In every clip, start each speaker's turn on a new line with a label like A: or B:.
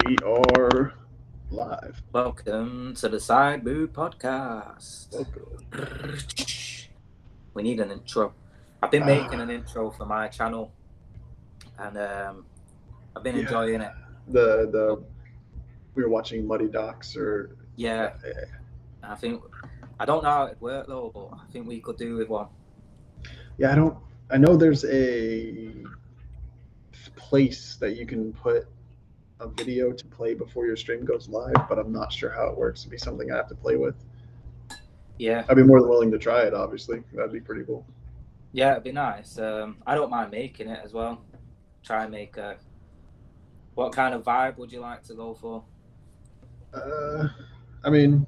A: We are live.
B: Welcome to the SydeBoob's podcast.
A: Welcome.
B: We need an intro. I've been making an intro for my channel, and I've been enjoying it.
A: We were watching Muddy Docs, or
B: Yeah. I don't know how it worked though, but I think we could do with one.
A: Yeah, I know there's a place that you can put a video to play before your stream goes live, but I'm not sure how it works. It'd be something I have to play with.
B: Yeah.
A: I'd be more than willing to try it, obviously. That'd be pretty cool.
B: Yeah, it'd be nice. I don't mind making it as well. Try and make a... What kind of vibe would you like to go for?
A: I mean,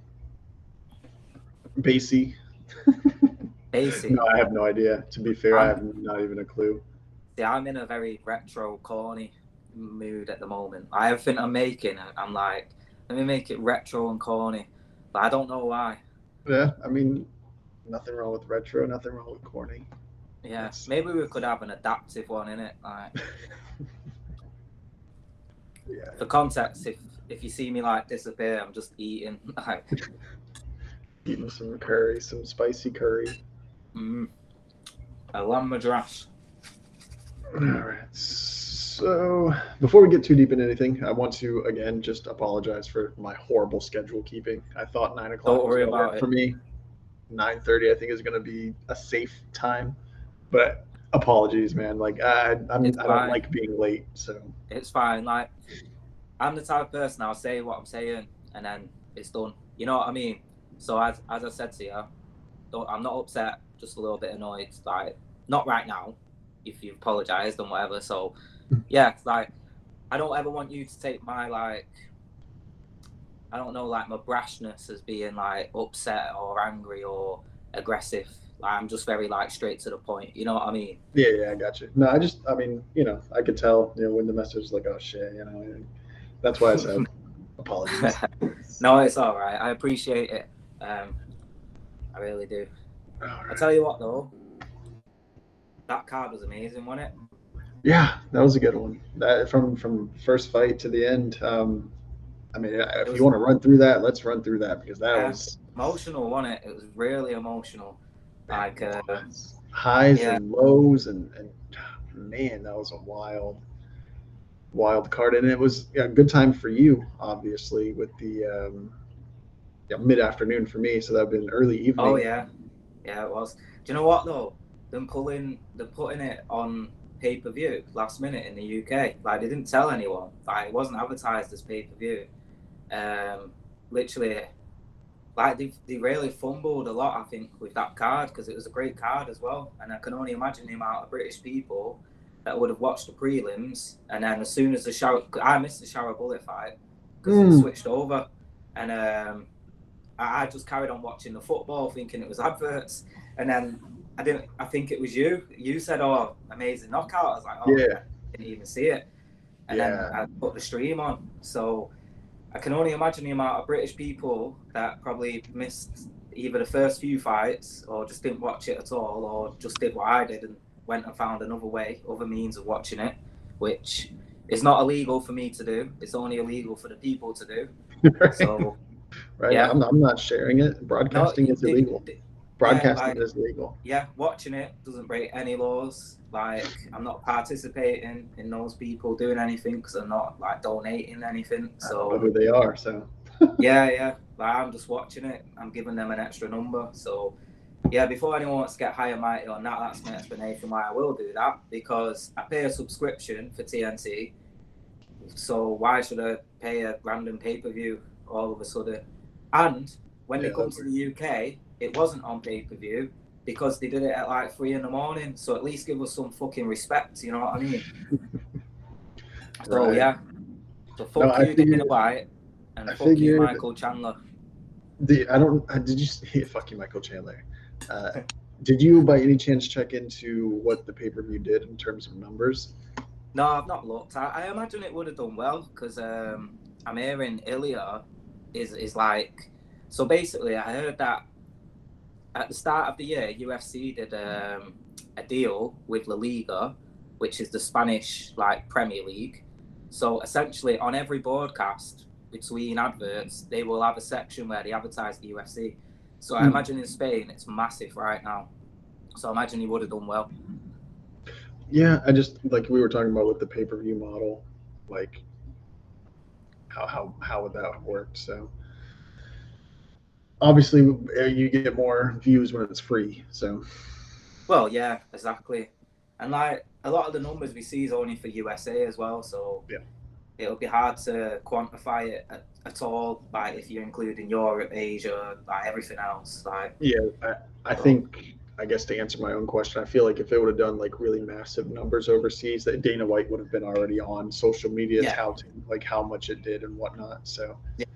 A: bassy.
B: Bassy?
A: No, I have no idea. To be fair, I have not even a clue.
B: Yeah, I'm in a very retro, corny mood at the moment. Everything I'm making, I'm like, let me make it retro and corny, but I don't know why.
A: Yeah, I mean, nothing wrong with retro, nothing wrong with corny.
B: Yeah, maybe we could have an adaptive one in it. Like,
A: yeah.
B: For context, if you see me like disappear, I'm just eating. Like,
A: eating some curry, some spicy curry.
B: A lamb madras.
A: All right. So before we get too deep into anything, I want to again just apologize for my horrible schedule keeping. I thought 9 o'clock
B: Don't worry about it.
A: For me. 9:30 I think is going to be a safe time, but apologies, man. Like I don't like being late, so
B: it's fine. Like I'm the type of person, I'll say what I'm saying and then it's done. You know what I mean? So as I said to you, I'm not upset, just a little bit annoyed. Like not right now, if you've apologized and whatever. So yeah, like I don't ever want you to take my like, I don't know, like my brashness as being like upset or angry or aggressive. Like, I'm just very like straight to the point. You know what I mean?
A: Yeah, I got you. No, I mean, I could tell, when the message was like, oh shit, that's why I said apologies.
B: No, it's all right. I appreciate it. I really do. Right. I tell you what though, that card was amazing, wasn't it?
A: Yeah, that was a good one. That from first fight to the end. I mean, if you want to run through that, let's run through that, because that was
B: emotional, wasn't it? It was really emotional. Like
A: highs and lows, and man, that was a wild card, and it was a good time for you, obviously, with the mid-afternoon for me, so that'd been early evening.
B: Oh yeah, it was. Do you know what though? They're putting it on pay-per-view last minute in the UK. Like they didn't tell anyone. Like it wasn't advertised as pay-per-view. Literally, like they really fumbled a lot, I think, with that card, because it was a great card as well. And I can only imagine the amount of British people that would have watched the prelims, and then as soon as I missed the Shower Bullet fight because it switched over, and I just carried on watching the football thinking it was adverts, and then I think it was you said, oh, amazing knockout. I was like, oh yeah, I didn't even see it, and then I put the stream on. So I can only imagine the amount of British people that probably missed either the first few fights or just didn't watch it at all, or just did what I did and went and found other means of watching it, which is not illegal for me to do. It's only illegal for the people to do.
A: Right.
B: So
A: right, yeah. I'm not sharing it. Broadcasting is illegal. Broadcasting is legal.
B: Yeah, watching it doesn't break any laws. Like I'm not participating in those people doing anything, because I'm not like donating anything. So
A: I don't know who they are. So
B: yeah. Like I'm just watching it. I'm giving them an extra number. So yeah, before anyone wants to get high and mighty on that, that's my explanation why I will do that, because I pay a subscription for TNT. So why should I pay a random pay-per-view all of a sudden? And when they come to the UK, it wasn't on pay-per-view because they did it at like 3 a.m. So at least give us some fucking respect, you know what I mean? So right. Yeah. So fuck you, Dana White, and fuck you, Michael Chandler.
A: Did you say fuck you, Michael Chandler? Did you by any chance check into what the pay-per-view did in terms of numbers?
B: No, I've not looked. I imagine it would have done well, because I'm hearing Ilya is like, so basically I heard that at the start of the year UFC did a deal with La Liga, which is the Spanish like Premier League, So essentially, on every broadcast between adverts, they will have a section where they advertise the UFC. So I imagine in Spain it's massive right now. So I imagine he would have done well.
A: Yeah, I just like we were talking about with the pay-per-view model, like how would that have worked? So obviously you get more views when it's free. So
B: Well, yeah, exactly. And like a lot of the numbers we see is only for USA as well. So
A: yeah,
B: it'll be hard to quantify it at all. Like if you're including Europe, Asia, like everything else. Like
A: yeah. I think I guess to answer my own question, I feel like if it would have done like really massive numbers overseas, that Dana White would have been already on social media
B: yeah,
A: touting like how much it did and whatnot. So
B: yeah.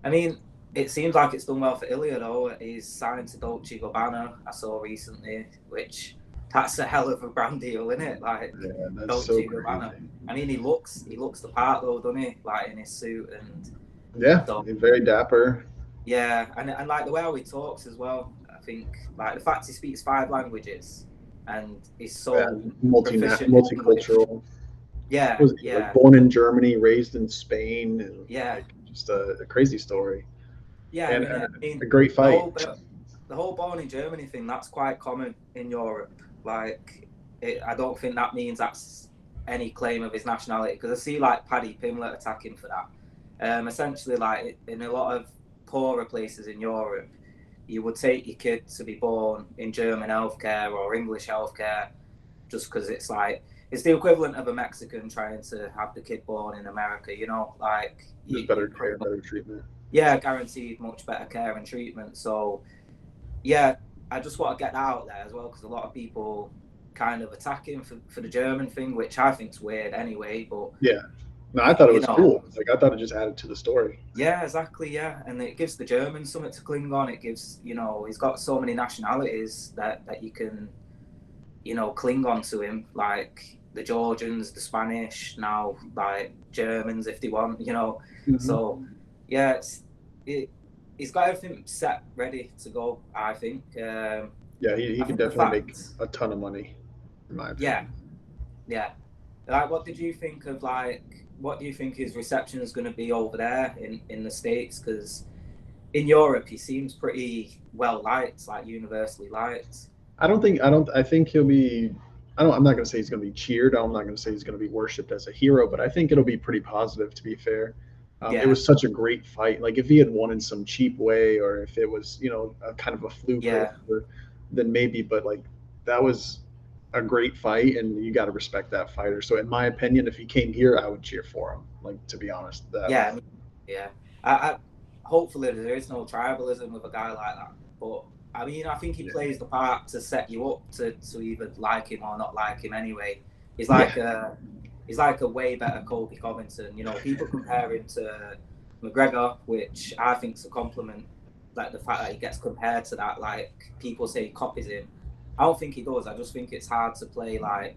B: I mean, it seems like it's done well for Ilya though. He's signed to Dolce Gabbana. I saw recently, which that's a hell of a brand deal, isn't it? Like
A: yeah, that's so
B: Dolce Gabbana.
A: crazy.
B: I mean, he looks the part though, doesn't he? Like in his suit and
A: Yeah,
B: so.
A: very dapper.
B: Yeah, and like the way how he talks as well. I think like the fact he speaks 5 languages and he's so proficient in English.
A: Multicultural.
B: Yeah,
A: Was he like
B: yeah,
A: born in Germany, raised in Spain, and
B: yeah,
A: like just a crazy story
B: yeah.
A: and
B: I mean,
A: a great
B: the
A: fight.
B: whole born in Germany thing, that's quite common in Europe. Like, I don't think that means that's any claim of his nationality because I see like Paddy Pimblett attacking for that. Essentially, like in a lot of poorer places in Europe, you would take your kid to be born in German healthcare or English healthcare just because it's like it's the equivalent of a Mexican trying to have the kid born in America, you know, like
A: Just better care, better treatment.
B: yeah, guaranteed much better care and treatment. So yeah, I just want to get that out there as well because a lot of people kind of attack him for the German thing, which I think's weird anyway. But
A: Yeah. No, I thought it was
B: know,
A: cool. Like I thought it just added to the story.
B: yeah, exactly. Yeah, and it gives the Germans something to cling on. It gives he's got so many nationalities that you can cling on to him, like the Georgians, the Spanish, now like Germans if they want,
A: Mm-hmm.
B: So yeah, he's got everything set ready to go, I think.
A: Yeah, he can definitely make a ton of money, in my opinion.
B: Yeah. Like, what do you think his reception is going to be over there in the States? Because in Europe, he seems pretty well liked, like universally liked.
A: I think he'll be. I'm not going to say he's going to be cheered. I'm not going to say he's going to be worshipped as a hero, but I think it'll be pretty positive. To be fair, It was such a great fight. Like if he had won in some cheap way, or if it was a kind of a fluke, then maybe. But like that was a great fight, and you got to respect that fighter. So in my opinion, if he came here, I would cheer for him. Like to be honest,
B: I hopefully there is no tribalism with a guy like that, but. I mean, I think he plays the part to set you up to either like him or not like him. Anyway, he's like a way better Colby Covington. People compare him to McGregor, which I think is a compliment. Like the fact that he gets compared to that, like people say he copies him. I don't think he does. I just think it's hard to play like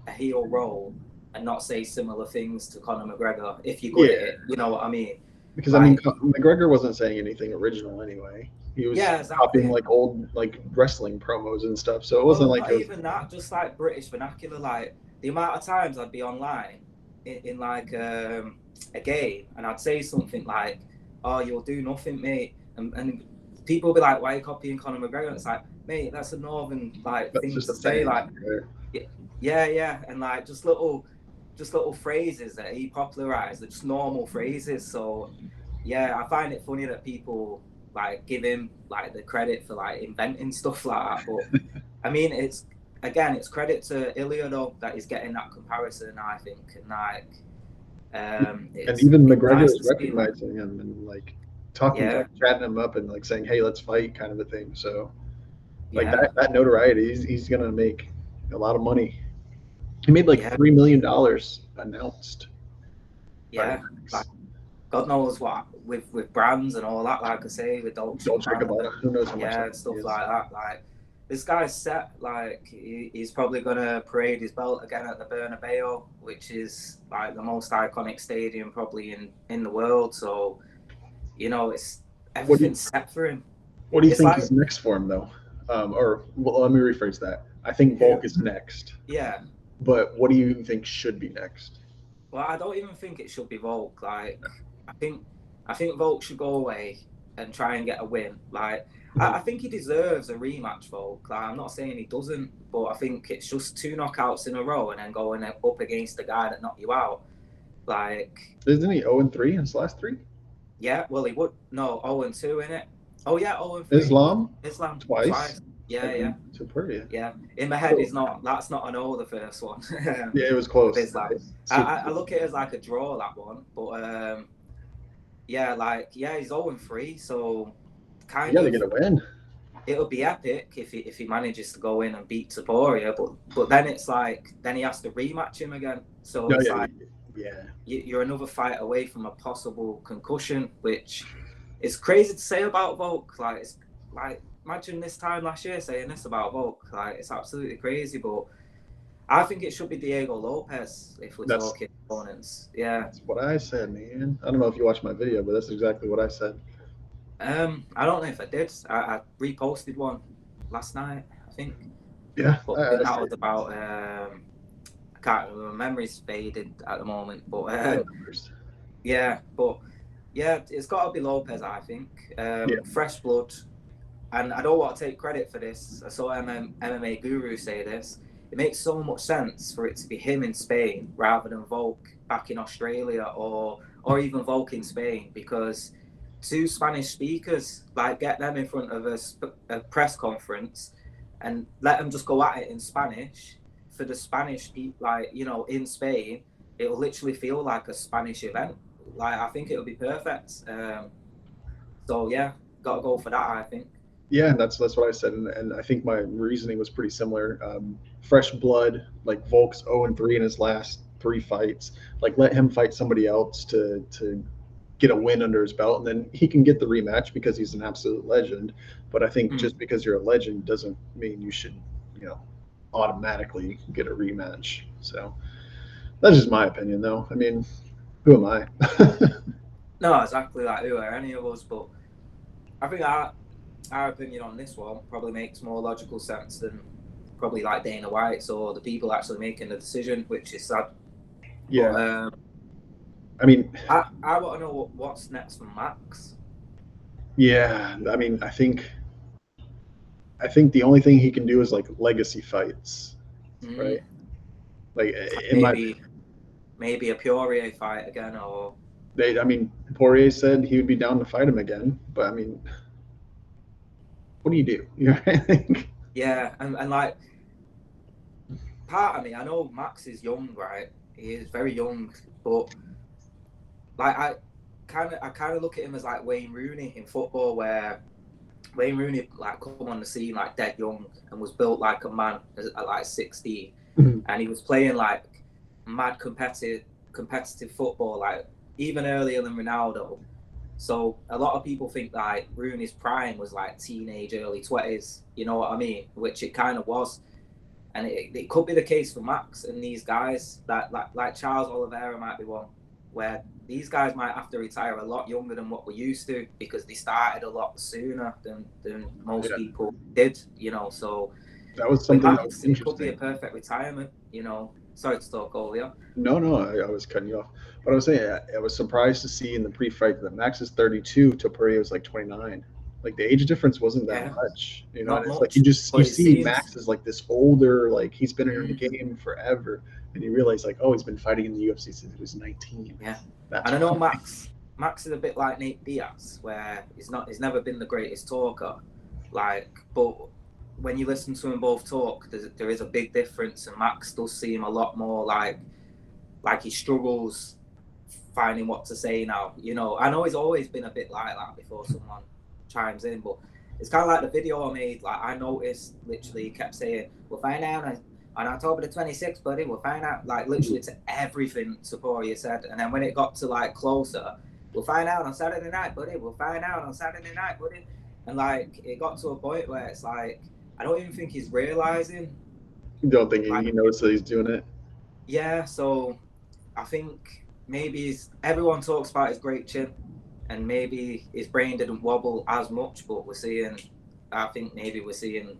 B: a heel role and not say similar things to Conor McGregor if you're good at it. You know what I mean?
A: Because I mean, McGregor wasn't saying anything original anyway. He was copying like old like wrestling promos and stuff. So it wasn't like
B: even that, just like British vernacular. Like the amount of times I'd be online in like a game and I'd say something like, "Oh, you'll do nothing, mate," and people would be like, "Why are you copying Conor McGregor?" And it's like, mate, that's a northern thing to say. Like, yeah, and like just little phrases that he popularized. Just normal phrases. So yeah, I find it funny that people like give him like the credit for like inventing stuff like that, but I mean it's credit to Ilya though that he's getting that comparison, I think, and like
A: and even McGregor is recognizing him and like talking, chatting him up and like saying, "Hey, let's fight," kind of a thing. So like that notoriety, he's gonna make a lot of money. He made like $3 million announced.
B: Yeah. God knows what with brands and all that, like I say, with Dolce
A: Gabbana, who knows how much
B: and stuff like that. Like this guy's set. Like he's probably gonna parade his belt again at the Bernabeu, which is like the most iconic stadium probably in the world. So it's everything's set for him.
A: What do you think is next for him though? Or let me rephrase that. I think Volk is next.
B: Yeah.
A: But what do you think should be next?
B: Well, I don't even think it should be Volk. Like, I think Volk should go away and try and get a win. Like, I think he deserves a rematch, Volk. Like, I'm not saying he doesn't, but I think it's just 2 knockouts in a row and then going up against the guy that knocked you out. Like,
A: Isn't he 0-3 in his last 3?
B: yeah, well, he would. No, 0-2 in it. Oh, yeah, 0-3.
A: Islam
B: Twice. Yeah, yeah.
A: To Poirier.
B: Yeah. In my head, that's not an O, the first one.
A: Yeah, it was close.
B: Islam. I look at it as like a draw, that one. But, yeah, like, yeah, he's 0-3, so kind of.
A: You gotta get a win.
B: It'll be epic if he manages to go in and beat Taporia, but then it's like, then he has to rematch him again. So it's like,
A: yeah,
B: you're another fight away from a possible concussion, which is crazy to say about Volk. Like, it's like, imagine this time last year saying this about Volk. Like, it's absolutely crazy, but I think it should be Diego Lopez if we're talking opponents. Yeah.
A: That's what I said, man. I don't know if you watched my video, but that's exactly what I said.
B: I don't know if I did. I reposted one last night, I think.
A: Yeah.
B: But that was about I can't remember, memory's faded at the moment. But yeah, but yeah, it's gotta be Lopez, I think. Fresh blood. And I don't want to take credit for this. I saw MMA Guru say this. It makes so much sense for it to be him in Spain rather than Volk back in Australia or even Volk in Spain, because 2 Spanish speakers, like, get them in front of a press conference and let them just go at it in Spanish. For the Spanish people, like, you know, in Spain, it'll literally feel like a Spanish event. Like, I think it'll be perfect. So yeah, gotta go for that, I think.
A: Yeah, that's what I said, and I think my reasoning was pretty similar. Fresh blood, like Volk's 0-3 in his last 3 fights. Like, let him fight somebody else to get a win under his belt, and then he can get the rematch because he's an absolute legend. But I think just because you're a legend doesn't mean you should, automatically get a rematch. So that's just my opinion, though. I mean, who am I?
B: No, exactly. Like, who are any of us? But I think our opinion on this one probably makes more logical sense than probably like Dana White's or the people actually making the decision, which is sad.
A: Yeah.
B: But,
A: I mean,
B: I want to know what's next for Max.
A: Yeah, I mean, I think the only thing he can do is like legacy fights, right? Like,
B: maybe a Poirier fight again, or
A: Poirier said he would be down to fight him again, but I mean, what do you do?
B: Yeah, and like, part of me, I know Max is young, right? He is very young, but like, I kind of look at him as like Wayne Rooney in football, where Wayne Rooney like come on the scene like dead young and was built like a man at like 16, and he was playing like mad competitive football, like even earlier than Ronaldo. So a lot of people think like Rooney's prime was like teenage, early 20s, you know what I mean? Which it kind of was. And it could be the case for Max and these guys, that like Charles Oliveira might be one, where these guys might have to retire a lot younger than what we're used to because they started a lot sooner than most people did, so
A: that was something
B: Max,
A: that was
B: it could be a perfect retirement, Sorry to talk over you.
A: No, I was cutting you off. But I was saying, I was surprised to see in the pre-fight that Max is 32, Topuria was like 29. Like, the age difference wasn't that much,
B: Not
A: and it's
B: much,
A: like you see Max as like this older, like he's been in the game forever, and you realize like, oh, he's been fighting in the UFC since he was 19.
B: Yeah, and I know Max is a bit like Nate Diaz, where he's never been the greatest talker, like, but when you listen to them both talk, there is a big difference, and Max does seem a lot more like he struggles finding what to say now. I know he's always been a bit like that before someone chimes in, but it's kind of like the video I made. Like, I noticed, literally, he kept saying, "We'll find out on October the 26th, buddy. We'll find out." Like, literally to everything Topuria said, and then when it got to like closer, "We'll find out on Saturday night, buddy. We'll find out on Saturday night, buddy." And like, it got to a point where it's like, I don't even think he's realizing.
A: You don't think he knows that he's doing it?
B: Yeah, so I think maybe everyone talks about his great chin, and maybe his brain didn't wobble as much, but I think maybe we're seeing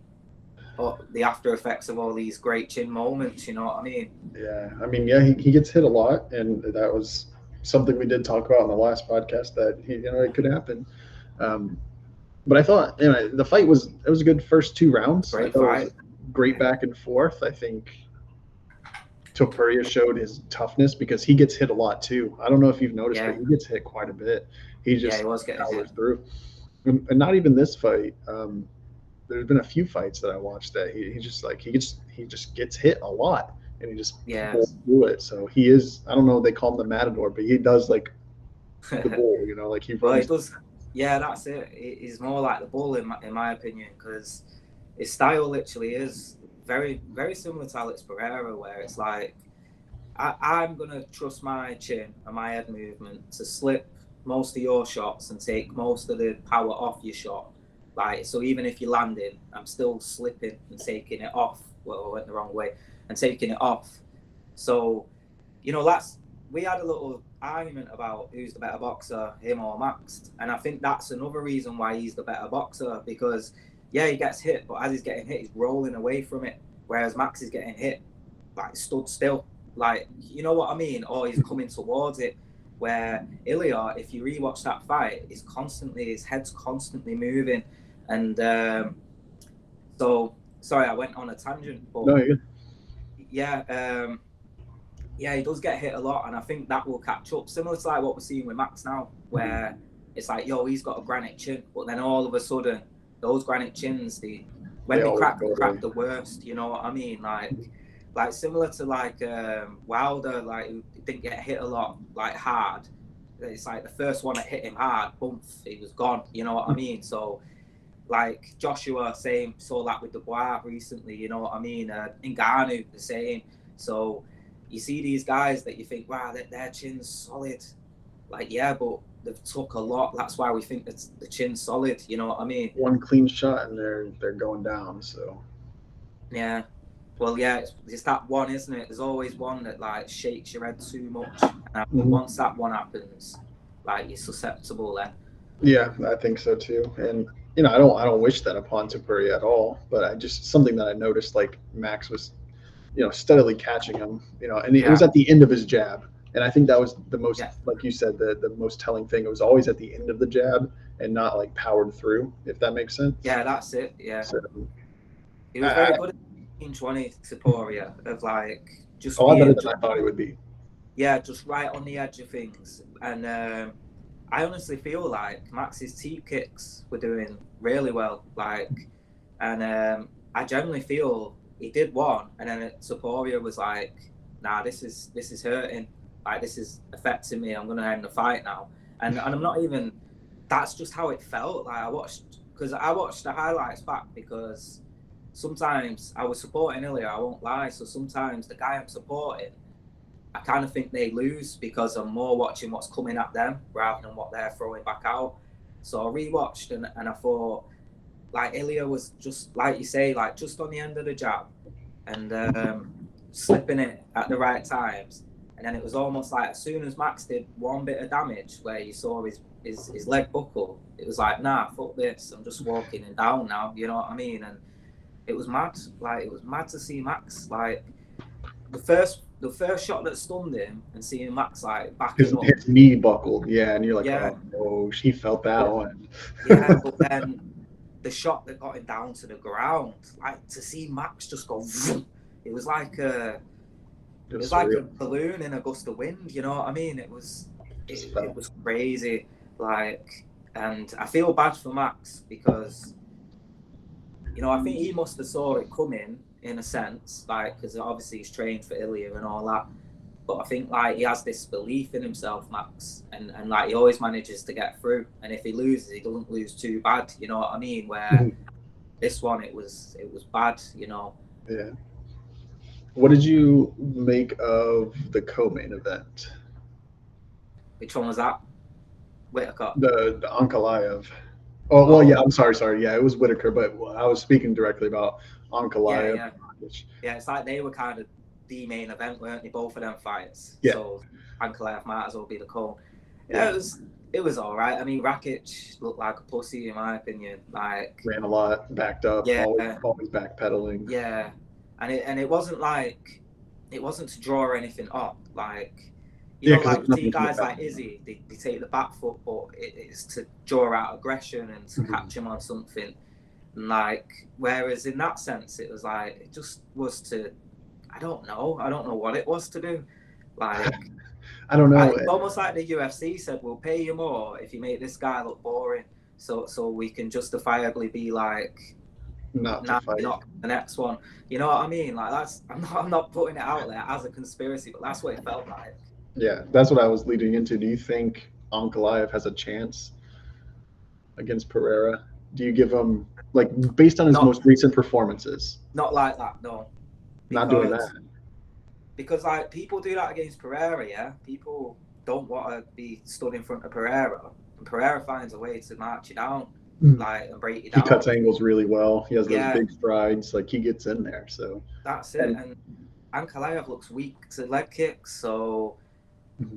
B: the after effects of all these great chin moments. You know what I mean?
A: Yeah, I mean, yeah, he gets hit a lot, and that was something we did talk about in the last podcast that it could happen. Um, but I thought the fight was a good first 2 rounds. I
B: Great
A: thought it was
B: fight.
A: great back and forth. I think Topuria showed his toughness because he gets hit a lot too. I don't know if you've noticed, but
B: Yeah,
A: he gets hit quite a bit. He
B: yeah,
A: just
B: he was getting
A: powers
B: hit.
A: through, and not even this fight. There's been a few fights that I watched that he just gets hit a lot, and he just
B: Yeah.
A: pulls through it. So he is, I don't know, they call him the Matador, but he does like the bull, like he
B: Well, he
A: runs.
B: does. Yeah, that's it. He's more like the bull in my opinion, because his style literally is very, very similar to Alex Pereira, where it's like I'm gonna trust my chin and my head movement to slip most of your shots and take most of the power off your shot. Like, so even if you're landing, I'm still slipping and taking it off. Well, I went the wrong way and taking it off. So, we had a little argument about who's the better boxer, him or Max, and I think that's another reason why he's the better boxer, because yeah, he gets hit, but as he's getting hit, he's rolling away from it, whereas Max is getting hit like stood still, like, you know what I mean, or he's coming towards it. Where Ilya, if you rewatch that fight, his head's constantly moving, and so sorry, I went on a tangent, but
A: No, you're good.
B: yeah. Yeah, he does get hit a lot, and I think that will catch up. Similar to like what we're seeing with Max now, where it's like, yo, he's got a granite chin, but then all of a sudden, those granite chins, when they crack the worst. You know what I mean? Like similar to like Wilder, like who didn't get hit a lot, like hard. It's like the first one that hit him hard, boom, he was gone. You know what I mean? So like Joshua, same, saw that with Dubois recently. You know what I mean? Ngannou, the same. So you see these guys that you think, wow, their chin's solid. Like, yeah, but they've took a lot. That's why we think that the chin's solid. You know what I mean?
A: One clean shot and they're going down. So
B: Yeah. Well, yeah, it's that one, isn't it? There's always one that like shakes your head too much. And once that one happens, like you're susceptible then.
A: Yeah, I think so too. And I don't wish that upon Topuria at all. But I just something that I noticed, like Max was steadily catching him, and it was at the end of his jab. And I think that was the most, like you said, the most telling thing. It was always at the end of the jab and not like powered through, if that makes sense.
B: Yeah, that's it. Yeah.
A: So,
B: he was very good at 20 Topuria of like just
A: a lot better
B: being
A: than I thought he would be.
B: Yeah, just right on the edge of things. And I honestly feel like Max's teep kicks were doing really well. And I generally feel he did one, and then Topuria was like, "Nah, this is hurting. Like, this is affecting me. I'm gonna end the fight now." And I'm not even. That's just how it felt. Like I watched the highlights back, because sometimes I was supporting Ilya. I won't lie. So sometimes the guy I'm supporting, I kind of think they lose because I'm more watching what's coming at them rather than what they're throwing back out. So I rewatched and I thought, like, Ilya was just, like you say, like just on the end of the jab and slipping it at the right times. And then it was almost like as soon as Max did one bit of damage where you saw his leg buckle, it was like, nah, fuck this. I'm just walking him down now. You know what I mean? And it was mad. Like, it was mad to see Max. Like, the first shot that stunned him and seeing Max like backing up.
A: His knee buckled, yeah, and you're like, oh, she felt that one.
B: Yeah, but then the shot that got him down to the ground, like to see Max just go, vroom, it was like a balloon in a gust of wind. You know what I mean? It was crazy. Like, and I feel bad for Max because, I think he must have saw it coming in a sense, like, because obviously he's trained for Ilya and all that. But I think like he has this belief in himself, Max, and like he always manages to get through. And if he loses, he doesn't lose too bad. You know what I mean? Where this one, it was bad.
A: Yeah. What did you make of the co-main event?
B: Which one was that? Whitaker.
A: The Ankalaev. Oh, well, yeah. I'm sorry. Yeah, it was Whitaker, but I was speaking directly about Ankalaev.
B: Yeah, it's like they were kind of the main event, weren't they? Both of them fights.
A: Yeah.
B: So Ankalaev might as well be the co. Yeah, It was all right. I mean, Rakic looked like a pussy in my opinion. Like,
A: Ran a lot, backed up,
B: yeah,
A: always backpedaling.
B: yeah, and it wasn't like it wasn't to draw anything up. Like, you
A: Yeah,
B: know,
A: because
B: like
A: it's
B: you see
A: nothing to
B: guys
A: look
B: like Izzy, they take the back foot, but it's to draw out aggression and to catch him on something. And like, whereas in that sense, it was like it just was to, I don't know what it was to do. Like,
A: I don't know.
B: it's almost like the UFC said, "We'll pay you more if you make this guy look boring, so we can justifiably be like,
A: Not to
B: nah,
A: fight.
B: you're not the next one." You know what I mean? Like, that's I'm not putting it out there as a conspiracy, but that's what it felt like.
A: Yeah, that's what I was leading into. Do you think Ankalaev has a chance against Pereira? Do you give him, like, based on his
B: Not
A: most recent performances?
B: not like that, no,
A: Not doing that.
B: because like people do that against Pereira. Yeah, people don't want to be stood in front of Pereira, and Pereira finds a way to march you down, like, and break you down.
A: He cuts angles really well. He has those
B: Yeah.
A: big strides. Like, he gets in there. So
B: That's it. And Ankalaev looks weak to leg kicks, so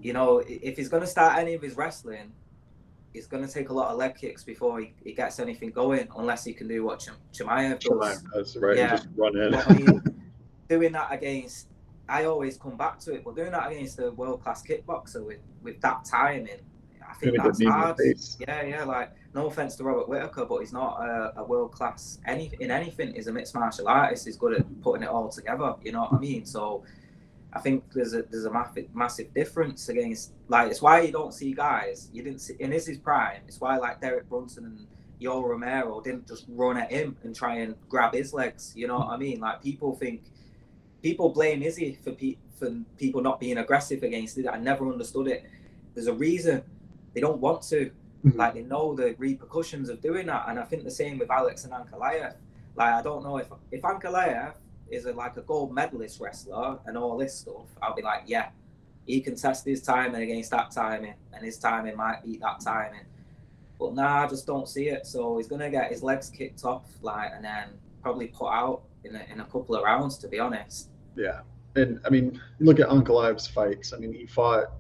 B: you know, if he's going to start any of his wrestling, he's going to take a lot of leg kicks before he gets anything going, unless he can do what Chimaev does.
A: right?
B: Yeah.
A: Just run in.
B: But I mean, doing that against, I always come back to it, but doing that against a world-class kickboxer with that timing, I think that's hard. Yeah, like, no offense to Robert Whittaker, but he's not a world-class in anything. He's a mixed martial artist. He's good at putting it all together. You know what I mean? So I think there's a massive difference against, like, it's why you don't see guys you didn't see in his prime. It's why, like, Derek Brunson and Yoel Romero didn't just run at him and try and grab his legs. You know what I mean? Like, people blame Izzy for people not being aggressive against it. I never understood it. There's a reason. They don't want to. Like, they know the repercussions of doing that. And I think the same with Alex and Ankalaev. Like, I don't know if Ankalaev is like a gold medalist wrestler and all this stuff, I'll be like, yeah, he can test his timing against that timing, and his timing might beat that timing. But nah, I just don't see it. So he's gonna get his legs kicked off, like, and then probably put out in a couple of rounds, to be honest.
A: Yeah, and I mean, look at Ankalaev's fights. I mean, he fought.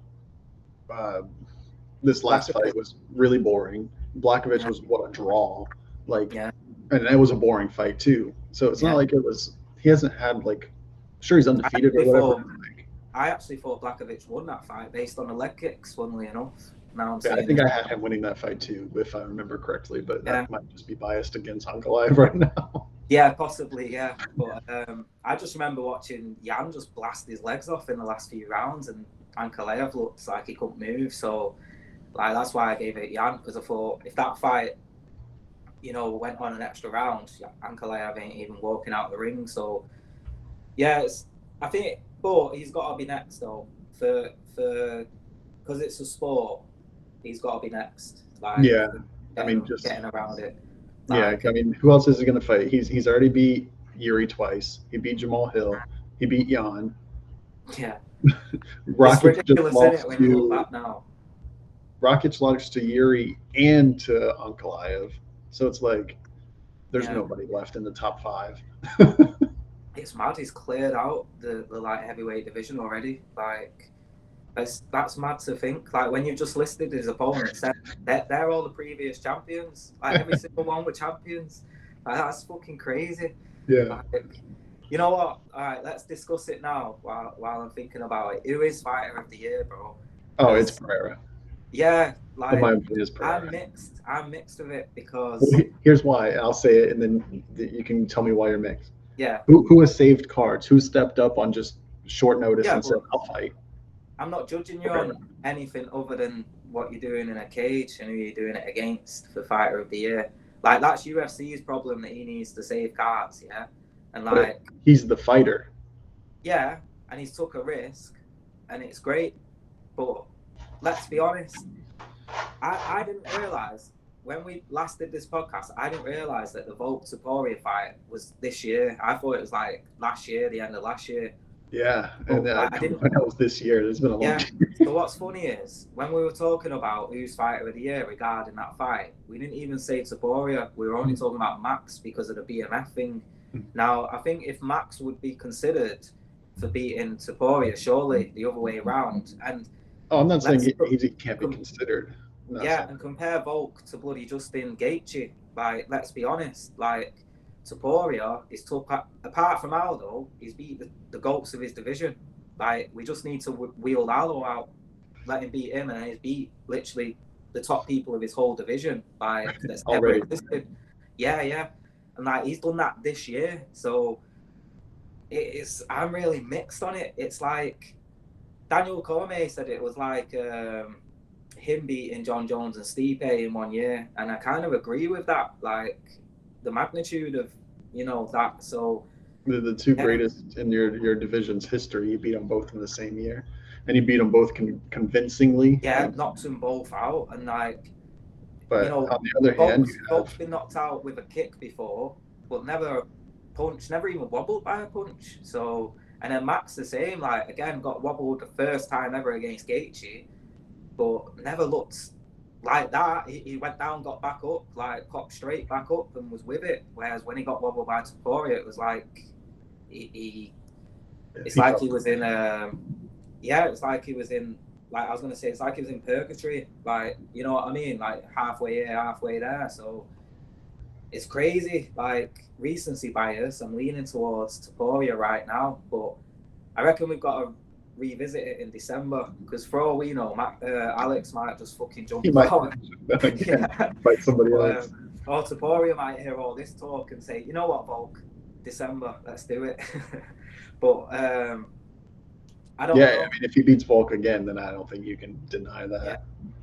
A: This last fight was really boring. Blakovic was a draw, like, and it was a boring fight too. So it's not like it was. He hasn't had, like, sure, he's undefeated or whatever.
B: I actually thought Blakovic won that fight based on the leg kicks, funnily enough. Now
A: I think I had him winning that fight too, if I remember correctly, but that might just be biased against Ankalaev right now.
B: Yeah, possibly, yeah. But I just remember watching Jan just blast his legs off in the last few rounds, and Ankalaev looked like he couldn't move. So, like, that's why I gave it Jan, because I thought if that fight, you know, went on an extra round, Ankalaev ain't even walking out the ring. So, yeah, I think, but he's got to be next though, because it's a sport. He's got to be next. Like,
A: yeah, I mean, just
B: getting around it.
A: Like, yeah, I mean, who else is he going to fight? He's already beat Yuri twice. He beat Jamal Hill. He beat Jan.
B: Yeah.
A: Rakic
B: it's ridiculous, isn't it, when you look back now?
A: Rakic lost to Yuri and to Ankalaev. So it's like there's nobody left in the top 5.
B: It's mad. He's cleared out the light heavyweight division already. Like, that's mad to think. Like, when you've just listed his opponents, they're all the previous champions. Like, every single one were champions. Like, that's fucking crazy.
A: Yeah.
B: Like, you know what? All right, let's discuss it now while I'm thinking about it. Who is Fighter of the Year, bro?
A: Oh, it's Pereira.
B: Yeah, like,
A: I'm
B: mixed with it because
A: here's why. I'll say it, and then you can tell me why you're mixed.
B: Yeah.
A: Who has saved cards? Who stepped up on just short notice and said, "I'll fight"?
B: I'm not judging you on anything other than what you're doing in a cage and who you're doing it against for Fighter of the Year. Like, that's UFC's problem, that he needs to save cards, yeah? And, like,
A: he's the fighter.
B: Yeah, and he's took a risk, and it's great. But let's be honest, I didn't realise, when we last did this podcast, I didn't realise that the Volk Topuria fight was this year. I thought it was, like, last year, the end of last year.
A: Yeah, and I didn't know it was this year. It's been a long time.
B: So what's funny is, when we were talking about who's Fighter of the Year regarding that fight, we didn't even say Topuria. We were only talking about Max because of the BMF thing. Now, I think if Max would be considered for beating Topuria, surely the other way around. And
A: I'm not saying he can't be considered.
B: Yeah, and compare Volk to bloody Justin Gaethje. Like, let's be honest. Like, Topuria is tough. Apart from Aldo, he's beat the goats of his division. Like, we just need to wheel Aldo out, let him beat him, and he's beat literally the top people of his whole division. Like, that's ever existed. Yeah, yeah, and like he's done that this year. So I'm really mixed on it. It's like Daniel Cormier said it was like him beating John Jones and Stipe in 1 year, and I kind of agree with that. Like the magnitude of that. So
A: the two greatest in your division's history, you beat them both in the same year, and you beat them both convincingly.
B: Yeah, knocked them both out, and like
A: but on the other hand,
B: Volk's been knocked out with a kick before, but never a punch, never even wobbled by a punch. So, and then Max the same, like again got wobbled the first time ever against Gaethje, but never looked like that. He went down, got back up, like popped straight back up and was with it. Whereas when he got wobbled by Topuria, it was like it's like he was in it's like he was in, like I was gonna say, it's like he was in purgatory, like you know what I mean, like halfway here, halfway there. So it's crazy. Like recency bias, I'm leaning towards Topuria right now, but I reckon we've got to revisit it in December because for all we know, Alex might just fucking jump out.
A: Fight somebody else.
B: Or Topuria might hear all this talk and say, you know what, Volk, December, let's do it. But I don't know.
A: I mean, if he beats Volk again, then I don't think you can deny that.
B: Yeah.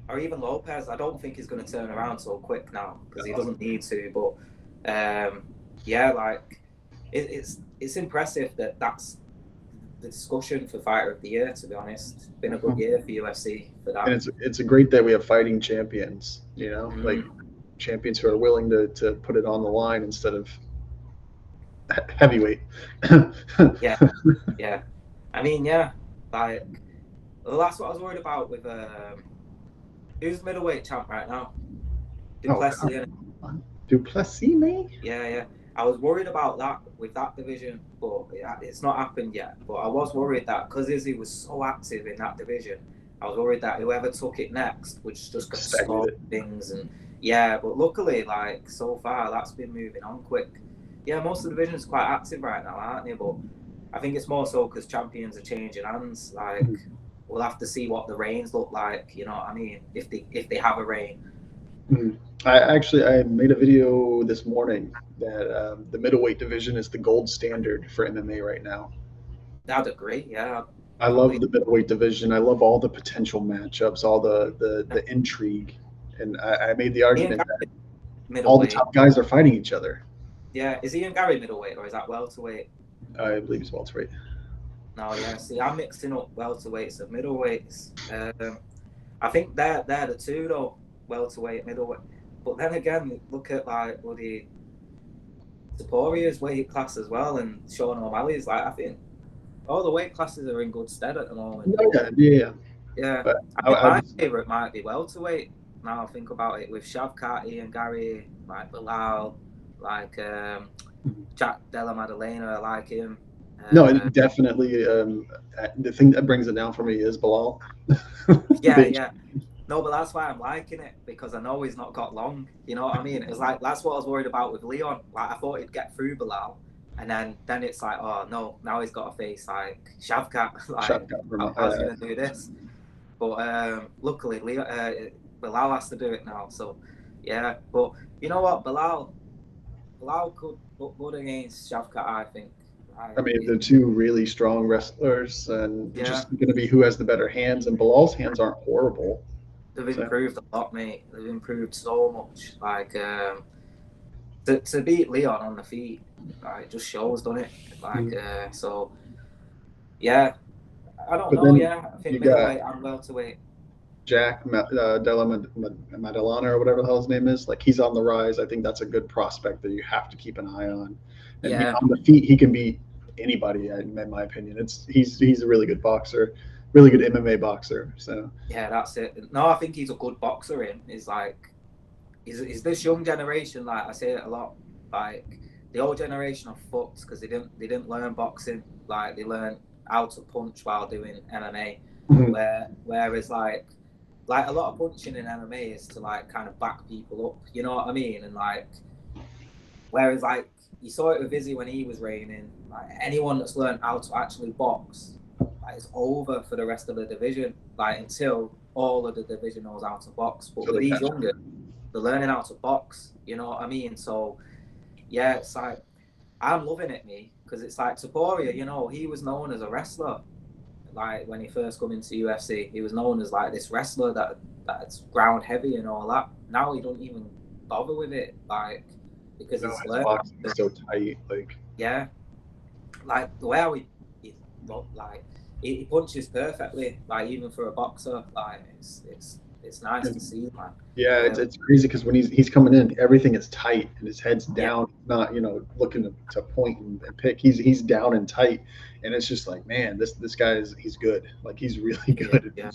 B: Or even Lopez, I don't think he's going to turn around so quick now because he doesn't need to. But like it's impressive that that's the discussion for Fighter of the Year. To be honest, it's been a good year for UFC for that.
A: And it's a great that we have fighting champions. Like champions who are willing to put it on the line instead of heavyweight.
B: yeah. I mean, like that's what I was worried about with who's middleweight champ right now? Duplessis.
A: Duplessis, me?
B: Yeah. I was worried about that with that division, but it's not happened yet. But I was worried that because Izzy was so active in that division, I was worried that whoever took it next would just go score things. And but luckily, like so far, that's been moving on quick. Yeah, most of the division's quite active right now, aren't they? But I think it's more so because champions are changing hands. Like we'll have to see what the reigns look like. You know what I mean? If they have a reign.
A: I made a video this morning that the middleweight division is the gold standard for MMA right now.
B: I'd agree. Yeah.
A: I love the middleweight division. I love all the potential matchups, all the intrigue, and I made the argument that all the top guys are fighting each other.
B: Yeah, is Ian Gary middleweight or is that welterweight?
A: I believe he's welterweight.
B: No, yeah. See, I'm mixing up welterweights and middleweights. I think they're the two though, welterweight, middleweight. But then again, look at like bloody Topuria's weight class as well, and Sean O'Malley's. Like I think all the weight classes are in good stead at the moment. Yeah. But my favorite might be welterweight. Now I think about it with Shavkat, Ian Gary, like Bilal. Like Jack Della Maddalena, I like him.
A: No, definitely. The thing that brings it down for me is Bilal.
B: Yeah. No, but that's why I'm liking it because I know he's not got long. You know what I mean? It's like that's what I was worried about with Leon. Like I thought he'd get through Bilal, and then it's like, oh no, now he's got to face like Shavkat. Like how's he gonna do this? But luckily, Bilal has to do it now. So yeah, but you know what, Bilal could look good against Shavkat, I think.
A: I mean, they're two really strong wrestlers, and just going to be who has the better hands. And Bilal's hands aren't horrible.
B: They've improved a lot, mate. They've improved so much. Like to beat Leon on the feet, like just shows, doesn't it? Like so, yeah. I don't know. Yeah, I think middleweight and welterweight.
A: Jack Della Maddalena or whatever the hell his name is, like he's on the rise. I think that's a good prospect that you have to keep an eye on. And on the feet, he can beat anybody. In my opinion, he's a really good boxer, really good MMA boxer. So
B: yeah, that's it. No, I think he's a good boxer. He's like, he's this young generation. Like I say it a lot. Like the old generation of fucks because they didn't learn boxing. Like they learned how to punch while doing MMA. Whereas like like a lot of punching in MMA is to like kind of back people up, you know what I mean? And like, whereas like you saw it with Izzy when he was reigning, like anyone that's learned how to actually box, like it's over for the rest of the division, like until all of the division knows how to box. But
A: So
B: with
A: they
B: these
A: catch
B: younger, they're learning how to box, you know what I mean? So yeah, it's like I'm loving it, me, because it's like Taporia, you know, he was known as a wrestler. Like when he first come into UFC, he was known as like this wrestler that's ground heavy and all that. Now he don't even bother with it, like because
A: no,
B: he's
A: his
B: learned.
A: boxing is so tight. Like
B: Yeah, like the way how he like he punches perfectly, like even for a boxer, like it's nice to see, man.
A: yeah, it's crazy because when he's coming in, everything is tight and his head's
B: Yeah.
A: down, not looking to point and pick. He's down and tight, and it's just like, man, this guy he's good. Like he's really good.
B: Yeah.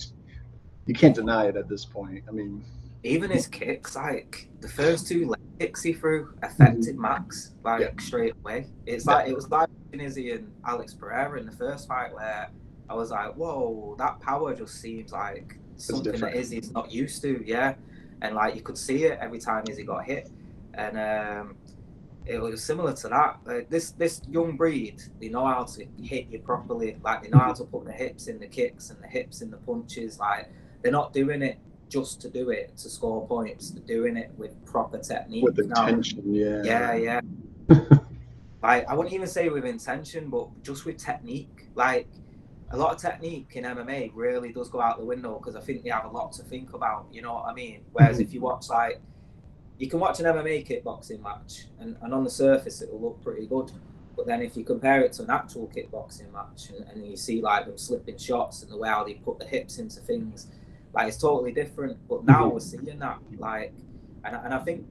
A: You can't deny it at this point. I mean,
B: Even his kicks, like the first two leg kicks he threw, affected Max like straight away. It's like it was like Izzy and Alex Pereira in the first fight where I was like, whoa, that power just seems like something that Izzy's not used to, yeah. And like you could see it every time Izzy got hit, and it was similar to that. This young breed, they know how to hit you properly. Like they know how to put the hips in the kicks and the hips in the punches. Like they're not doing it just to do it to score points. They're doing it with proper technique.
A: With intention, now.
B: Yeah. Like I wouldn't even say with intention, but just with technique. Like a lot of technique in MMA really does go out the window because I think they have a lot to think about. You know what I mean? Whereas if you watch like you can watch an MMA kickboxing match, and on the surface it will look pretty good. But then if you compare it to an actual kickboxing match, and you see like them slipping shots and the way how they put the hips into things, like it's totally different. But now we're seeing that, like, and I think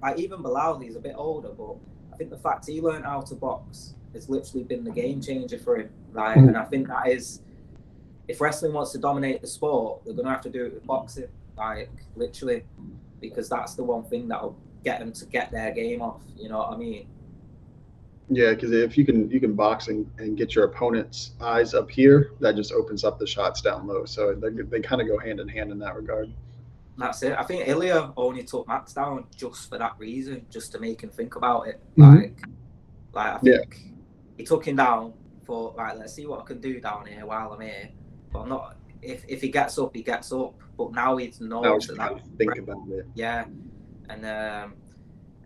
B: like even Bilal, he's a bit older, but I think the fact he learned how to box has literally been the game changer for him. Like, and I think that is, if wrestling wants to dominate the sport, they're gonna have to do it with boxing, like literally. Because that's the one thing that'll get them to get their game off. You know what I mean?
A: Yeah, because if you can box and get your opponent's eyes up here, that just opens up the shots down low. So they kind of go hand in hand in that regard.
B: That's it. I think Ilya only took Max down just for that reason, just to make him think about it. Like I think he took him down for like, let's see what I can do down here while I'm here. But I'm not. If he gets up, he gets up. But now he knows that.
A: Think about it.
B: Yeah, and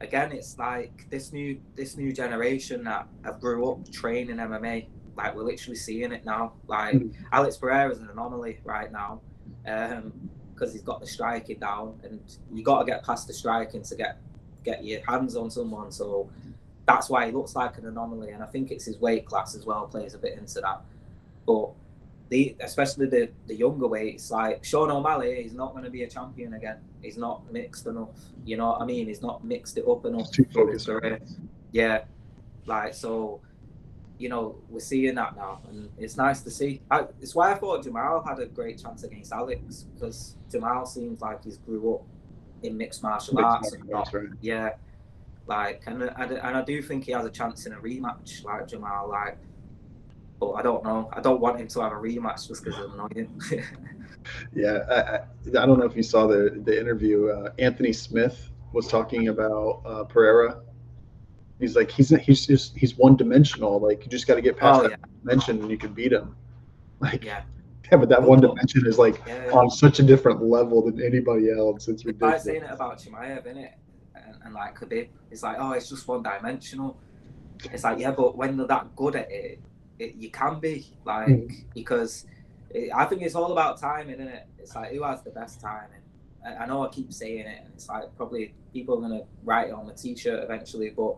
B: again, it's like this new generation that have grew up training MMA. Like we're literally seeing it now. Like Alex Pereira is an anomaly right now, because he's got the striking down, and you got to get past the striking to get your hands on someone. So that's why he looks like an anomaly, and I think it's his weight class as well plays a bit into that. But especially the younger weights, like Sean O'Malley, he's not going to be a champion again. He's not mixed enough. You know what I mean? He's not mixed it up enough.
A: Too focused on it.
B: Yeah, like so, we're seeing that now, and it's nice to see. It's why I thought Jamal had a great chance against Alex, because Jamal seems like he's grew up in mixed martial arts.
A: Right.
B: Yeah, like and I do think he has a chance in a rematch, like Jamal, like. But I don't know. I don't want him to have a rematch just because it's annoying.
A: Yeah, I don't know if you saw the interview. Anthony Smith was talking about Pereira. He's like he's one dimensional. Like you just got to get past that dimension and you can beat him. Like yeah, but that one dimension is like on such a different level than anybody else. It's ridiculous.
B: Like saying it about Chimaev, innit? And like Khabib, it's like, oh, it's just one dimensional. It's like, yeah, but when they're that good at it, you can be like because I think it's all about timing, isn't it? It's like who has the best timing. I know I keep saying it, and it's like probably people are gonna write it on the t-shirt eventually, but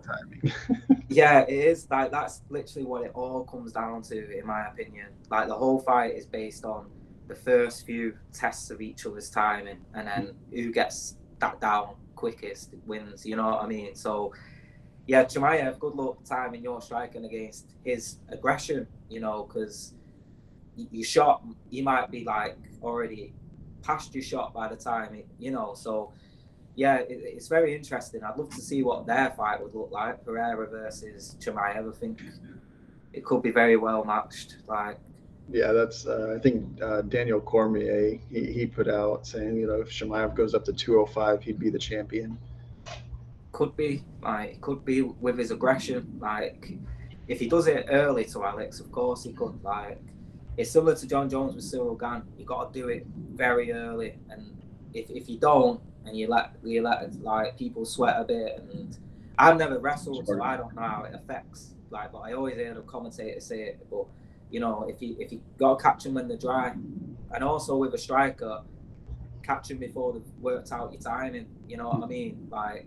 B: yeah, it is like that's literally what it all comes down to, in my opinion. Like the whole fight is based on the first few tests of each other's timing, and then who gets that down quickest wins. You know what I mean? So. Yeah, Chimaev, good luck timing your striking against his aggression, because your shot, you might be like already past your shot by the time, so yeah, it's very interesting. I'd love to see what their fight would look like, Pereira versus Chimaev. I think it could be very well matched. Like,
A: Yeah, that's I think Daniel Cormier he put out saying, you know, if Chimaev goes up to 205, he'd be the champion.
B: Could be with his aggression. Like, if he does it early to Alex, of course he could. Like, it's similar to John Jones with Cyril Gane. You got to do it very early, and if you don't, and you let like people sweat a bit, and I've never wrestled, so I don't know how it affects. Like, but I always hear the commentators say it. But you know, if you got to catch them when they're dry, and also with a striker, catch them before they've worked out your timing. You know what I mean? Like,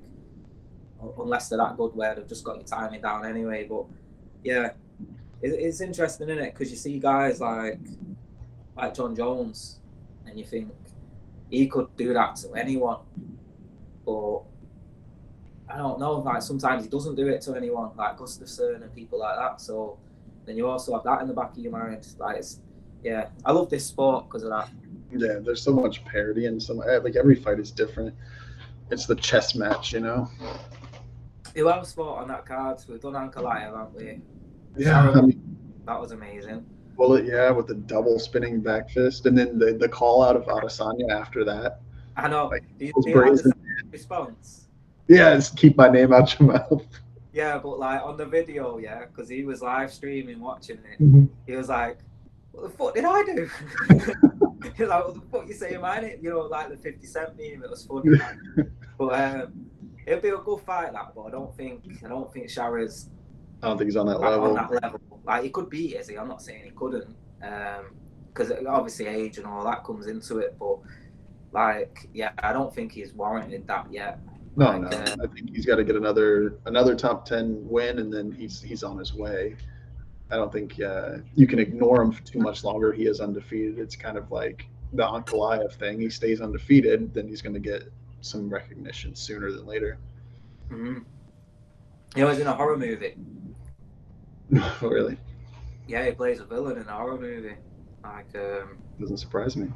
B: unless they're that good where they've just got your timing down anyway. But yeah, it's interesting, isn't it? Because you see guys like John Jones, and you think he could do that to anyone, but I don't know. Like, sometimes he doesn't do it to anyone, like Gustafsson and people like that. So then you also have that in the back of your mind. Like, yeah, I love this sport because of that.
A: Yeah, there's so much parity and some like every fight is different. It's the chess match, you know.
B: Who else fought on that card? We've done Ankalaev, haven't we?
A: Yeah, I mean,
B: that was amazing.
A: well, yeah, with the double spinning back fist, and then the call out of Adesanya after that.
B: I know.
A: Like,
B: do you have the response?
A: Yeah, just keep my name out your mouth.
B: Yeah, but like on the video, yeah, because he was live streaming watching it.
A: Mm-hmm.
B: He was like, "What the fuck did I do?" He was like, "What the fuck you saying, man?" You know, like the 50 Cent meme. It was funny, man. But it'll be a good fight, that. But I don't think Shara's.
A: I don't think he's on that level.
B: On that level, like, he could be, is he? I'm not saying he couldn't, because obviously age and all that comes into it. But like, yeah, I don't think he's warranted that yet.
A: No, I think he's got to get another top 10 win, and then he's on his way. I don't think you can ignore him for too much longer. He is undefeated. It's kind of like the Ankalaev thing. He stays undefeated, then he's going to get some recognition sooner than later.
B: Mm-hmm. He was in a horror movie.
A: Oh, really?
B: Yeah, he plays a villain in a horror movie. Like,
A: doesn't surprise me.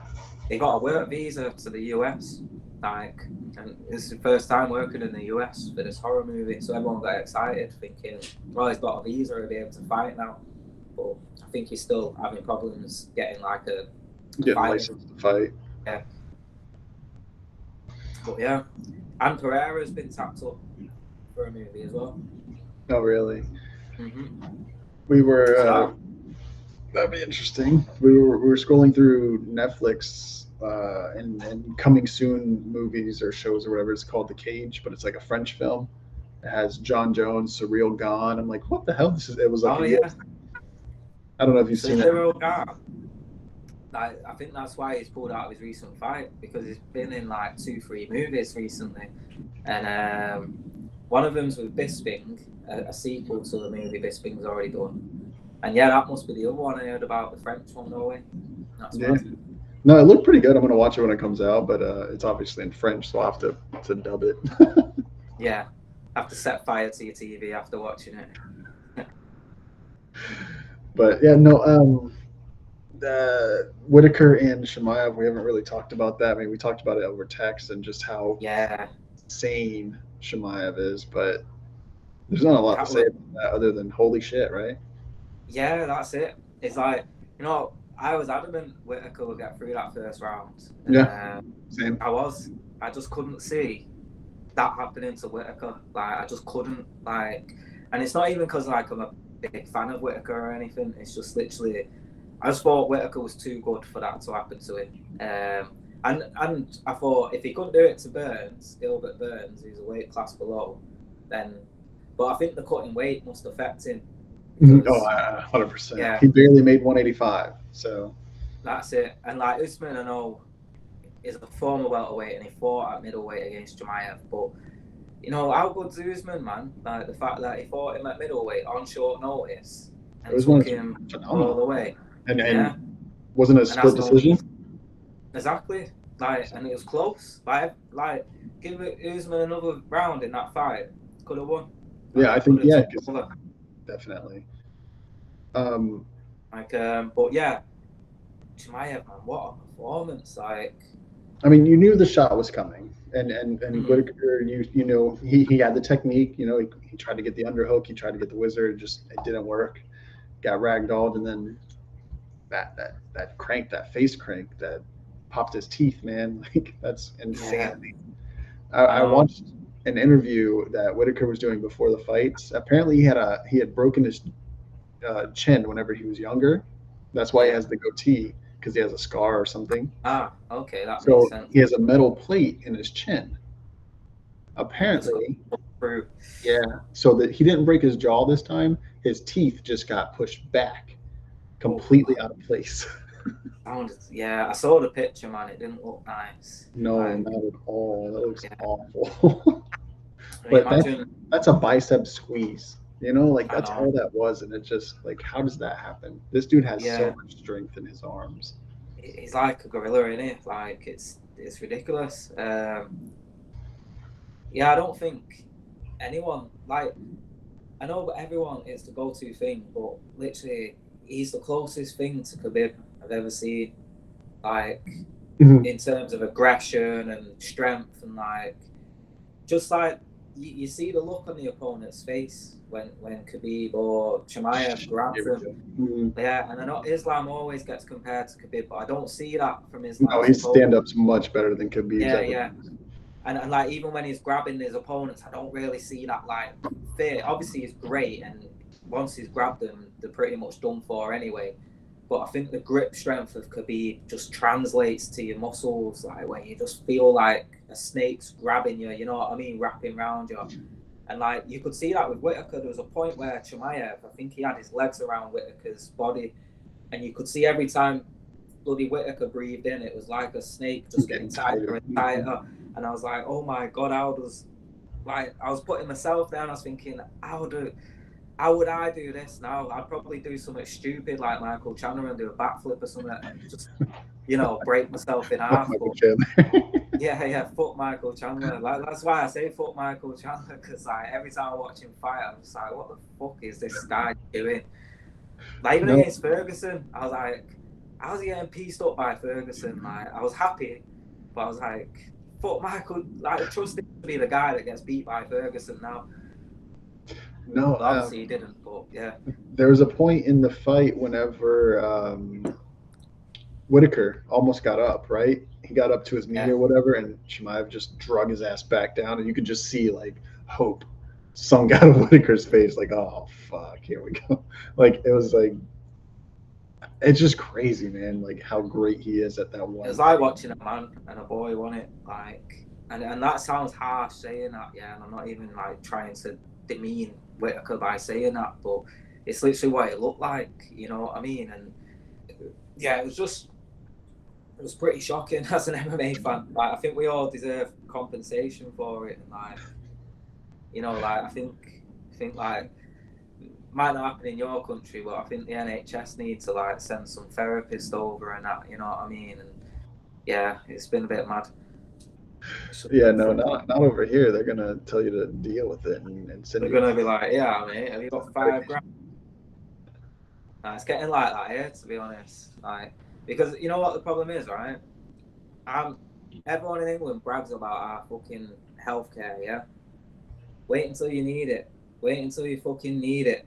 B: He got a work visa to the US. Like, and it's his first time working in the US for this horror movie, so everyone got excited, thinking, well, he's got a visa, he'll be able to fight now. But I think he's still having problems getting like a
A: license to fight.
B: Yeah. But yeah, and Pereira's been tapped up for a movie as well.
A: Oh, really?
B: Mm-hmm.
A: We were. That'd be interesting. We were scrolling through Netflix. And coming soon movies or shows or whatever. It's called The Cage, but it's like a French film. It has John Jones, Cyril Gane. I'm like, what the hell? It was like,
B: yeah.
A: I don't know if you've seen it.
B: Cyril Gane. I think that's why he's pulled out of his recent fight, because he's been in like 2-3 movies recently, and one of them's with Bisping, a sequel to the movie Bisping's already done, and yeah, that must be the other one I heard about, the French one, Norway. That's
A: No, it looked pretty good. I'm going to watch it when it comes out, but it's obviously in French, so I'll have to dub it.
B: Yeah, have to set fire to your TV after watching it.
A: But yeah, no, Whitaker and Chimaev, we haven't really talked about that. I mean, we talked about it over text and just how insane Chimaev is, but there's not a lot to say about that other than holy shit, right?
B: Yeah, that's it. It's like, you know, I was adamant Whitaker would get through that first round.
A: Yeah, same.
B: I just couldn't see that happening to Whitaker. Like, I just couldn't. Like, and it's not even because like I'm a big fan of Whitaker or anything. It's just literally, I just thought Whitaker was too good for that to happen to him. And I thought if he couldn't do it to Gilbert Burns, who's a weight class below, then. But I think the cutting weight must affect him.
A: Oh, 100%.
B: Yeah.
A: He barely made 185, so.
B: That's it. And like Usman, I know, is a former welterweight and he fought at middleweight against Chimaev. But, you know, how good's Usman, man? Like, the fact that he fought him at middleweight on short notice and took him all the way.
A: And wasn't a split decision?
B: Exactly. Like, and it was close. Like give Usman another round in that fight. Could have won.
A: Yeah, I think, yeah. Definitely.
B: But yeah, Chimaev, man, what a performance! Like,
A: I mean, you knew the shot was coming, and Whitaker, you know, he had the technique. You know, he tried to get the underhook, he tried to get the wizard, it didn't work. Got ragdolled, and then that crank, that face crank that popped his teeth, man. Like that's insanity.
B: I
A: I
B: know.
A: watched an interview that Whitaker was doing before the fights. Apparently, he had broken his chin whenever he was younger. That's why he
B: Yeah.
A: has the goatee because he has a scar or something.
B: Ah, okay, that makes
A: So
B: sense.
A: he has a metal plate in his chin.
B: And just got
A: Apparently,
B: through.
A: yeah. So that he didn't break his jaw this time. His teeth just got pushed back,
B: Oh,
A: completely out of place.
B: yeah, I saw the picture, man. It didn't look nice.
A: No,
B: Like,
A: not at all. That looks
B: yeah.
A: awful.
B: I mean,
A: But
B: imagine.
A: that's a bicep squeeze. You know, like
B: I
A: that's
B: know.
A: all that was, and it just like, how does that happen? This dude has so
B: Yeah,
A: much strength in his arms.
B: he's like a gorilla, isn't he? Like, it's ridiculous. Yeah, I don't think anyone like. I know, but everyone it's the go-to thing, but literally, he's the closest thing to Khabib I've ever seen. Like,
A: Mhm.
B: in terms of aggression and strength, and like, just like you see the look on the opponent's face when Khabib or Chimaev grabs
A: Here we
B: them.
A: go. Mhm.
B: Yeah, and I know Islam always gets compared to Khabib, but I don't see that from
A: No,
B: Islam's
A: his
B: opponent.
A: stand-up's much better than Khabib's
B: Yeah,
A: ever.
B: yeah. And like even when he's grabbing his opponents, I don't really see that like fear. Obviously, he's great, and once he's grabbed them, they're pretty much done for anyway. But I think the grip strength of Khabib just translates to your muscles, like when you just feel like a snake's grabbing you. You know what I mean? Wrapping around you, and like you could see that with Whitaker. There was a point where Chimaev, I think he had his legs around Whitaker's body, and you could see every time bloody Whitaker breathed in, it was like a snake just getting
A: Getting
B: tighter
A: tighter.
B: and tighter. And I was like, oh my god, how does like I was putting myself down. I was thinking, how would I do this now? I'd probably do something stupid like Michael Chandler and do a backflip or something, and just break myself in
A: Fuck
B: half.
A: Michael
B: But
A: Chandler.
B: yeah, fuck Michael Chandler. Like that's why I say fuck Michael Chandler, because like every time I watch him fight, I'm just like, what the fuck is this guy doing? Like even
A: No,
B: against Ferguson, I was like, I was getting pieced up by Ferguson. Like I was happy, but I was like, fuck Michael. Like trust him to be the guy that gets beat by Ferguson now.
A: no.
B: But obviously he didn't. But yeah,
A: There was a point in the fight whenever Whitaker almost got up, right? He got up to his knee
B: yeah,
A: or whatever, and Chimaev just drug his ass back down, and you could just see like hope sunk out of Whitaker's face, like, oh fuck, here we go. Like it was like it's just crazy, man. Like how great he is at that
B: it was
A: one
B: like
A: thing.
B: watching a man and a boy, wasn't it? Like, and that sounds harsh saying that, yeah. And I'm not even like trying to demean Whitaker by saying that, but it's literally what it looked like. You know what I mean? And yeah, it was pretty shocking as an MMA fan. Like, I think we all deserve compensation for it. And like, like I think like might not happen in your country, but I think the NHS need to like send some therapists over and that. You know what I mean? And yeah, it's been a bit mad.
A: Yeah, no, not over here. They're gonna tell you to deal with it and send
B: They're
A: you
B: gonna
A: off.
B: be like, yeah, mate, have you got $5 grand? Nah, it's getting like that here, to be honest. Like, because you know what the problem is, right? Everyone in England brags about our fucking healthcare, yeah. Wait until you need it. Wait until you fucking need it.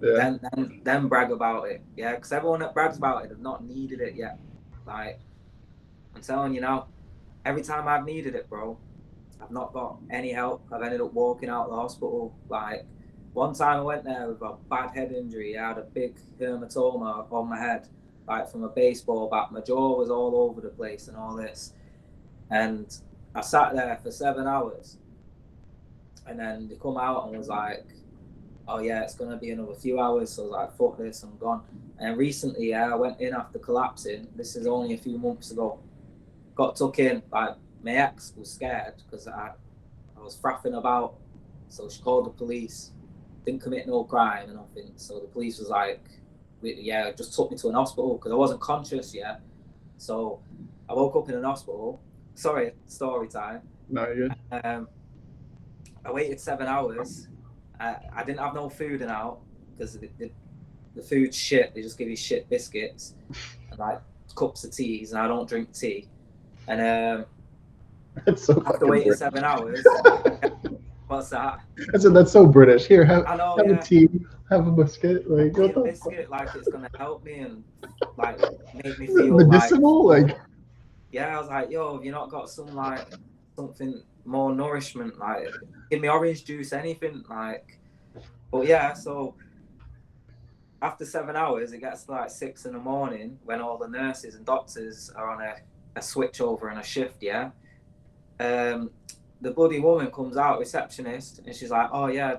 A: Yeah.
B: Then brag about it, yeah. Because everyone that brags about it have not needed it yet. Like, I'm telling you now, every time I've needed it, bro, I've not got any help. I've ended up walking out of the hospital. Like, one time I went there with a bad head injury. I had a big hematoma on my head, like from a baseball bat. My jaw was all over the place and all this. And I sat there for 7 hours. And then they come out and was like, oh yeah, it's gonna be another few hours. So I was like, fuck this, I'm gone. And recently, yeah, I went in after collapsing. This is only a few months ago. Got took in. Like my ex was scared because I was frapping about. So she called the police. Didn't commit no crime or nothing. So the police was like, yeah, just took me to an hospital because I wasn't conscious yet. So I woke up in an hospital. Sorry, story time.
A: No, you're good.
B: I waited 7 hours. I didn't have no food and out because the food's shit. They just give you shit biscuits and like cups of teas, and I don't drink tea. And
A: That's so
B: after
A: fucking
B: waiting
A: British.
B: 7 hours, what's that?
A: I said that's so British. Here,
B: I know,
A: have
B: yeah.
A: a tea, have a biscuit. Like
B: Tea
A: what
B: and
A: the fuck?
B: biscuit, like it's gonna help me. And like made me feel
A: medicinal, like.
B: Yeah, I was like, yo, have you not got some like something more nourishment? Like, give me orange juice, anything. Like, but yeah, so after 7 hours, it gets to like 6 in the morning when all the nurses and doctors are on a switch over and a shift. Yeah, the bloody woman comes out, receptionist, and she's like, oh yeah,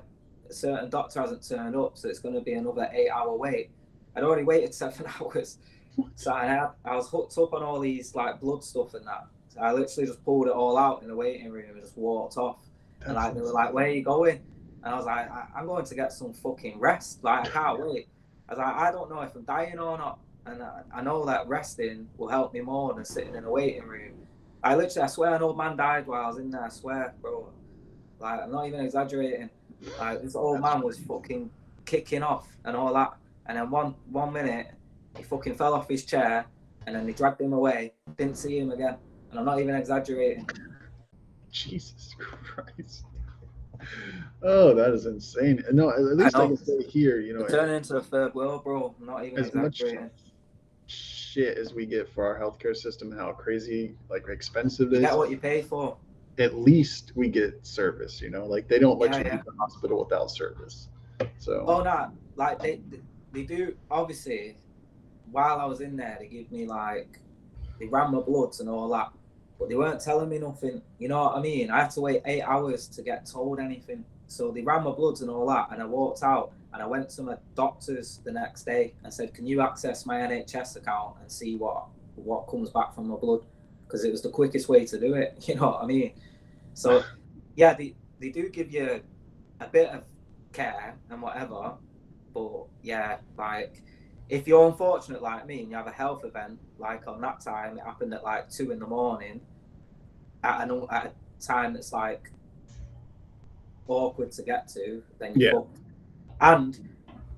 B: a certain doctor hasn't turned up, so it's going to be another 8 hour wait. I'd already waited 7 hours. So I was hooked up on all these like blood stuff and that. So I literally just pulled it all out in the waiting room and just walked off. And like they were like, "Where are you going?" And I was like, "I'm going to get some fucking rest. Like I can't wait." I was like, "I don't know if I'm dying or not, and I know that resting will help me more than sitting in a waiting room." I swear, an old man died while I was in there. I swear, bro. Like I'm not even exaggerating. Like this old man was fucking kicking off and all that. And then one minute, he fucking fell off his chair, and then they dragged him away. Didn't see him again, and I'm not even exaggerating.
A: Jesus Christ! Oh, that is insane. No, at least I can say here, you know,
B: we're turning into the third world, bro. I'm not even exaggerating.
A: Much shit as we get for our healthcare system and how crazy, like, expensive it is.
B: You get what you pay for.
A: At least we get service, you know. Like they don't let you leave the hospital without service. So.
B: Oh no, like they do. Obviously, while I was in there, they give me like they ran my bloods and all that, but they weren't telling me nothing. You know what I mean? I had to wait 8 hours to get told anything. So they ran my bloods and all that, and I walked out and I went to my doctor's the next day and said, "Can you access my NHS account and see what comes back from my blood?" Because it was the quickest way to do it. You know what I mean? So yeah, they do give you a bit of care and whatever, but yeah, like if you're unfortunate like me and you have a health event, like on that time it happened at like 2 in the morning at a time that's like awkward to get to, then you're fucked. And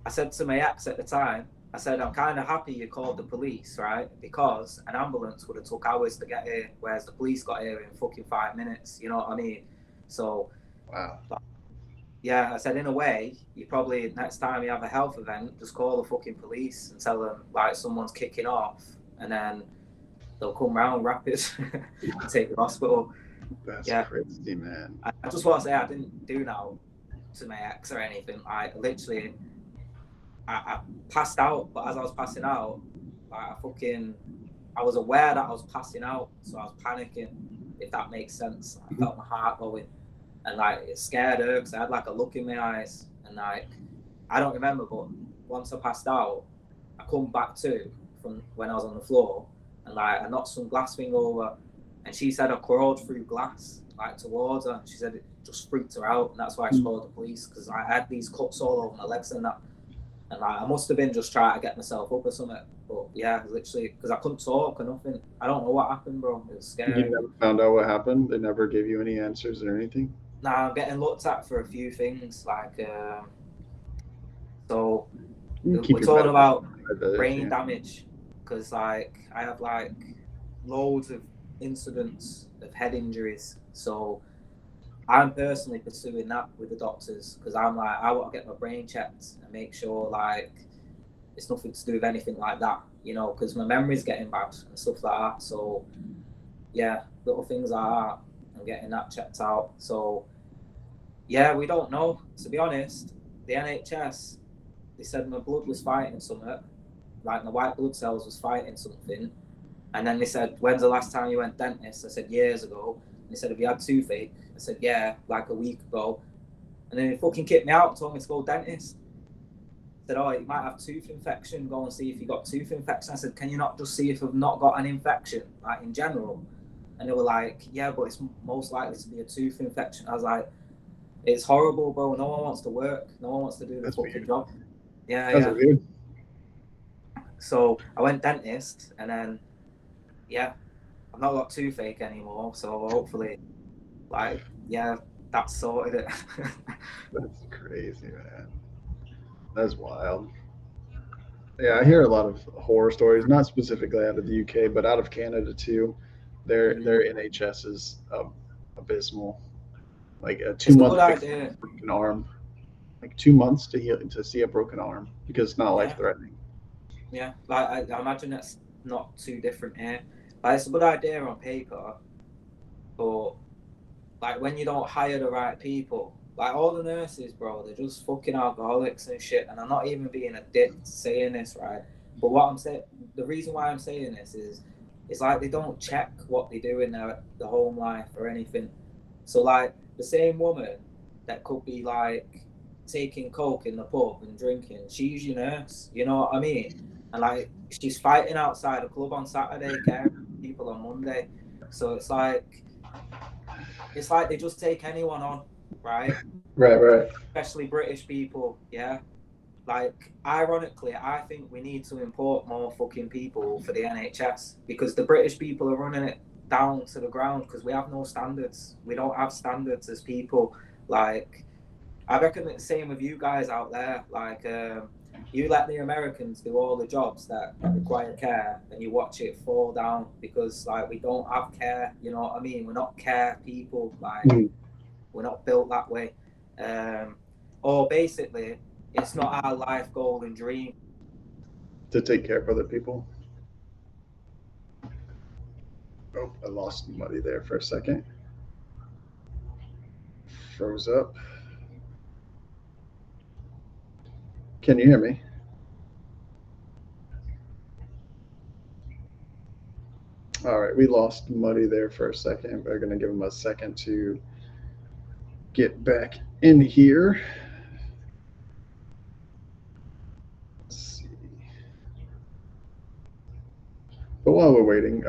B: I said to my ex at the time, I said, I'm kind of happy you called the police, right? Because an ambulance would have took hours to get here, whereas the police got here in fucking 5 minutes. You know what I mean? So,
A: wow.
B: Yeah, I said, in a way, you probably, next time you have a health event, just call the fucking police and tell them, like, someone's kicking off, and then they'll come round rapid and take you to the hospital.
A: That's crazy, man.
B: I just want to say I didn't do now to my ex or anything. I literally... I passed out, but as I was passing out, like I was aware that I was passing out, so I was panicking, if that makes sense. I felt my heart going, and like it scared her because I had like a look in my eyes, and like I don't remember, but once I passed out, I come back to from when I was on the floor, and like I knocked some glass thing over, and she said I crawled through glass like towards her. She said it just freaked her out, and that's why she called the police, because I had these cuts all over my legs and that. And like, I must have been just trying to get myself up or something. But yeah, literally, because I couldn't talk or nothing. I don't know what happened, bro. It was scary.
A: You never found out what happened? They never gave you any answers or anything?
B: Nah, I'm getting looked at for a few things. Like, so we're talking about brain damage. Because, like, I have, like, loads of incidents of head injuries. So I'm personally pursuing that with the doctors because I'm like, I want to get my brain checked and make sure like it's nothing to do with anything like that, you know, because my memory's getting bad and stuff like that. So yeah, little things like that, I'm getting that checked out. So yeah, we don't know, to be honest. The NHS, they said my blood was fighting something, like my white blood cells was fighting something. And then they said, when's the last time you went dentist? I said, years ago. And they said, have you had toothache? I said, yeah, like a week ago. And then they fucking kicked me out and told me to go to the dentist. I said, oh, you might have tooth infection. Go and see if you got tooth infection. I said, can you not just see if I've not got an infection, like in general? And they were like, yeah, but it's most likely to be a tooth infection. I was like, it's horrible, bro. No one wants to work. No one wants to do the fucking job. Yeah,
A: That's weird.
B: So I went dentist, and then, yeah, I've not got toothache anymore. So hopefully, like, yeah, that sorted it.
A: That's crazy, man. That's wild. Yeah, I hear a lot of horror stories, not specifically out of the UK, but out of Canada too. Their NHS is abysmal. Like a 2 month broken arm, like 2 months to heal to see a broken arm because it's not life threatening.
B: Yeah, like I imagine that's not too different here. Like it's a good idea on paper, but like when you don't hire the right people, like all the nurses, bro, they're just fucking alcoholics and shit. And I'm not even being a dick saying this, right? But what I'm saying, the reason why I'm saying this is, it's like they don't check what they do in the home life or anything. So like the same woman that could be like taking coke in the pub and drinking, she's your nurse. You know what I mean? And like she's fighting outside a club on Saturday, caring for people on Monday. So it's like they just take anyone on, right?
A: Right, right.
B: Especially British people, yeah. Like, ironically, I think we need to import more fucking people for the NHS because the British people are running it down to the ground because we have no standards. We don't have standards as people. Like, I reckon it's the same with you guys out there. Like, you let the Americans do all the jobs that require care, and you watch it fall down because, like, we don't have care. You know what I mean? We're not care people. Like, we're not built that way. Or basically, it's not our life goal and dream.
A: To take care of other people. Oh, I lost Muddy there for a second. Froze up. Can you hear me? All right, we lost Muddy there for a second. We're going to give him a second to get back in here. Let's see. But while we're waiting,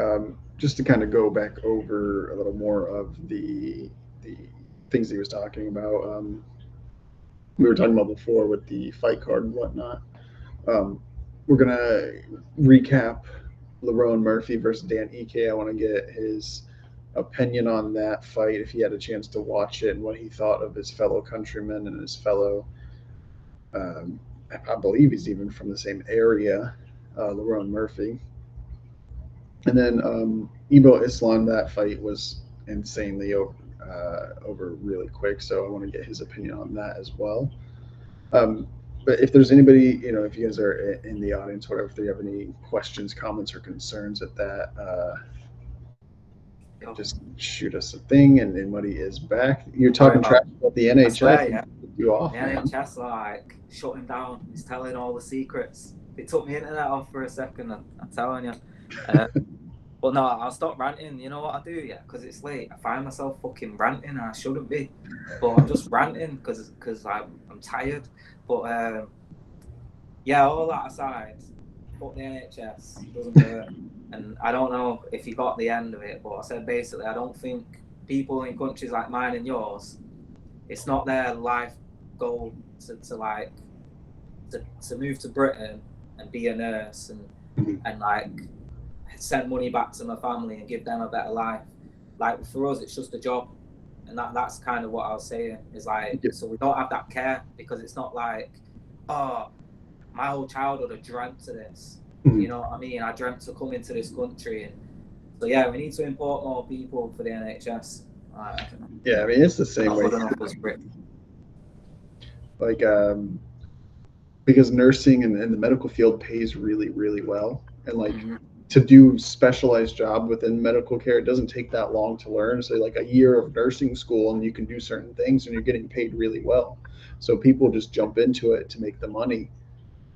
A: just to kind of go back over a little more of the things he was talking about. We were talking about before with the fight card and whatnot. Um, we're gonna recap Lerone Murphy versus Dan Ike. I want to get his opinion on that fight if he had a chance to watch it and what he thought of his fellow countrymen and his fellow. Um, I believe he's even from the same area, Lerone Murphy. And then Ebo Islam, that fight was insanely over really quick. So I want to get his opinion on that as well. Um, but if there's anybody, if you guys are in the audience, whatever, if you have any questions, comments, or concerns at that, just shoot us a thing. And Muddy is back. You're talking trash about the NHS.
B: I swear, yeah.
A: You off,
B: the NHS like shut him down. He's telling all the secrets. They took the internet off for a second. I'm telling you. But no, I'll stop ranting. You know what I do? Yeah, because it's late. I find myself fucking ranting, and I shouldn't be. But I'm just ranting because I'm tired. But yeah, all that aside, fuck the NHS. It doesn't work. And I don't know if you got the end of it, but I said basically I don't think people in countries like mine and yours, it's not their life goal to move to Britain and be a nurse and like send money back to my family and give them a better life. Like for us, it's just a job, and that's kind of what I was saying. Is like, so we don't have that care because it's not like, oh, my whole childhood I dreamt of this. You know what I mean? I dreamt to come into this country, and so yeah, we need to import more people for the NHS.
A: Yeah, I mean it's the same way. Like because nursing and the medical field pays really, really well, and like. To do specialized job within medical care, it doesn't take that long to learn. So like a year of nursing school and you can do certain things and you're getting paid really well. So people just jump into it to make the money,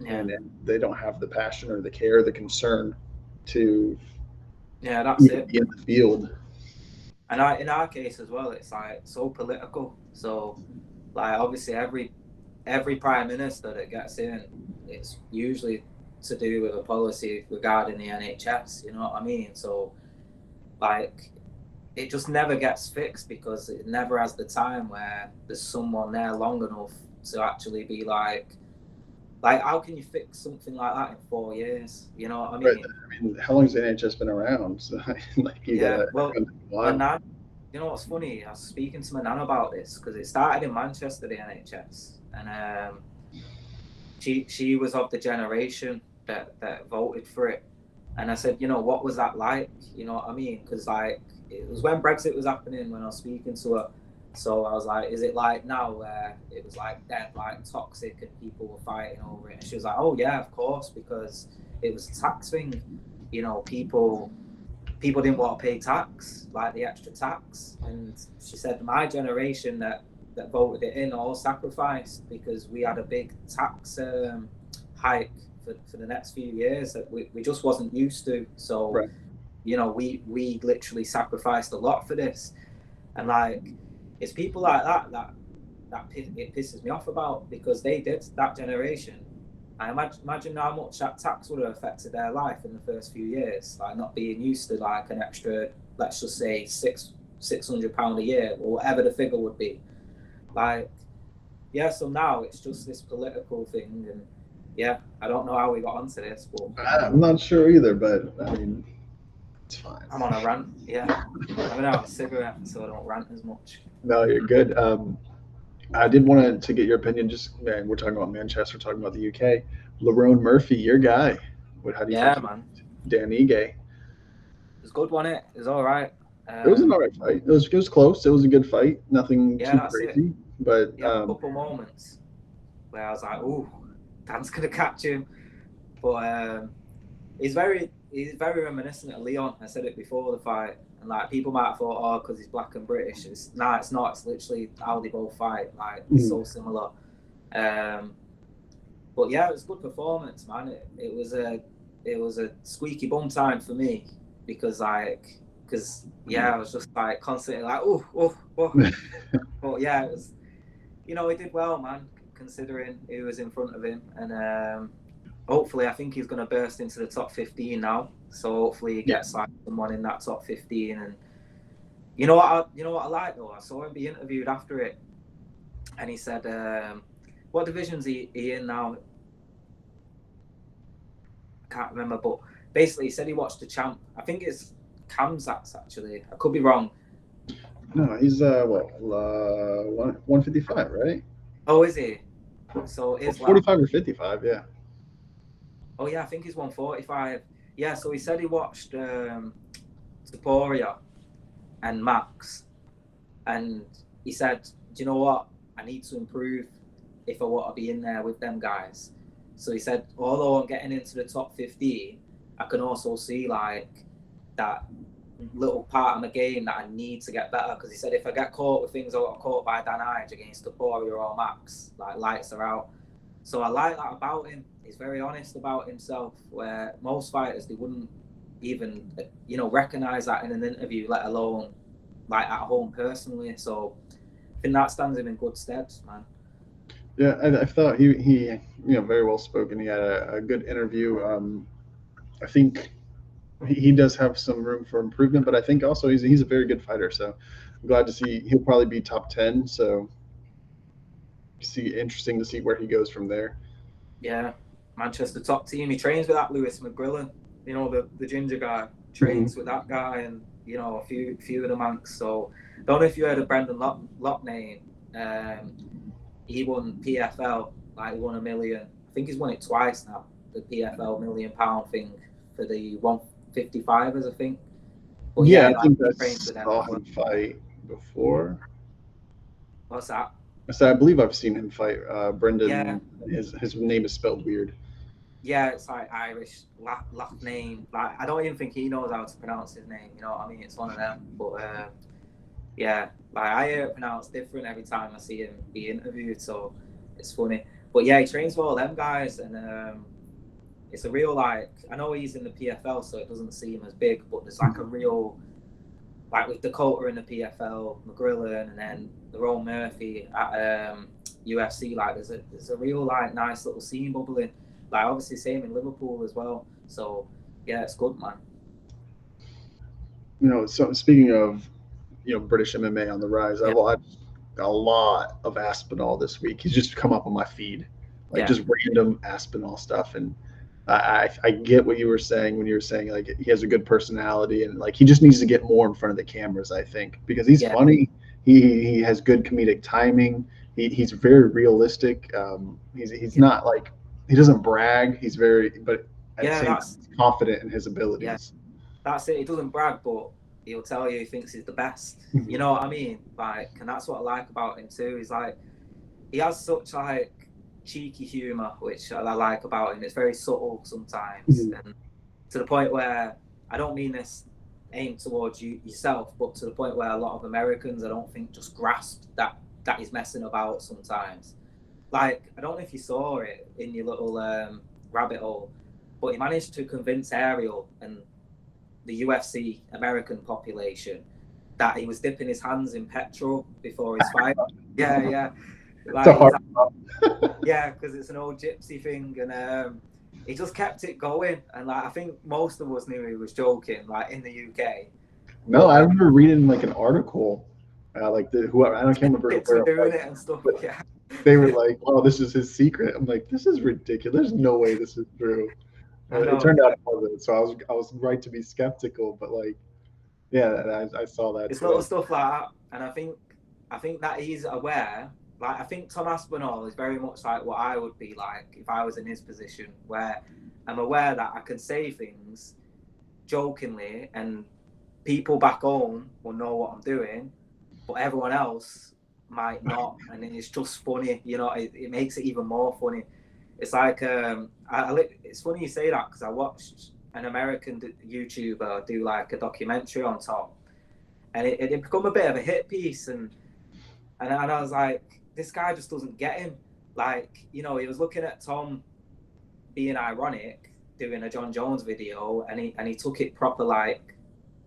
A: and they don't have the passion or the care, the concern to
B: that's it.
A: Be in the field.
B: And in our case as well, it's like so political. So like obviously every prime minister that gets in, it's usually to do with a policy regarding the NHS, you know what I mean? So like it just never gets fixed because it never has the time where there's someone there long enough to actually be like how can you fix something like that in 4 years? You know what I mean?
A: Right. I mean, how long's the NHS been around? So like you gotta,
B: well, my nan, you know what's funny? I was speaking to my nan about this because it started in Manchester, the NHS, and she was of the generation that voted for it, and I said, what was that like? You know what I mean? Because like it was when Brexit was happening when I was speaking to her, so I was like, is it like now where it was like dead, like toxic, and people were fighting over it? And she was like, oh yeah, of course, because it was a tax thing. You know, people didn't want to pay tax, like the extra tax. And she said my generation that voted it in all sacrificed because we had a big tax hike for the next few years that we just wasn't used to. So,
A: Right.
B: you know, we literally sacrificed a lot for this. And like, it's people like that it pisses me off about, because they did, that generation. I imagine how much that tax would have affected their life in the first few years, like not being used to like an extra, let's just say £600 a year or whatever the figure would be. Like, yeah, so now it's just this political thing, and yeah, I don't know how we got onto this, but
A: I'm not sure either, but I mean, it's fine.
B: I'm on a rant. Yeah, I'm gonna have a cigarette so I don't rant as much.
A: No, you're good. I did want to get your opinion. Just, man, we're talking about Manchester, we're talking about the UK. Lerone Murphy, your guy. How do you
B: Yeah,
A: think?
B: man,
A: Dan Ige.
B: it was good, wasn't it? It was all right.
A: It was an alright fight. It was close. It was a good fight. Nothing
B: Yeah,
A: too
B: that's it.
A: crazy. But
B: He had a couple moments where I was like, "Ooh, Dan's gonna catch him," but he's very reminiscent of Leon. I said it before the fight, and like people might have thought, "Oh, because he's black and British." It's not. It's literally how they both fight. Like, it's so similar. But yeah, it was a good performance, man. It was a squeaky bum time for me because I was just like constantly like, oh. But yeah, it was, you know, he did well, man, considering who was in front of him, and hopefully, I think he's going to burst into the top 15 now. So hopefully he gets like someone in that top 15. And you know what I like though? I saw him be interviewed after it, and he said, "What division's he in now?" I can't remember, but basically he said he watched the champ. I think it's Kamzat's actually. I could be wrong.
A: no, he's 155, right?
B: Oh, is he? So is
A: 45 or 55, yeah.
B: Oh yeah, I think he's 145. Yeah, so he said he watched Taporia and Max, and he said, "Do you know what? I need to improve if I want to be in there with them guys." So he said, although I'm getting into the top 15, I can also see like that little part of the game that I need to get better. Because he said if I get caught with things I got caught by Dan Ige against Taporia or Max, like lights are out. So I like that about him. He's very honest about himself, where most fighters, they wouldn't even, you know, recognize that in an interview, let alone like at home personally. So I think that stands him in good stead, man.
A: Yeah, I thought he you know, very well spoken. He had a good interview. I think he does have some room for improvement, but I think also he's a very good fighter. So I'm glad to see he'll probably be top 10. So interesting to see where he goes from there.
B: Yeah, Manchester top team. He trains with that Lewis McGrillen, you know, the ginger guy. Trains with that guy, and you know, a few of the Manx. So don't know if you heard of Brendan Lockney. He won PFL, like he won $1 million. I think he's won it twice now. The PFL £1 million thing for the 155ers, I think. But
A: yeah,
B: yeah,
A: I think
B: like,
A: I saw him fight before.
B: What's that?
A: So I believe I've seen him fight. Brendan.
B: Yeah.
A: His name is spelled weird.
B: Yeah, it's like Irish last name. Like I don't even think he knows how to pronounce his name. You know what I mean? It's one of them. But yeah, like I hear it pronounced different every time I see him be interviewed. So it's funny. But yeah, he trains for all them guys, and it's a real, like, I know he's in the PFL, so it doesn't seem as big, but there's like a real, like with Dakota in the PFL, McGrillen, and then Lerone Murphy at UFC. Like there's a real like nice little scene bubbling. Like obviously same in Liverpool as well. So yeah, it's good, man.
A: You know, so speaking of, you know, British MMA on the rise, I've watched a lot of Aspinall this week. He's just come up on my feed, like just random Aspinall stuff, and I get what you were saying when you were saying like he has a good personality, and like he just needs to get more in front of the cameras, I think, because he's funny. He has good comedic timing. He's very realistic. He's not like, he doesn't brag. He's but at the same time, he's confident in his abilities.
B: Yeah, that's it. He doesn't brag, but he'll tell you he thinks he's the best. You know what I mean? Like, and that's what I like about him too. He's like, he has such like cheeky humor, which I like about him. It's very subtle sometimes, and to the point where I don't mean this aimed towards you yourself, but to the point where a lot of Americans, I don't think, just grasp that he's messing about sometimes. Like, I don't know if you saw it in your little rabbit hole, but he managed to convince Ariel and the UFC American population that he was dipping his hands in petrol before his fight. Yeah. Like, yeah, because it's an old gypsy thing, and he just kept it going. And like, I think most of us knew he was joking, like in the UK.
A: No, I remember reading like an article, like whoever, I can't remember
B: kids were doing it and stuff. Yeah,
A: they were like, "Oh, this is his secret." I'm like, "This is ridiculous. There's no way this is true." It turned out it wasn't, so I was right to be skeptical. But like, yeah, I saw that.
B: It's little stuff like that, and I think that he's aware. Like, I think Tom Aspinall is very much like what I would be like if I was in his position, where I'm aware that I can say things jokingly and people back home will know what I'm doing, but everyone else might not, and it's just funny. You know, it makes it even more funny. It's like it's funny you say that, because I watched an American YouTuber do like a documentary on Tom, and it had become a bit of a hit piece, and I was like, this guy just doesn't get him. Like, you know, he was looking at Tom being ironic, doing a John Jones video, and he took it proper, like,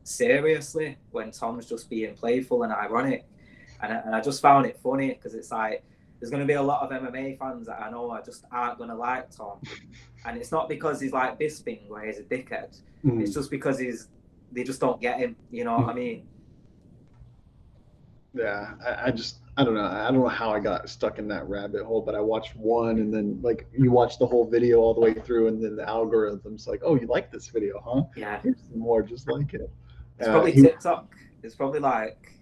B: seriously, when Tom's just being playful and ironic. And I just found it funny, because it's like, there's going to be a lot of MMA fans that I know are just aren't going to like Tom. And it's not because he's like Bisping, where he's a dickhead. It's just because they just don't get him. You know what I mean?
A: Yeah, I don't know. I don't know how I got stuck in that rabbit hole, but I watched one, and then like you watch the whole video all the way through, and then the algorithm's like, "Oh, you like this video, huh?
B: Yeah.
A: Here's some more just like it."
B: It's probably TikTok. It's probably like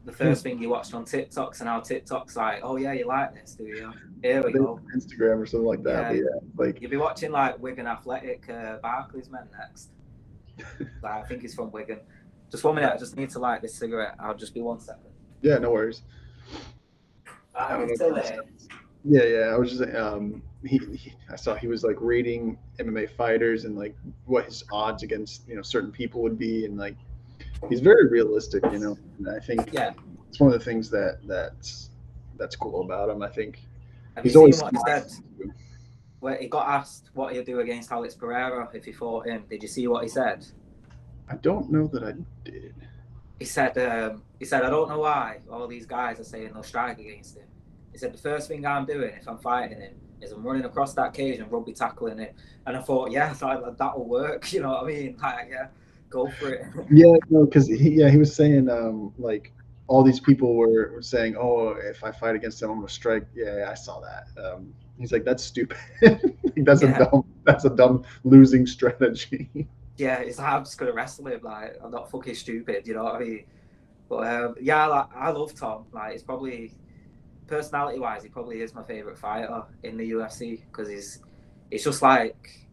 B: the first thing you watched on TikTok, and now TikTok's like, "Oh yeah, you like this, do you? Here we go."
A: Instagram or something like that.
B: Yeah.
A: But like
B: you'll be watching like Wigan Athletic Barclays men next. Like, I think he's from Wigan. Just 1 minute. I just need to light this cigarette. I'll just be 1 second.
A: Yeah, no worries. Yeah. I was just I saw he was like rating MMA fighters and like what his odds against certain people would be, and like he's very realistic, and I think it's one of the things that's cool about him. I think
B: he's always what he said. Where he got asked what he'd do against Alex Pereira if he fought him. Did you see what he said?
A: I don't know that I did.
B: He said, I don't know why all these guys are saying they'll strike against him. He said, the first thing I'm doing if I'm fighting him is I'm running across that cage and rugby tackling it. And I thought, that'll work. You know what I mean? Like, yeah, go for it.
A: Yeah, no, because he was saying like all these people were saying, oh, if I fight against him, I'm gonna strike. Yeah, I saw that. He's like, that's stupid. That's a dumb losing strategy.
B: Yeah, it's like, I'm just gonna wrestle him. Like, I'm not fucking stupid. You know what I mean? But yeah, like, I love Tom. Like, it's probably personality-wise, he probably is my favorite fighter in the UFC, because it's just like,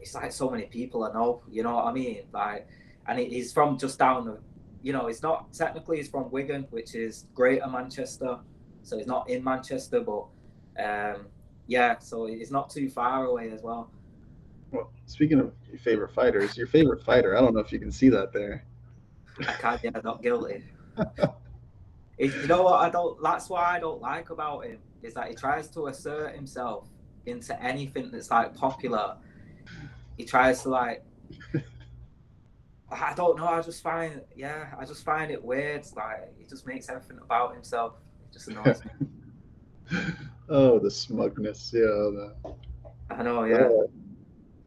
B: it's like so many people I know. You know what I mean? Like, and he's from just down the, he's not technically, he's from Wigan, which is Greater Manchester, so he's not in Manchester, but yeah, so he's not too far away as well.
A: Well, speaking of your favorite fighters, your favorite fighter, I don't know if you can see that there.
B: I can't, yeah, not guilty. You know what that's what I don't like about him, is that he tries to assert himself into anything that's like popular. He tries to like, I don't know, I just find it weird. Like, he just makes everything about himself. It just annoys me.
A: Oh, the smugness. Yeah.
B: I know, yeah.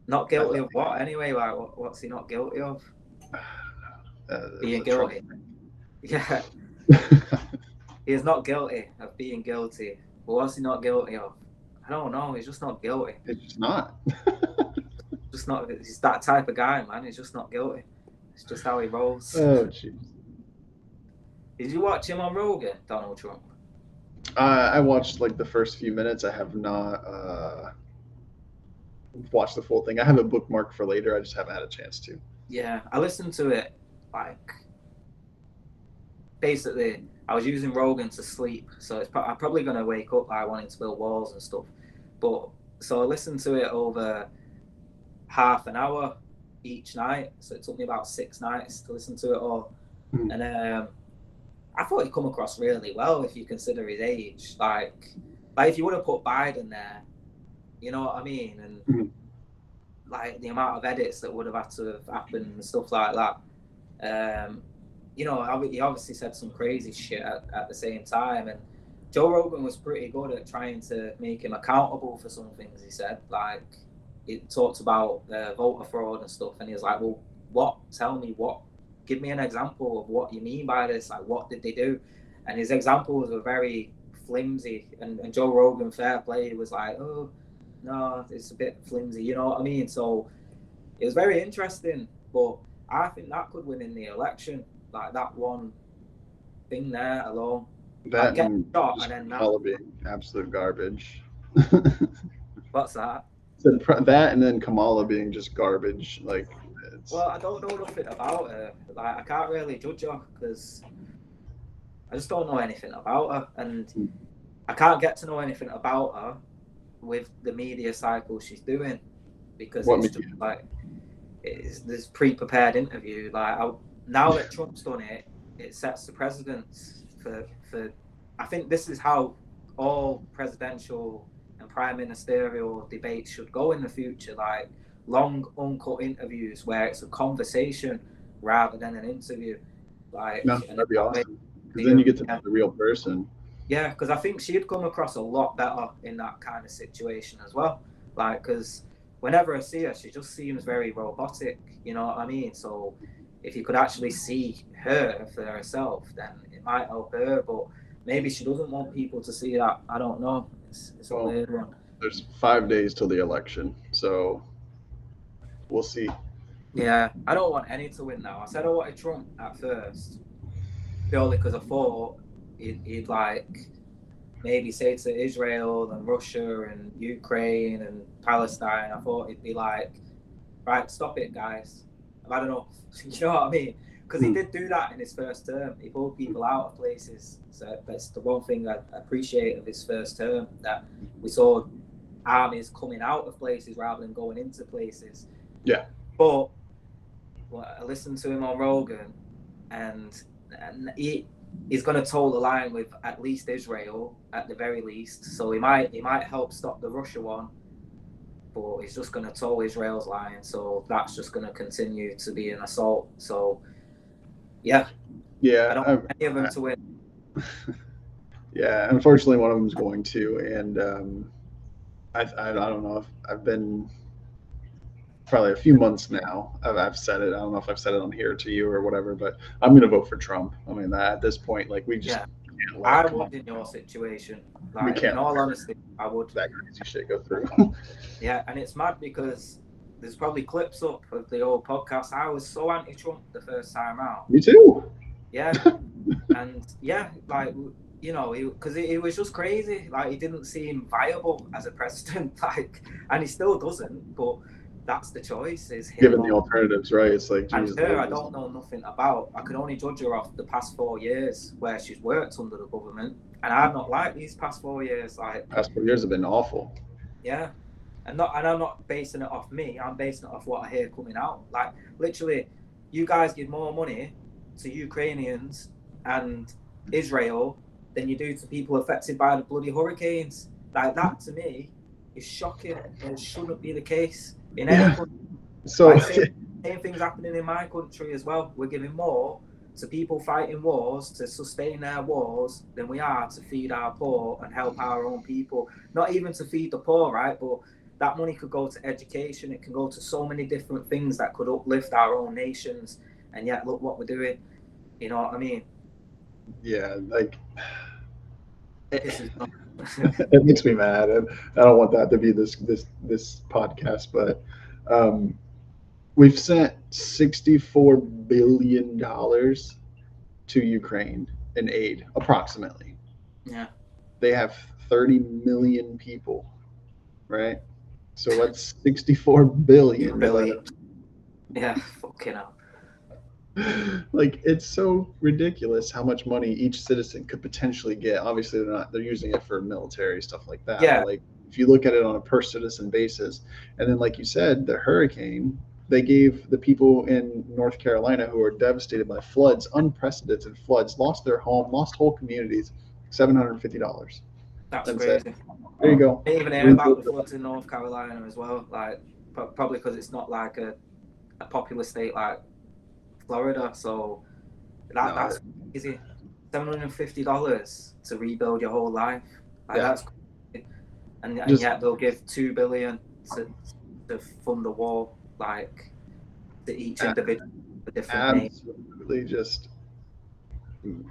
B: Not guilty of what anyway? Like, what's he not guilty of? Being guilty. Yeah. He is not guilty of being guilty. But what's he not guilty of? I don't know. He's just not guilty.
A: It's just not.
B: Just not. He's that type of guy, man. He's just not guilty. It's just how he rolls.
A: Oh, jeez.
B: Did you watch him on Rogan, Donald Trump?
A: I watched like the first few minutes. I have not watched the full thing. I have a bookmark for later. I just haven't had a chance to.
B: Yeah, I listened to it like basically I was using Rogan to sleep, so I'm probably going to wake up like wanting to build walls and stuff. But so I listened to it over half an hour each night, so it took me about 6 nights to listen to it all. And I thought he'd come across really well if you consider his age. Like if you would have put Biden there, you know what I mean, and like the amount of edits that would have had to have happened and stuff like that. You know, he obviously said some crazy shit at the same time, and Joe Rogan was pretty good at trying to make him accountable for some things he said. Like, he talked about voter fraud and stuff, and he was like, well, what? Tell me what? Give me an example of what you mean by this. Like, what did they do? And his examples were very flimsy, and Joe Rogan, fair play, was like, oh, no, it's a bit flimsy, you know what I mean? So it was very interesting, but I think that could win in the election. Like that one thing there alone.
A: That
B: like,
A: and
B: shot and then
A: Kamala being absolute garbage.
B: What's that?
A: That and then Kamala being just garbage. Like,
B: well, I don't know nothing about her. Like, I can't really judge her because I just don't know anything about her, and I can't get to know anything about her with the media cycle she's doing, because it's just like it's this pre-prepared interview. Like, now that Trump's done it, it sets the precedence for I think this is how all presidential and prime ministerial debates should go in the future, like long uncut interviews where it's a conversation rather than an interview. Like,
A: no, that'd be awesome, because then you get to know the real person.
B: Yeah, because I think she'd come across a lot better in that kind of situation as well. Like, because whenever I see her, she just seems very robotic, you know what I mean? So if you could actually see her for herself, then it might help her, but maybe she doesn't want people to see that. I don't know. It's a weird one.
A: There's 5 days till the election, so we'll see.
B: Yeah, I don't want any to win now. I said I wanted Trump at first, purely because I thought he'd like maybe say to Israel and Russia and Ukraine and Palestine, I thought he'd be like, right, stop it, guys. I've had enough. You know what I mean? Because he did do that in his first term. He pulled people out of places. So that's the one thing I appreciate of his first term, that we saw armies coming out of places rather than going into places.
A: Yeah.
B: But I listened to him on Rogan, and he's going to toe the line with at least Israel at the very least. So he might help stop the Russia one, but he's just going to toe Israel's line. So that's just going to continue to be an assault. So yeah, I don't want any of them to win.
A: Yeah, unfortunately, one of them is going to, and I don't know if I've been probably a few months now. I've said it. I don't know if I've said it on here to you or whatever, but I'm going to vote for Trump. I mean, at this point, like, we just can't
B: I would in your situation. Like, we can't. In all honesty, I would.
A: That crazy shit go through.
B: Yeah, and it's mad because there's probably clips up of the old podcast. I was so anti-Trump the first time out.
A: Me too.
B: Yeah, and yeah, like, you know, because he was just crazy. Like, he didn't seem viable as a president. Like, and he still doesn't. But that's the choice. Is
A: given the alternatives, right? It's like,
B: and her, I don't know nothing about. I can only judge her off the past 4 years where she's worked under the government, and I've not liked these past 4 years. Like,
A: past 4 years have been awful.
B: Yeah, and I'm not basing it off me. I'm basing it off what I hear coming out. Like, literally, you guys give more money to Ukrainians and Israel than you do to people affected by the bloody hurricanes. Like, that to me is shocking. It shouldn't be the case in any country.
A: So
B: like, same things happening in my country as well. We're giving more to people fighting wars to sustain their wars than we are to feed our poor and help our own people. Not even to feed the poor, right? But that money could go to education. It can go to so many different things that could uplift our own nations. And yet, look what we're doing. You know what I mean?
A: Yeah, like,
B: it
A: makes me mad, and I don't want that to be this podcast. But we've sent $64 billion to Ukraine in aid, approximately.
B: Yeah.
A: They have 30 million people, right? So that's 64 billion.
B: Yeah, fucking hell.
A: Like, it's so ridiculous how much money each citizen could potentially get. Obviously, they're using it for military stuff like that. But
B: Yeah,
A: like, if you look at it on a per citizen basis, and then like you said, the hurricane, they gave the people in North Carolina who are devastated by floods, unprecedented floods, lost their home, lost whole communities, $750,
B: that's
A: and said,
B: crazy.
A: "There you go,
B: I didn't even hear about the
A: rebuild your
B: floods in North Carolina as well. Like, probably because it's not like a popular state like Florida. So
A: life." No,
B: that's easy. $750 to rebuild your whole life. Like
A: yeah,
B: that's crazy. And
A: just
B: yet they'll give $2 billion to fund the wall, like to each individual, a different name.
A: absolutely just.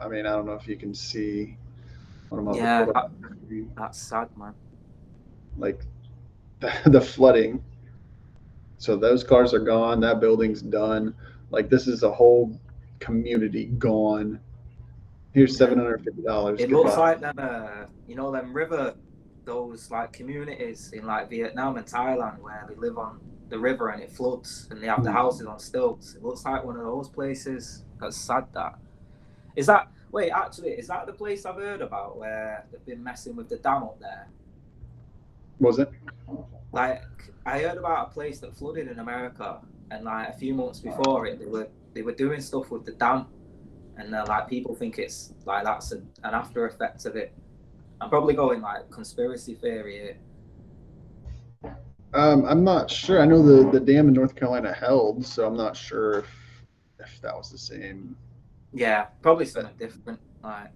A: I mean, I don't know if you can see what I'm about to
B: Yeah,
A: put up on the screen.
B: that's sad, man.
A: Like the flooding. So those cars are gone. That building's done. Like this is a whole community gone. Here's
B: Yeah.
A: $750.
B: It looks
A: Goodbye.
B: like them, them river, those like communities in like Vietnam and Thailand where they live on the river and it floods and they have the houses on stilts. It looks like one of those places. That's sad. That is that. Wait, actually, is that the place I've heard about where they've been messing with the dam up there?
A: Was it?
B: Like I heard about a place that flooded in America, and like a few months before it, they were doing stuff with the dam, and like people think it's like that's an after effect of it. I'm probably going like conspiracy theory here.
A: I'm not sure. I know the dam in North Carolina held, so I'm not sure if that was the same.
B: Yeah, probably something different. Like,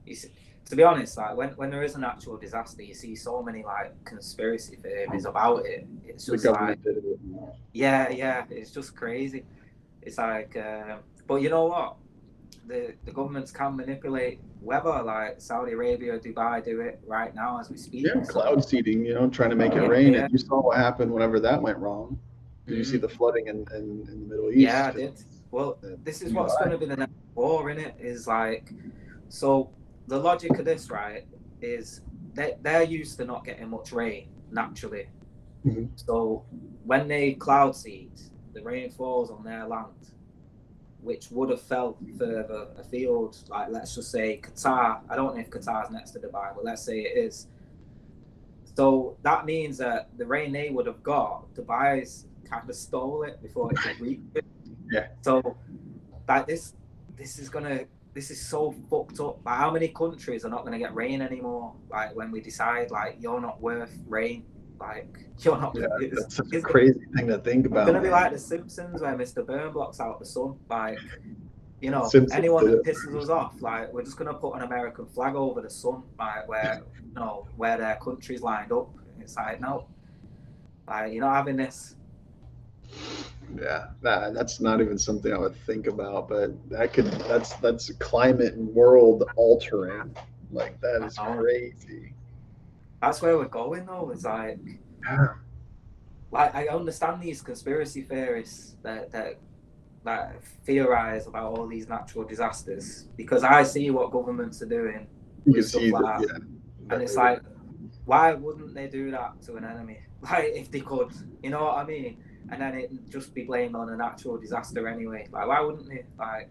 B: you see, to be honest, like when there is an actual disaster, you see so many like conspiracy theories about it. It's
A: The
B: just like,
A: government did it.
B: yeah, it's just crazy. It's like, but you know what? The governments can manipulate weather. Like Saudi Arabia, Dubai do it right now as we speak.
A: Yeah,
B: So
A: cloud seeding, trying to make it
B: yeah,
A: rain.
B: yeah,
A: And you saw what happened whenever that went wrong. Did you see
B: mm,
A: the flooding in the Middle
B: yeah,
A: East?
B: I did. Well, this is what's going
A: Dubai.
B: to be the next war in it. Is like, so the logic of this, right, is they're used to not getting much rain naturally.
A: Mhm.
B: So when they cloud seed, the rain falls on their land, which would have fell further afield, like let's just say Qatar. I don't know if Qatar's next to Dubai, but let's say it is. So that means that the rain they would have got, Dubai's kind of stole it before it could reach it.
A: Yeah.
B: So like this is gonna this is so fucked up. Like how many countries are not gonna get rain anymore? Like when we decide like you're not worth rain, like you're not.
A: Yeah, that's such a
B: It's
A: crazy thing to think about,
B: gonna be
A: man.
B: like The Simpsons where Mr. Burn blocks out the sun. Like
A: Simpsons
B: anyone
A: did
B: that
A: it.
B: pisses us off, like we're just gonna put an American flag over the sun, like where their country's lined up. It's like no, like you're not having this.
A: Yeah, that's not even something I would think about, but that's climate and world altering. Like that is
B: No,
A: crazy.
B: that's where we're going though. It's
A: Yeah.
B: like I understand these conspiracy theorists that theorize about all these natural disasters because I see what governments are doing
A: You
B: with
A: can
B: stuff
A: see
B: like
A: that,
B: that,
A: yeah,
B: and
A: that
B: it's
A: they would.
B: like, why wouldn't they do that to an enemy? Like if they could, you know what I mean? And then it just be blamed on a natural disaster anyway. Like why wouldn't they? Like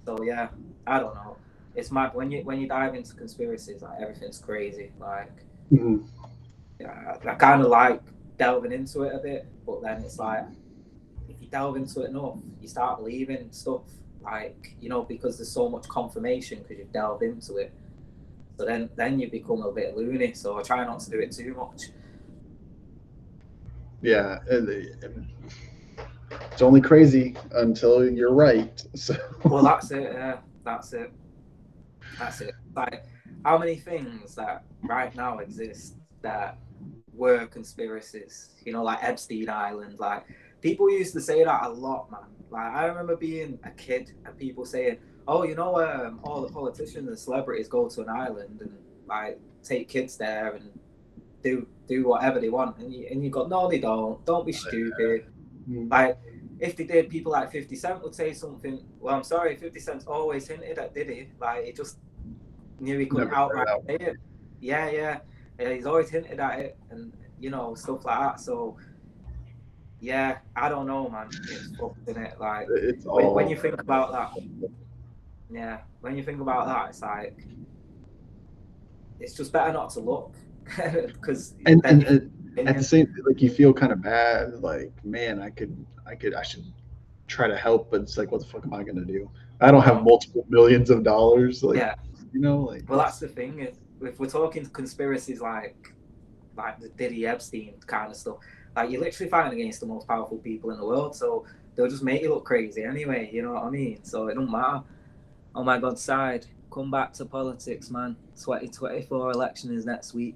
B: so yeah, I don't know. It's mad when you dive into conspiracies, like everything's crazy. Like
A: Mhm.
B: yeah, I kind of like delving into it a bit, but then it's like if you delve into it enough, you start believing stuff like because there's so much confirmation because you've delved into it. So then you become a bit loony. So I try not to do it too much.
A: Yeah, it's only crazy until you're right. So
B: Well, that's it. Yeah, that's it. That's it. Like how many things that right now exist that were conspiracies? Like Epstein Island. Like people used to say that a lot, man. Like I remember being a kid and people saying, "Oh, all the politicians and celebrities go to an island and like take kids there and do whatever they want." And you go, "No, they don't. Don't be stupid." Like if they did, people like 50 Cent would say something. Well, I'm sorry, 50 Cent's always hinted at Diddy. Like he just knew he couldn't
A: never said it
B: outright
A: out.
B: say it. Yeah. He's always hinted at it and stuff like that. So yeah, I don't know, man. It's fucked, isn't it? Like
A: It's
B: when
A: all
B: you think about that, yeah, when you think about that, it's like it's just better not to look because then you
A: and at the
B: opinion.
A: same, like, you feel kind of bad, like, man, I should try to help, but it's like, what the fuck am I gonna do? I don't have
B: No,
A: multiple millions of dollars, like,
B: yeah.
A: like
B: Well, that's
A: it's
B: the thing. If we're talking conspiracies like the Diddy Epstein kind of stuff, like you're literally fighting against the most powerful people in the world, so they'll just make you look crazy anyway. You know what I mean? So it don't matter. Oh my God, Side, come back to politics, man. 2024 election is next week.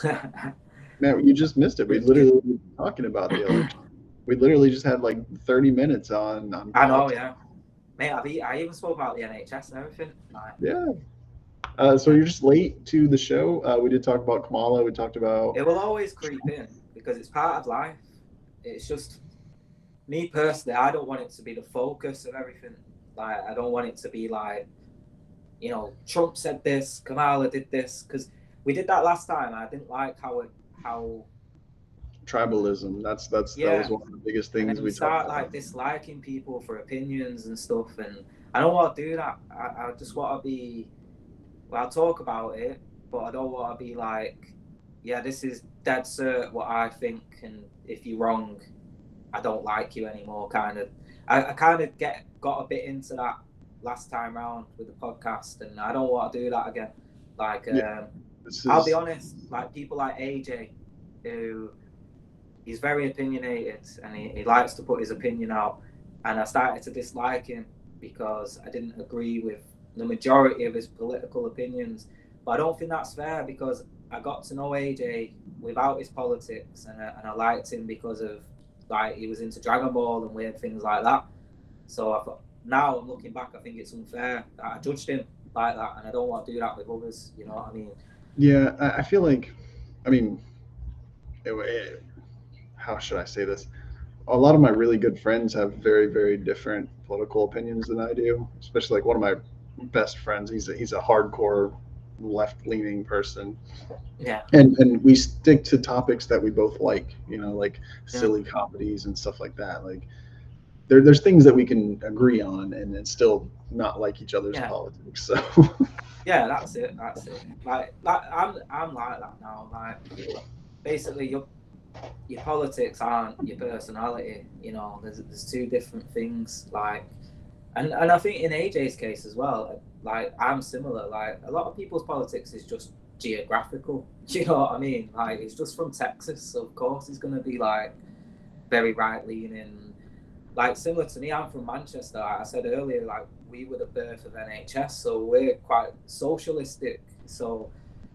A: man, you just missed it. We
B: Wicked.
A: literally were talking about the election. We literally just had like 30 minutes on
B: I know,
A: politics.
B: yeah. Mate, I even spoke about the NHS and everything. Like,
A: Yeah. So
B: yeah.
A: you're just late to the show. We did talk about Kamala. We talked about
B: It will always creep in because it's part of life. It's just me personally, I don't want it to be the focus of everything. Like, I don't want it to be like, Trump said this, Kamala did this, because we did that last time. I didn't like how
A: tribalism. That was
B: yeah,
A: one of the biggest
B: and
A: things
B: then we
A: we talked
B: start
A: about.
B: like disliking people for opinions and stuff, and I don't want to do that. I just want to be. Well, I'll talk about it, but I don't want to be like, yeah, this is dead cert what I think, and if you're wrong, I don't like you anymore. Kind of, I kind of got a bit into that last time round with the podcast, and I don't want to do that again. Like,
A: Yeah, this
B: I'll be
A: is
B: honest, like people like AJ, who he's very opinionated and he likes to put his opinion out, and I started to dislike him because I didn't agree with the majority of his political opinions. But I don't think that's fair because I got to know AJ without his politics, and I liked him because of like he was into Dragon Ball and weird things like that. So I thought, now I'm looking back, I think it's unfair that I judged him like that, and I don't want to do that with others. You know what I mean?
A: yeah. I feel like, I mean, how should I say this? A lot of my really good friends have very, very different political opinions than I do. Especially like one of my best friends. He's a hardcore left leaning person,
B: Yeah,
A: and we stick to topics that we both like. Like
B: yeah,
A: silly comedies and stuff like that. Like there's things that we can agree on and still not like each other's
B: yeah.
A: politics. So
B: Yeah, that's it. That's it. Like I'm like that now. Like basically, your politics aren't your personality. There's two different things. Like, and I think in AJ's case as well. Like I'm similar. Like a lot of people's politics is just geographical. Do you know what I mean? Like it's just from Texas, so of course he's gonna be like very right leaning. Like similar to me, I'm from Manchester. Like I said earlier, like we were the birth of NHS, so we're quite socialistic. So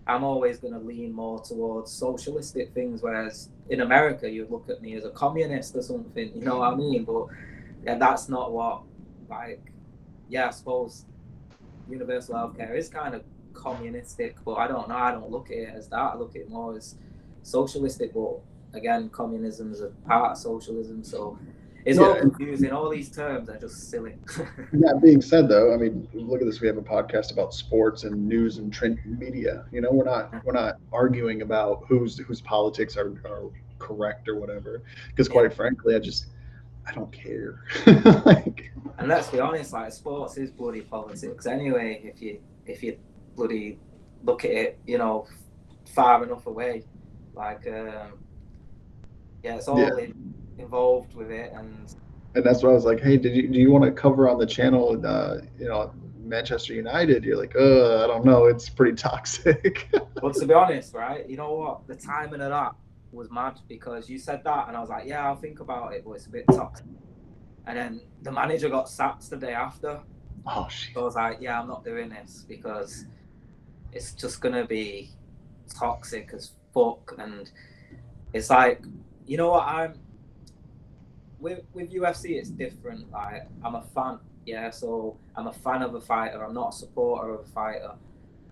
B: I'm always going to lean more towards socialistic things, whereas in America, you'd look at me as a communist or something. You know what I mean? But yeah, that's not what. Like, yeah, I suppose universal healthcare is kind of communistic, but I don't know. I don't look at it as that. I look at it more as socialistic. But again, communism is a part of socialism, so it's all
A: yeah.
B: confusing. All these terms are just silly.
A: That being said, though, I mean, look at this. We have a podcast about sports and news and trend media. We're not arguing about whose politics are correct or whatever. Because
B: Yeah.
A: quite frankly, I don't care. Like,
B: And let's be honest, like sports is bloody politics anyway. If you bloody look at it, far enough away, like yeah, it's
A: yeah,
B: all involved with it. And
A: and that's why I was like, hey, do you want to cover on the channel? Manchester United. You're like, I don't know. It's pretty toxic.
B: but to be honest, right, you know what? The timing of that was mad because you said that, and I was like, yeah, I'll think about it, but it's a bit toxic. And then the manager got sacked the day after.
A: Oh shit.
B: So I was like, yeah, I'm not doing this because it's just gonna be toxic as fuck. And it's like, you know what? I'm with UFC. It's different. Like I'm a fan, yeah. So I'm a fan of a fighter. I'm not a supporter of a fighter.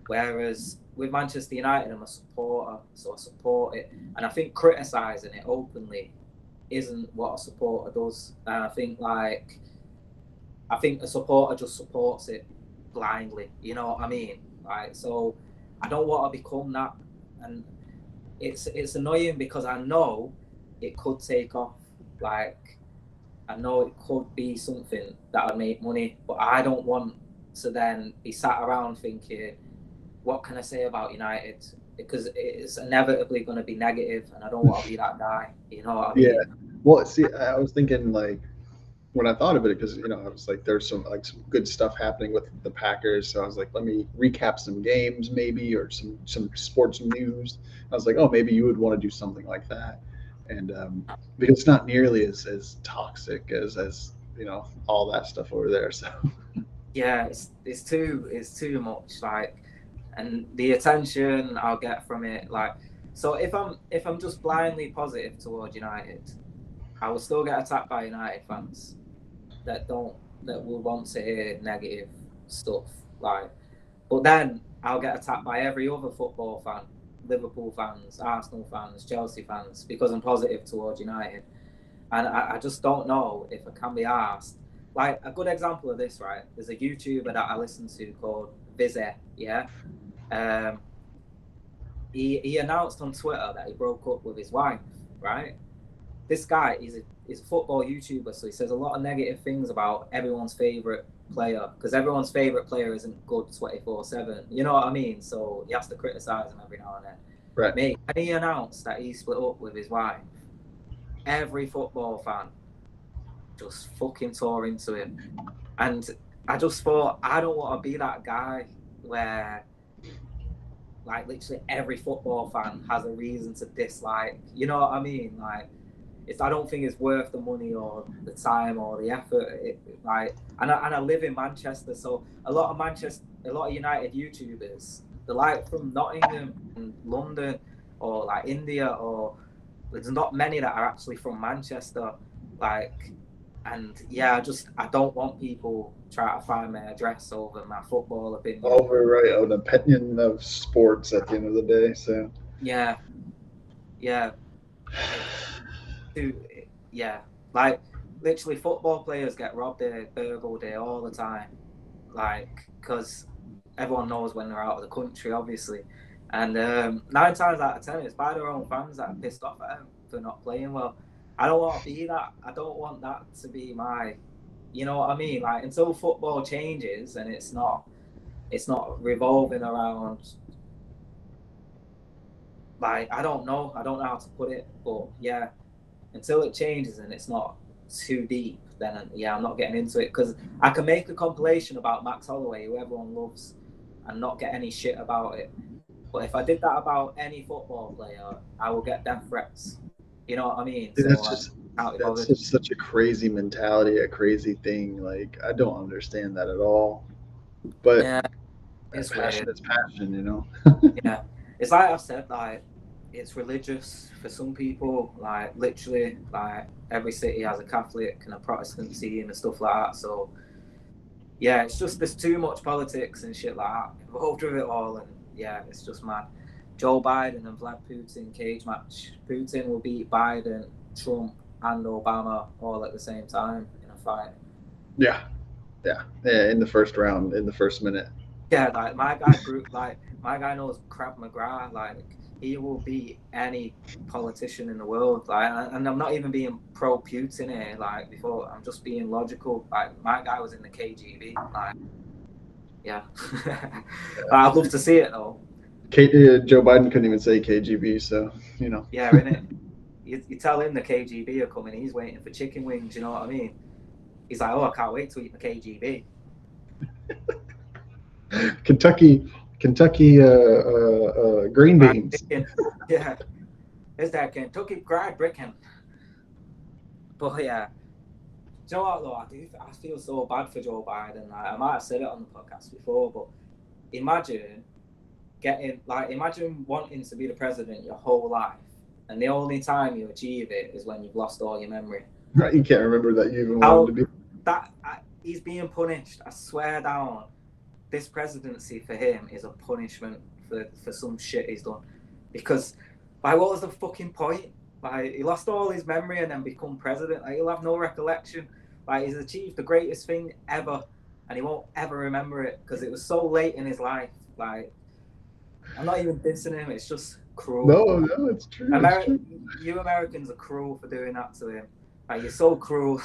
B: Whereas with Manchester United, I'm a supporter, so I support it. And I think criticising it openly isn't what a supporter does. And I think a supporter just supports it blindly. You know what I mean? Like, so I don't want to become that, and it's annoying because I know it could take off. Like, I know it could be something that would make money, but I don't want to then be sat around thinking, what can I say about United? Because it's inevitably going to be negative, and I don't want to be that guy. You know what I
A: Yeah.
B: mean?
A: Well, see, I was thinking like when I thought of it, because I was like, there's some good stuff happening with the Packers. So I was like, let me recap some games maybe, or some sports news. I was like, oh, maybe you would want to do something like that, and because it's not nearly as toxic as all that stuff over there. So
B: Yeah, it's too much. Like, and the attention I'll get from it. Like, so if I'm just blindly positive towards United, I will still get attacked by United fans that don't that will want to hear negative stuff. Like, but then I'll get attacked by every other football fan, Liverpool fans, Arsenal fans, Chelsea fans, because I'm positive towards United. And I just don't know if I can be asked. Like, a good example of this, right? There's a YouTuber that I listen to called Vize, yeah? Um, he announced on Twitter that he broke up with his wife, right? This guy is a football YouTuber, so he says a lot of negative things about everyone's favourite player, because everyone's favourite player isn't good 24/7. You know what I mean? So he has to criticise him every now and then.
A: right.
B: Mate, when he announced that he split up with his wife, every football fan just fucking tore into him. And I just thought, I don't want to be that guy where, like, literally every football fan has a reason to dislike. You know what I mean? Like, I don't think it's worth the money or the time or the effort. And I live in Manchester, so a lot of United YouTubers, they're like from Nottingham and London or like India, or there's not many that are actually from Manchester. Like, and yeah, I don't want people trying to find my address over my football opinion.
A: Over right an opinion of sports at the end of the day. So
B: Yeah, yeah. Yeah, like literally football players get robbed here, burgled here all the time, like, because everyone knows when they're out of the country, obviously, and 9 times out of 10 it's by their own fans that are pissed off at them for not playing well. I don't want to be that. I don't want that to be my, you know what I mean? Like, until football changes and it's not revolving around, like, I don't know how to put it, but yeah, until it changes and it's not too deep, then yeah, I'm not getting into it, because I can make a compilation about Max Holloway, who everyone loves, and not get any shit about it. But if I did that about any football player, I will get death threats. You know what I mean?
A: dude,
B: So
A: that's just such a crazy mentality, a crazy thing. Like I don't understand that at all. But
B: yeah, it's
A: passion
B: weird.
A: is passion,
B: Yeah, it's like I've said, like, it's religious for some people. Like, literally, like, every city has a Catholic and a Protestant scene and stuff like that. So yeah, it's just there's too much politics and shit like that involved with it all, and yeah, it's just mad. Joe Biden and Vlad Putin cage match. Putin will beat Biden, Trump, and Obama all at the same time in a fight.
A: Yeah, yeah. In the first round, in the first minute.
B: Yeah, like my guy knows Krav Maga. Like, he will beat any politician in the world. Like, and I'm not even being pro Putin here. Like, before, I'm just being logical. Like, my guy was in the KGB. Like, yeah, I'd love to see it though.
A: Joe Biden couldn't even say KGB, so
B: Yeah, innit? You tell him the KGB are coming. He's waiting for chicken wings. You know what I mean? He's like, oh, I can't wait to eat the KGB.
A: Kentucky green beans.
B: Yeah, it's that Kentucky Fried Chicken. But yeah, do you know what though? I feel so bad for Joe Biden. Like, I might have said it on the podcast before, but imagine wanting to be the president your whole life, and the only time you achieve it is when you've lost all your memory.
A: Right, you can't remember that you even wanted to be.
B: He's being punished. I swear down. This presidency for him is a punishment for some shit he's done. Because, like, what was the fucking point? Like, he lost all his memory and then become president. Like, he'll have no recollection. Like, he's achieved the greatest thing ever, and he won't ever remember it because it was so late in his life. Like, I'm not even dissing him. It's just cruel.
A: No, it's true.
B: You Americans are cruel for doing that to him. Like, you're so cruel.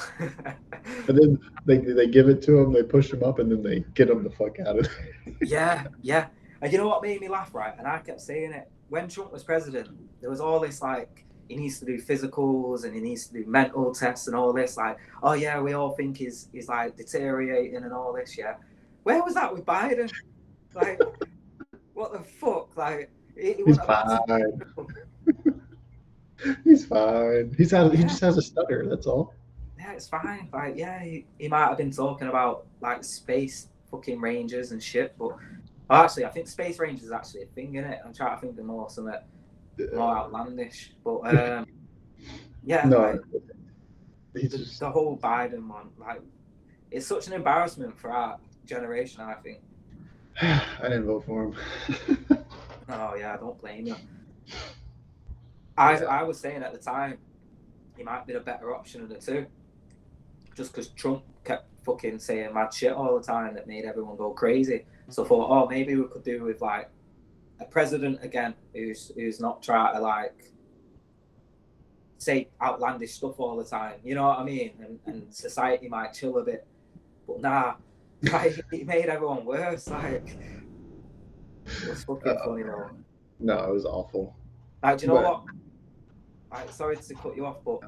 A: And then they give it to him, they push him up, and then they get him the fuck out of there.
B: Yeah, yeah. And you know what made me laugh, right? And I kept saying it. When Trump was president, there was all this like, he needs to do physicals and he needs to do mental tests and all this. Like, oh yeah, we all think he's like deteriorating and all this. Yeah, where was that with Biden? Like, what the fuck? Like, he
A: He's
B: wouldn't have
A: fine. He's fine. He just has a stutter. That's all.
B: yeah, it's fine. Like, yeah, he might have been talking about like space fucking rangers and shit, but actually, I think space rangers is actually a thing, isn't it? I'm trying to think of more something more outlandish, but yeah,
A: No,
B: like
A: he's just.
B: the whole Biden one, like, it's such an embarrassment for our generation. I think.
A: I didn't vote for him.
B: Oh yeah, I don't blame you. I was saying at the time, he might be the better option of the two, just because Trump kept fucking saying mad shit all the time that made everyone go crazy. So I thought, oh, maybe we could do with like a president again who's not trying to like say outlandish stuff all the time. You know what I mean? And society might chill a bit. But nah, like, he made everyone worse. Like, it was fucking funny though.
A: No, it was awful.
B: Like, do you know what? Like, sorry to cut you off, but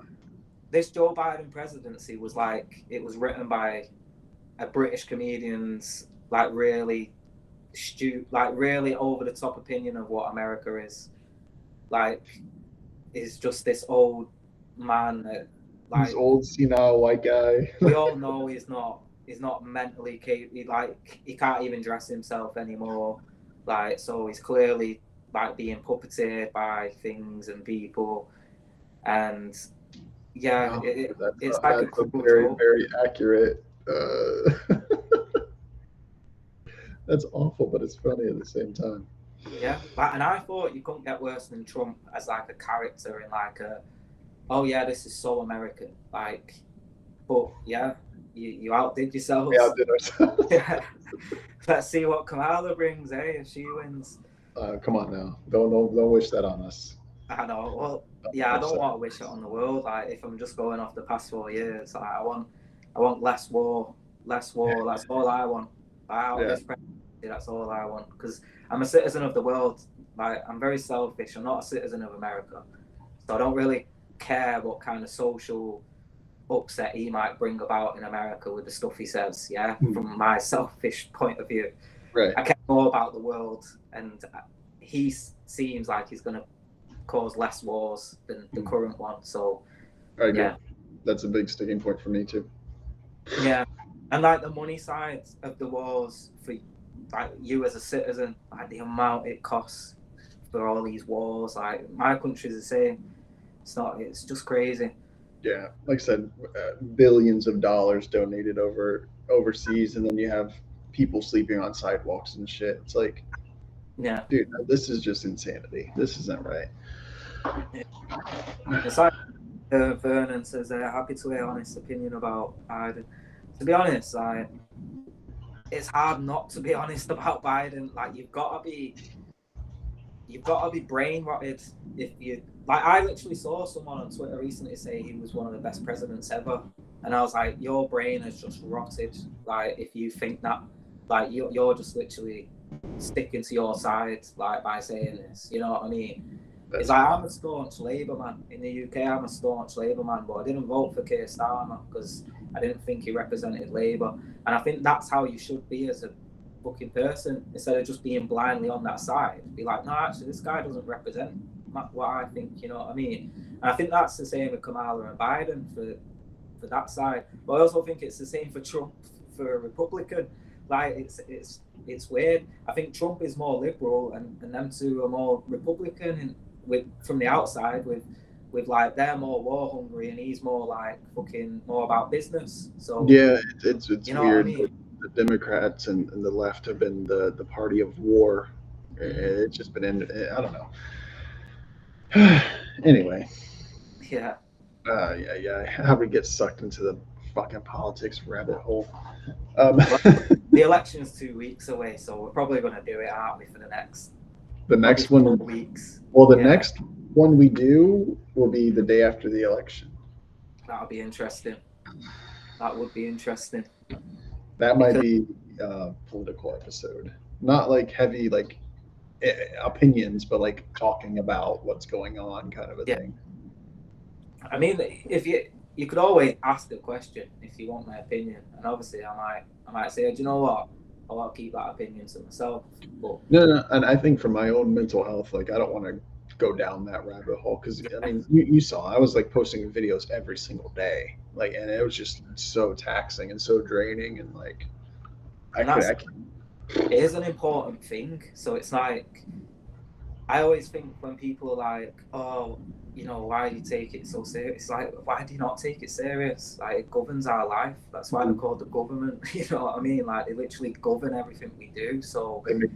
B: this Joe Biden presidency was like, it was written by a British comedian's like really really over the top opinion of what America is. Like, is just this old man that, like,
A: this old senile white guy.
B: We all know he's not mentally capable. Like, he can't even dress himself anymore. Like, so he's clearly like being puppeted by things and people. And yeah, it's like a
A: very, very accurate. That's awful, but it's funny at the same time.
B: Yeah, and I thought you couldn't get worse than Trump as like a character in like oh yeah, this is so American. Like, but yeah, you outdid yourselves.
A: We outdid ourselves.
B: Yeah. Let's see what Kamala brings, if she wins.
A: Come on now, don't wish that on us.
B: I know. Well, yeah, I don't want to wish it on the world. Like, if I'm just going off the past 4 years, like, I want less war. That's all I want. This presidency, that's all I want. Because I'm a citizen of the world. Like, I'm very selfish. I'm not a citizen of America, so I don't really care what kind of social upset he might bring about in America with the stuff he says. Yeah, from my selfish point of view,
A: right.
B: I care more about the world, and he seems like he's going to cause less wars than the current one. So yeah,
A: that's a big sticking point for me too.
B: Yeah, and like the money side of the wars for like you as a citizen, like the amount it costs for all these wars. Like, my country's the same. It's just crazy.
A: Yeah, like I said, billions of dollars donated overseas, and then you have people sleeping on sidewalks and shit. It's like,
B: yeah,
A: dude, this is just insanity. This isn't right.
B: It's like Vernon says, happy to hear honest opinion about Biden. To be honest, like, it's hard not to be honest about Biden. Like, you've got to be brain rotted if you like. I literally saw someone on Twitter recently say he was one of the best presidents ever, and I was like, your brain is just rotted. Like, if you think that, like, you're just literally sticking to your side, like, by saying this. You know what I mean? It's like, I'm a staunch Labour man in the UK. I'm a staunch Labour man, but I didn't vote for Keir Starmer because I didn't think he represented Labour, and I think that's how you should be as a fucking person, instead of just being blindly on that side. Be like, no, actually, this guy doesn't represent what I think. You know what I mean? And I think that's the same with Kamala and Biden for that side. But I also think it's the same for Trump, for a Republican. Like, it's weird. I think Trump is more liberal, and them two are more Republican, from the outside, with like, they're more war hungry, and he's more like fucking more about business. So
A: yeah, it's
B: you know
A: weird.
B: What I mean?
A: The Democrats and the left have been the party of war. It's just been I don't know. Anyway.
B: Yeah.
A: Yeah. How we get sucked into the fucking politics rabbit hole.
B: Well, the election's 2 weeks away, so we're probably going to do it, aren't we, for the next
A: one
B: 4 weeks?
A: Well, the next one we do will be the day after the election.
B: That'll be interesting. That would be interesting.
A: That might
B: Because
A: be a political episode, not like heavy like opinions, but like talking about what's going on, kind of a
B: yeah,
A: thing.
B: I mean, if you could always ask the question if you want my opinion, and obviously I might say, do you know what? I'll keep that opinion to myself. But
A: No, no, and I think for my own mental health, like I don't want to go down that rabbit hole because I
B: yeah,
A: mean, you saw I was like posting videos every single day, like, and it was just so taxing and so draining, and like
B: and that's
A: I can
B: it is an important thing. So it's like I always think when people are like, oh, why do you take it so serious? It's like, why do you not take it serious? Like, it governs our life. That's why they're called the government. You know what I mean? Like, they literally govern everything we do. So,
A: they make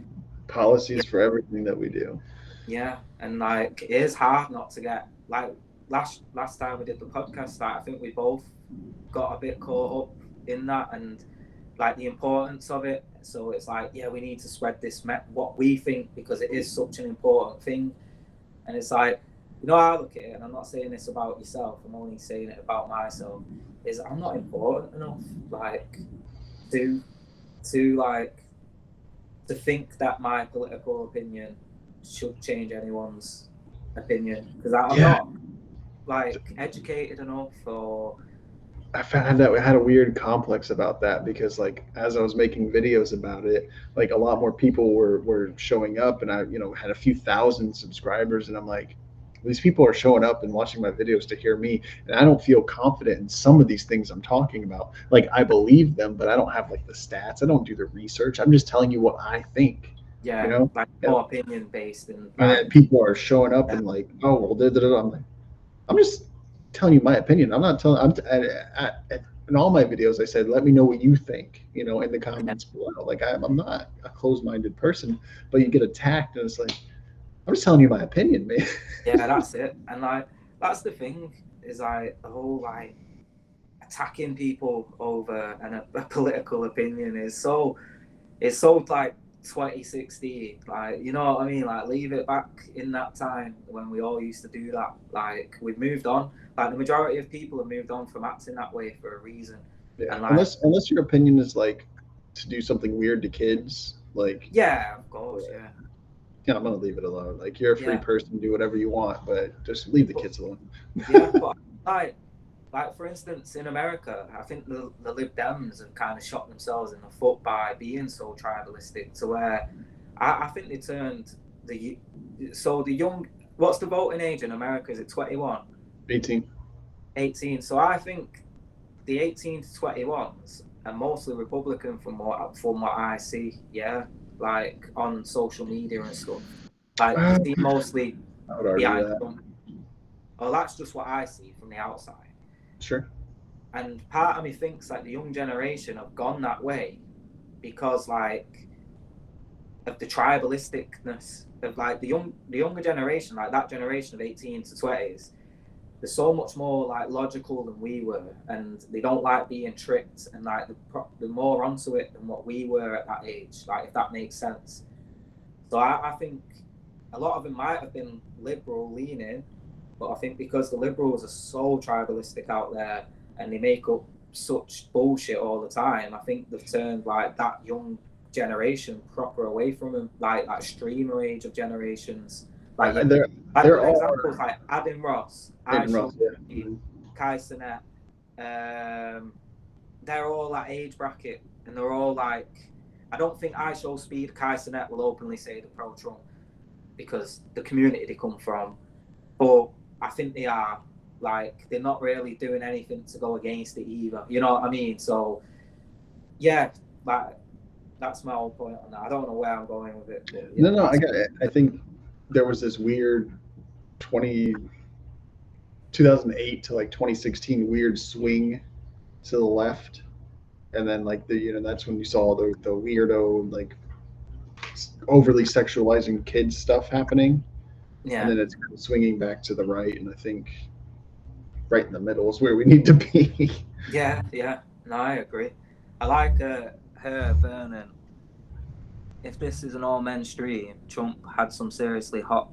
B: yeah,
A: policies for everything that we do.
B: yeah. And like, it is hard not to get like last time we did the podcast. Like, I think we both got a bit caught up in that and like the importance of it. So it's like, yeah, we need to spread this what we think because it is such an important thing. And it's like, I look at it, and I'm not saying this about yourself. I'm only saying it about myself. Is I'm not important enough, like, to like to think that my political opinion should change anyone's opinion because I'm
A: Yeah,
B: not like educated enough or
A: I found out I had a weird complex about that because like as I was making videos about it, like a lot more people were showing up, and I had a few thousand subscribers, and I'm like, these people are showing up and watching my videos to hear me, and I don't feel confident in some of these things I'm talking about. Like I believe them, but I don't have like the stats. I don't do the research. I'm just telling you what I think, you
B: yeah,
A: know.
B: like
A: And,
B: more opinion based and
A: and
B: like
A: then people are showing up and like, oh well, da, da, da, da. I'm like, I'm just telling you my opinion. I'm not telling. In all my videos, I said, let me know what you think. In the
B: yeah,
A: comments below. Like I'm not a closed-minded person, but you get attacked, and it's like I'm just telling you my opinion, man.
B: yeah, that's it. And like that's the thing is like the whole like attacking people over a political opinion is so it's so like 2016, like you know what I mean, like leave it back in that time when we all used to do that. Like we've moved on, like the majority of people have moved on from acting that way for a reason.
A: Yeah,
B: And like
A: unless your opinion is like to do something weird to kids, like
B: yeah, of course, yeah,
A: yeah, I'm gonna leave it alone. Like you're a free
B: yeah,
A: person, do whatever you want, but just leave the
B: but
A: kids alone.
B: yeah, but like for instance in America I think the Lib Dems have kind of shot themselves in the foot by being so tribalistic to where I think they turned the the young, what's the voting age in America, is it 21?
A: 18.
B: 18. So I think the 18 to 21s are mostly Republican from what I see. Yeah, like on social media and stuff. Like they
A: Uh,
B: seem mostly
A: I would argue
B: behind
A: that.
B: Trump. Well, that's just what I see from the outside.
A: Sure.
B: And part of me thinks like the young generation have gone that way because like of the tribalisticness of like the younger generation, like that generation of 18 to 20s. They're so much more like logical than we were, and they don't like being tricked, and like they're more onto it than what we were at that age. Like if that makes sense. So I think a lot of them might have been liberal leaning, but I think because the liberals are so tribalistic out there and they make up such bullshit all the time, I think they've turned like that young generation proper away from them, like that streamer age of generations. Like
A: I,
B: you,
A: there
B: like
A: there
B: good examples
A: are
B: like Adam Ross,
A: Aiden
B: Aisha,
A: Ross, yeah.
B: Kai Cenat, they're all that age bracket, and they're all like, I don't think I Show Speed, Kai Cenat will openly say they're pro Trump because the community they come from, but I think they are like they're not really doing anything to go against it either. You know what I mean? So yeah, like that's my whole point on that. I don't know where I'm going with it, but yeah,
A: No, I
B: that's
A: got it. I think there was this weird 2008 to like 2016 weird swing to the left, and then like that's when you saw the weirdo like overly sexualizing kids stuff happening, and
B: yeah,
A: then it's kind of swinging back to the right, and I think right in the middle is where we need to be.
B: yeah, yeah. No, I agree. I like her Vernon. If this is an all men stream, Trump had some seriously hot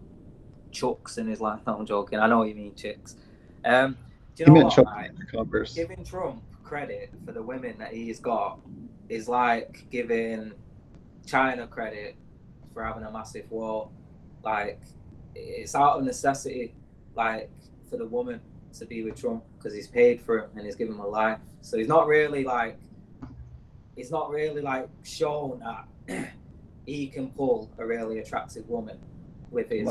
B: chucks in his life. No, I'm joking. I know what you mean chicks. Um, Do you
A: He
B: know
A: meant
B: what?
A: Trump
B: Like,
A: in the Converse.
B: giving Trump credit for the women that he's got is like giving China credit for having a massive war. Like, it's out of necessity, like, for the woman to be with Trump because he's paid for it and he's given him a life. So he's not really like shown that he can pull a really attractive woman with his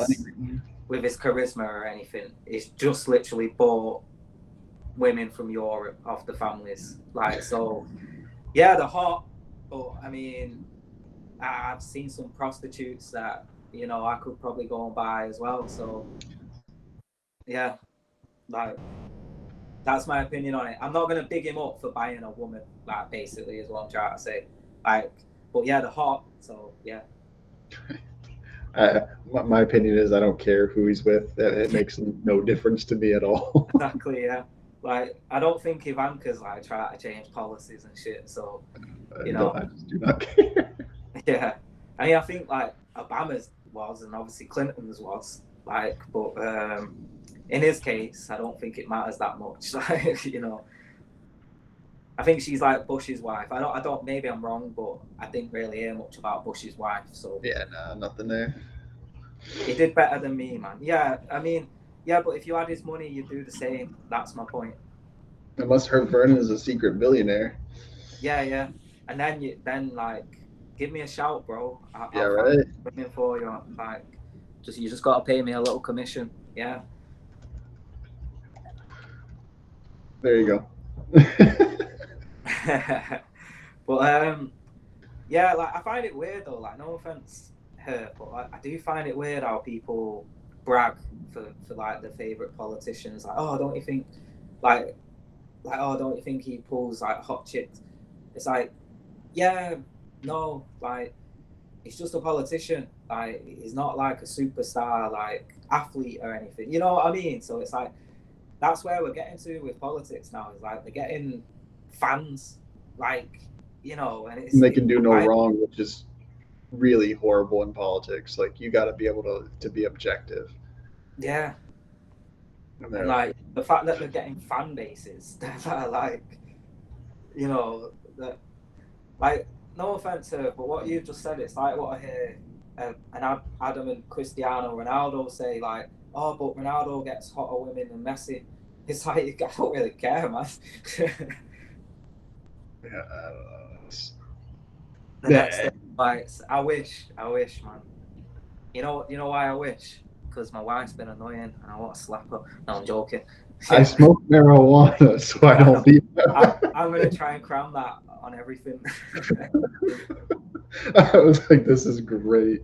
B: charisma or anything. He's just literally bought women from Europe off the families. Like, so yeah, they're hot, but I mean, I've seen some prostitutes that, you know, I could probably go and buy as well. So yeah, like, that's my opinion on it. I'm not gonna big him up for buying a woman, like, basically is what I'm trying to say. Like, but yeah, they're hot, so yeah.
A: My opinion is I don't care who he's with. It makes no difference to me at all.
B: Exactly, yeah. Like, I don't think Ivanka's like trying to change policies and shit. So, you know,
A: I just do not care.
B: yeah. I mean, I think like Obama's was, and obviously Clinton's was, like, but in his case, I don't think it matters that much. Like, you know, I think she's like Bush's wife. I don't. Maybe I'm wrong, but I didn't really hear much about Bush's wife. So
A: Yeah, no, nothing there.
B: he did better than me, man. Yeah, I mean, yeah, but if you had his money, you'd do the same. That's my point.
A: Unless Herb Vernon is a secret billionaire.
B: Yeah, yeah. And then like, give me a shout, bro.
A: Yeah,
B: I'll
A: right.
B: find women for you. Like, you just gotta pay me a little commission. Yeah.
A: There you go.
B: But yeah, like, I find it weird though. Like, no offense, her, but like, I do find it weird how people brag for like their favorite politicians. Like, oh, don't you think, like, oh, don't you think he pulls like hot chicks? It's like, yeah, no, like, he's just a politician. Like, he's not like a superstar, like, athlete or anything. You know what I mean? So it's like, that's where we're getting to with politics now. Is like, they're getting fans, like, you know, and
A: they can do no wrong, which is really horrible in politics. Like, you got to be able to be objective.
B: Yeah. And like, the fact that they're getting fan bases that are like, you know, that, like, no offense to her, but what you've just said, it's like what I hear Adam and Cristiano Ronaldo say, like, oh, but Ronaldo gets hotter women than Messi. It's like, I don't really care, man.
A: Yeah, I don't know.
B: Like, I wish, man. You know why I wish? Because my wife's been annoying and I want to slap her. No, I'm joking.
A: I smoke marijuana, so I don't feel
B: I'm going to try and cram that on everything.
A: I was like, this is great.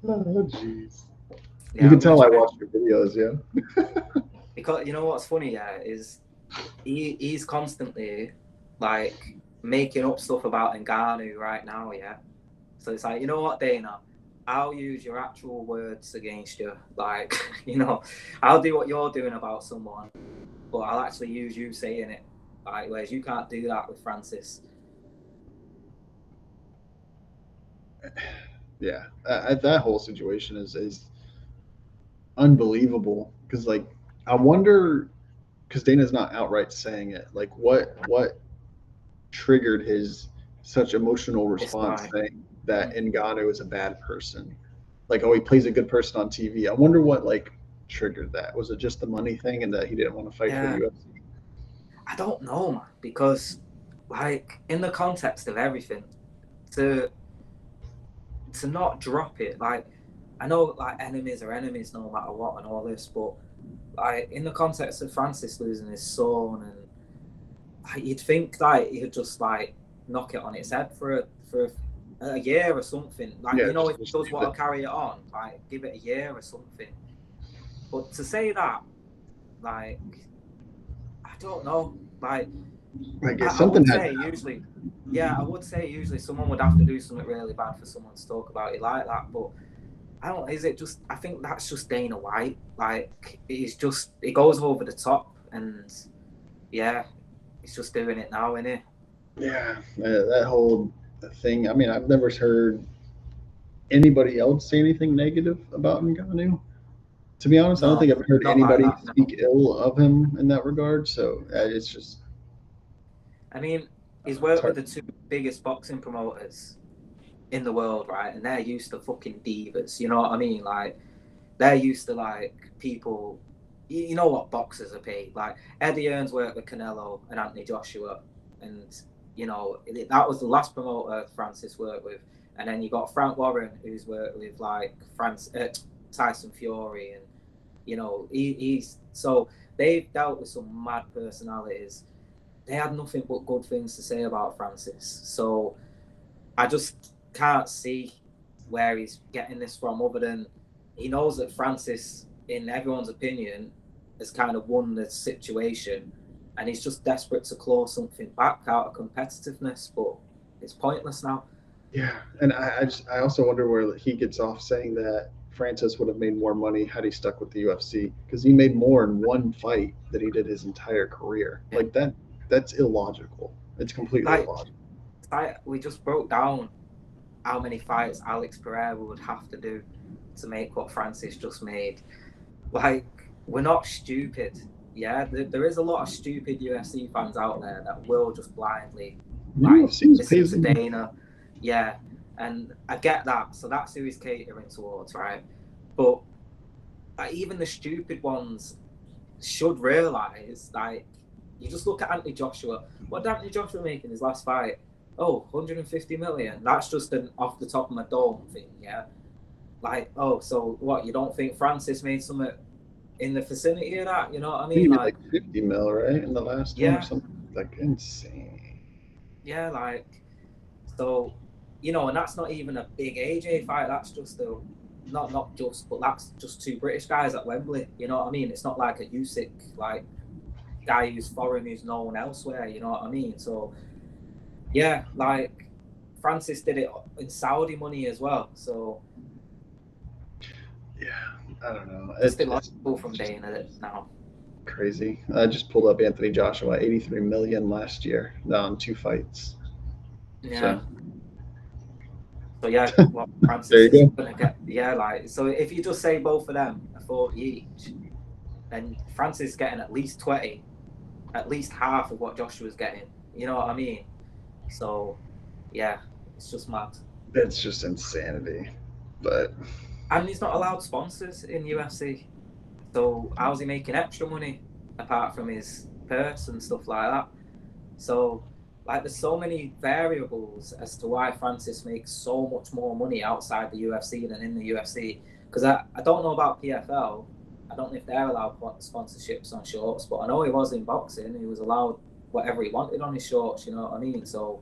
A: Oh, jeez.
B: Yeah,
A: you can tell I watched your videos, yeah.
B: Because, you know what's funny, yeah, is he's constantly, like, making up stuff about Ngannou right now, yeah. So it's like, you know what, Dana? I'll use your actual words against you. Like, you know, I'll do what you're doing about someone, but I'll actually use you saying it. Like, whereas you can't do that with Francis.
A: Yeah, that whole situation is unbelievable. Because, like, I wonder, because Dana's not outright saying it. Like, what triggered his such emotional response saying that Ngannou is a bad person? Like, oh, he plays a good person on TV. I wonder what, like, triggered that. Was it just the money thing and that he didn't want to fight for the UFC?
B: I don't know, man, because, like, in the context of everything, to not drop it, like, I know, like, enemies are enemies no matter what and all this, but, like, in the context of Francis losing his son, and, like, you'd think, like, he'd just, like, knock it on its head for a year or something. Like, you know, if he does want to carry it on, like, give it a year or something. But to say that, like, I don't know. Like, I would say usually someone would have to do something really bad for someone to talk about it like that. But I don't. Is it just? I think that's just Dana White. Like, it goes over the top, and yeah, he's just doing it now, isn't he?
A: Yeah, that whole thing. I mean, I've never heard anybody else say anything negative about Ngannou. To be honest, I don't
B: No,
A: think I've heard
B: not like
A: anybody
B: that. No.
A: speak ill of him in that regard. So it's just
B: I mean, he's
A: it's
B: worked with
A: hard.
B: the two biggest boxing promoters in the world, right? And they're used to fucking divas. You know what I mean? Like, they're used to like people. You know what boxers are paid? Like Eddie Earns worked with Canelo and Anthony Joshua, and that was the last promoter Francis worked with. And then you got Frank Warren, who's worked with like Tyson Fury, and he's so they've dealt with some mad personalities. They had nothing but good things to say about Francis. So I just can't see where he's getting this from, other than he knows that Francis, in everyone's opinion, has kind of won the situation, and he's just desperate to claw something back out of competitiveness. But it's pointless now.
A: Yeah, and I also wonder where he gets off saying that Francis would have made more money had he stuck with the UFC because he made more in one fight than he did his entire career.
B: Yeah.
A: Like that's illogical. It's completely
B: Like,
A: illogical.
B: we just broke down how many fights Alex Pereira would have to do to make what Francis just made. Like, we're not stupid. Yeah, there is a lot of stupid UFC fans out there that will just blindly like
A: UFC
B: listen
A: pays
B: to
A: him.
B: Dana. Yeah, and I get that. So that's who he's catering towards, right? But even the stupid ones should realize, like, you just look at Anthony Joshua. What did Anthony Joshua make in his last fight? Oh, 150 million. That's just an off the top of my dome thing, yeah? Like, oh, so what? You don't think Francis made something in the vicinity of that? You know what I
A: I think he
B: mean?
A: made
B: Like,
A: like 50 mil, right, in the last one or
B: yeah,
A: something like insane.
B: yeah, like, so, and that's not even a big AJ fight. That's just not just, but that's just two British guys at Wembley. You know what I mean? It's not like a Usyk, like, guy who's foreign, who's known elsewhere. You know what I mean? So, yeah, like, Francis did it in Saudi money as well. So,
A: Yeah, I don't know.
B: just
A: It's
B: illogical from
A: just
B: Dana now.
A: crazy. I just pulled up Anthony Joshua, 83 million last year, on 2 fights.
B: Yeah.
A: So
B: So yeah, what
A: there
B: Francis
A: you
B: is
A: go.
B: gonna get, yeah, like, so if you just say both of them are 40 each, then Francis is getting at least 20, at least half of what Joshua's getting. You know what I mean? So yeah, it's just mad.
A: It's just insanity. But
B: And he's not allowed sponsors in UFC. So how's he making extra money apart from his purse and stuff like that? So, like, there's so many variables as to why Francis makes so much more money outside the UFC than in the UFC. Because I don't know about PFL. I don't know if they're allowed sponsorships on shorts, but I know he was in boxing. He was allowed whatever he wanted on his shorts. You know what I mean? So,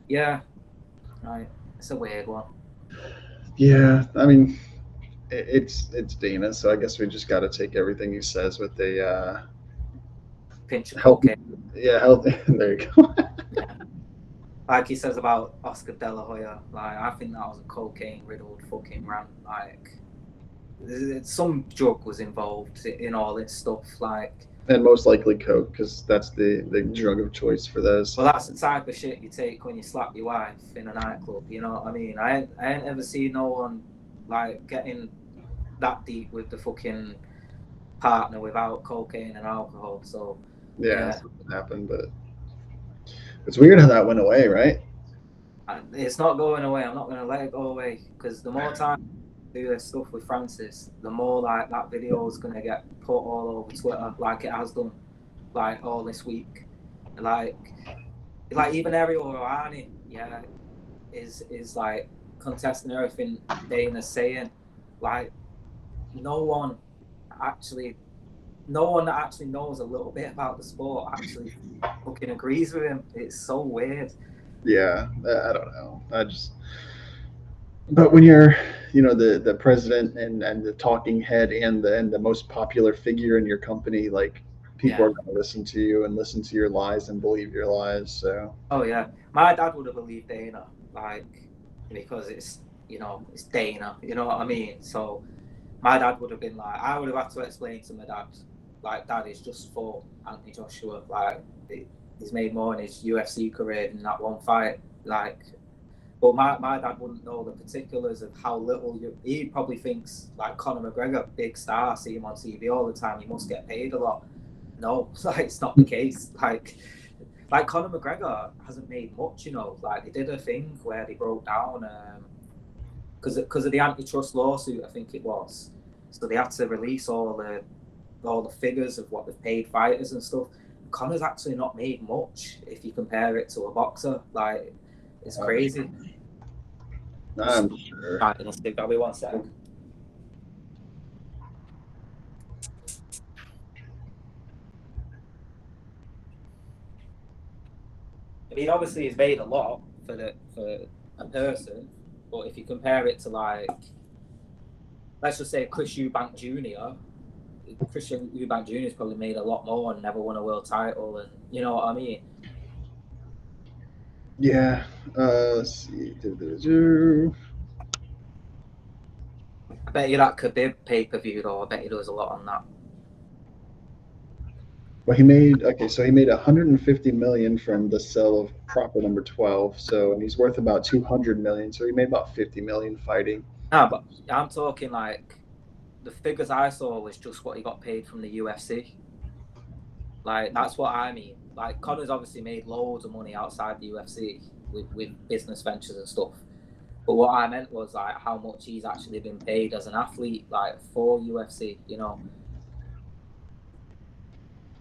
B: yeah, right. It's a weird one.
A: yeah, I mean, it's Dana, so I guess we just got to take everything he says with a
B: Pinch of
A: healthy.
B: cocaine.
A: Yeah, healthy. There you go.
B: Yeah. Like he says about Oscar De La Hoya. Like, I think that was a cocaine riddled fucking rant. Like, some drug was involved in all this stuff. Like,
A: And most likely coke, because that's the drug of choice for those.
B: well, that's the type of shit you take when you slap your wife in a nightclub. You know what I mean? I ain't ever seen no one like getting that deep with the fucking partner without cocaine and alcohol. So
A: Yeah,
B: yeah,
A: something happened, but it's weird how that went away, right?
B: it's not going away. I'm not going to let it go away, because the more time I do this stuff with Francis, the more like that video is going to get put all over Twitter, like it has done, like all this week. Like even Ariel Rouhani, yeah, is like contesting everything Dana's saying. Like, no one actually, no one that actually knows a little bit about the sport actually fucking agrees with him. It's so weird.
A: Yeah, I don't know. But when you're, the president and the talking head and the most popular figure in your company, like people
B: Yeah.
A: are going to listen to you and listen to your lies and believe your lies. So
B: Oh yeah. My dad would have believed Dana, like, because it's Dana. You know what I mean? So my dad would have been like, I would have had to explain to my dad, like, Dad is just for Anthony Joshua. Like, he's made more in his UFC career than that one fight. Like, But my dad wouldn't know the particulars of how little he probably thinks like Conor McGregor, big star, see him on TV all the time, he must get paid a lot. No, like it's not the case. Like Conor McGregor hasn't made much, you know. Like they did a thing where they broke down because of the antitrust lawsuit, I think it was. So they had to release all the figures of what they've paid fighters and stuff. Conor's actually not made much if you compare it to a boxer. Like it's crazy.
A: I'm sure.
B: Right, let's do that. Wait 1 sec. I mean, obviously, he's made a lot for a person, but if you compare it to like, let's just say Chris Eubank Jr. Christian Eubank Jr. has probably made a lot more and never won a world title, and you know what I mean.
A: Yeah. Let's see.
B: I bet you that Khabib pay-per-view though. I bet you there was a lot on that.
A: Well, he made 150 million from the sale of Proper Number 12. So, and he's worth about 200 million. So he made about 50 million fighting.
B: Ah, but I'm talking like the figures I saw was just what he got paid from the UFC. Like that's what I mean. Like Conor's obviously made loads of money outside the UFC with business ventures and stuff. But what I meant was like how much he's actually been paid as an athlete, like for UFC, you know.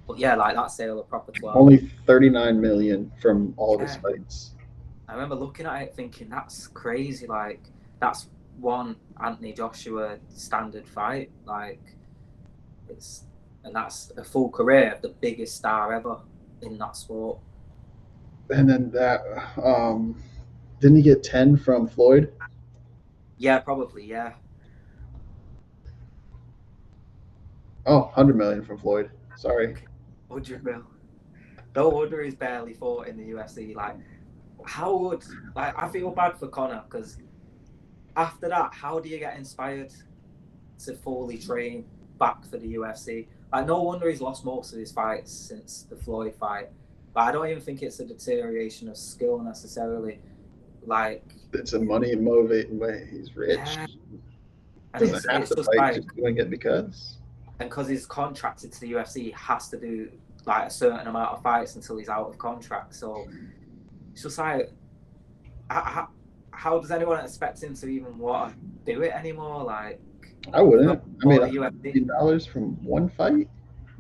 B: But yeah, like that sale of Proper 12.
A: Only 39 million from all of his fights.
B: I remember looking at it thinking that's crazy. Like that's one Anthony Joshua standard fight. Like and that's a full career of the biggest star ever in that sport.
A: And then that didn't he get 10 from Floyd?
B: Yeah, probably, yeah.
A: Oh, 100 million from Floyd. Sorry.
B: 100 mil. No wonder he's barely fought in the UFC. Like, I feel bad for Conor because after that, how do you get inspired to fully train back for the UFC? Like, no wonder he's lost most of his fights since the Floyd fight. But I don't even think it's a deterioration of skill necessarily. Like,
A: it's a money motivating way. He's rich. Yeah.
B: And it's just like
A: just doing it because.
B: And because he's contracted to the UFC, he has to do like a certain amount of fights until he's out of contract. So it's just like, how does anyone expect him to even want to do it anymore? Like,
A: I wouldn't. I mean, $100 from one fight.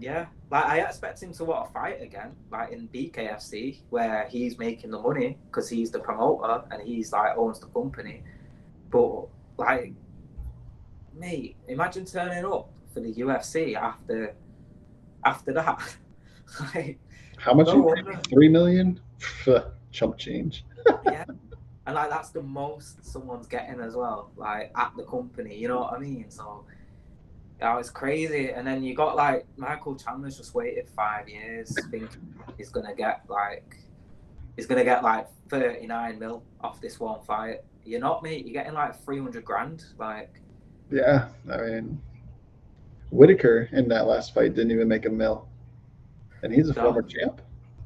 B: Yeah, like I expect him to want to fight again, like in BKFC, where he's making the money because he's the promoter and he's like owns the company. But like, mate, imagine turning up for the UFC after that. Like,
A: how much? 3 million? Chump change.
B: Yeah, and like that's the most someone's getting as well, like at the company. You know what I mean? So. Yeah, it's crazy. And then you got like Michael Chandler's just waited 5 years, thinking he's gonna get like 39 mil off this one fight. You're not, mate. You're getting like 300 grand. Like,
A: yeah, I mean, Whitaker in that last fight didn't even make a mil, and he's a former champ.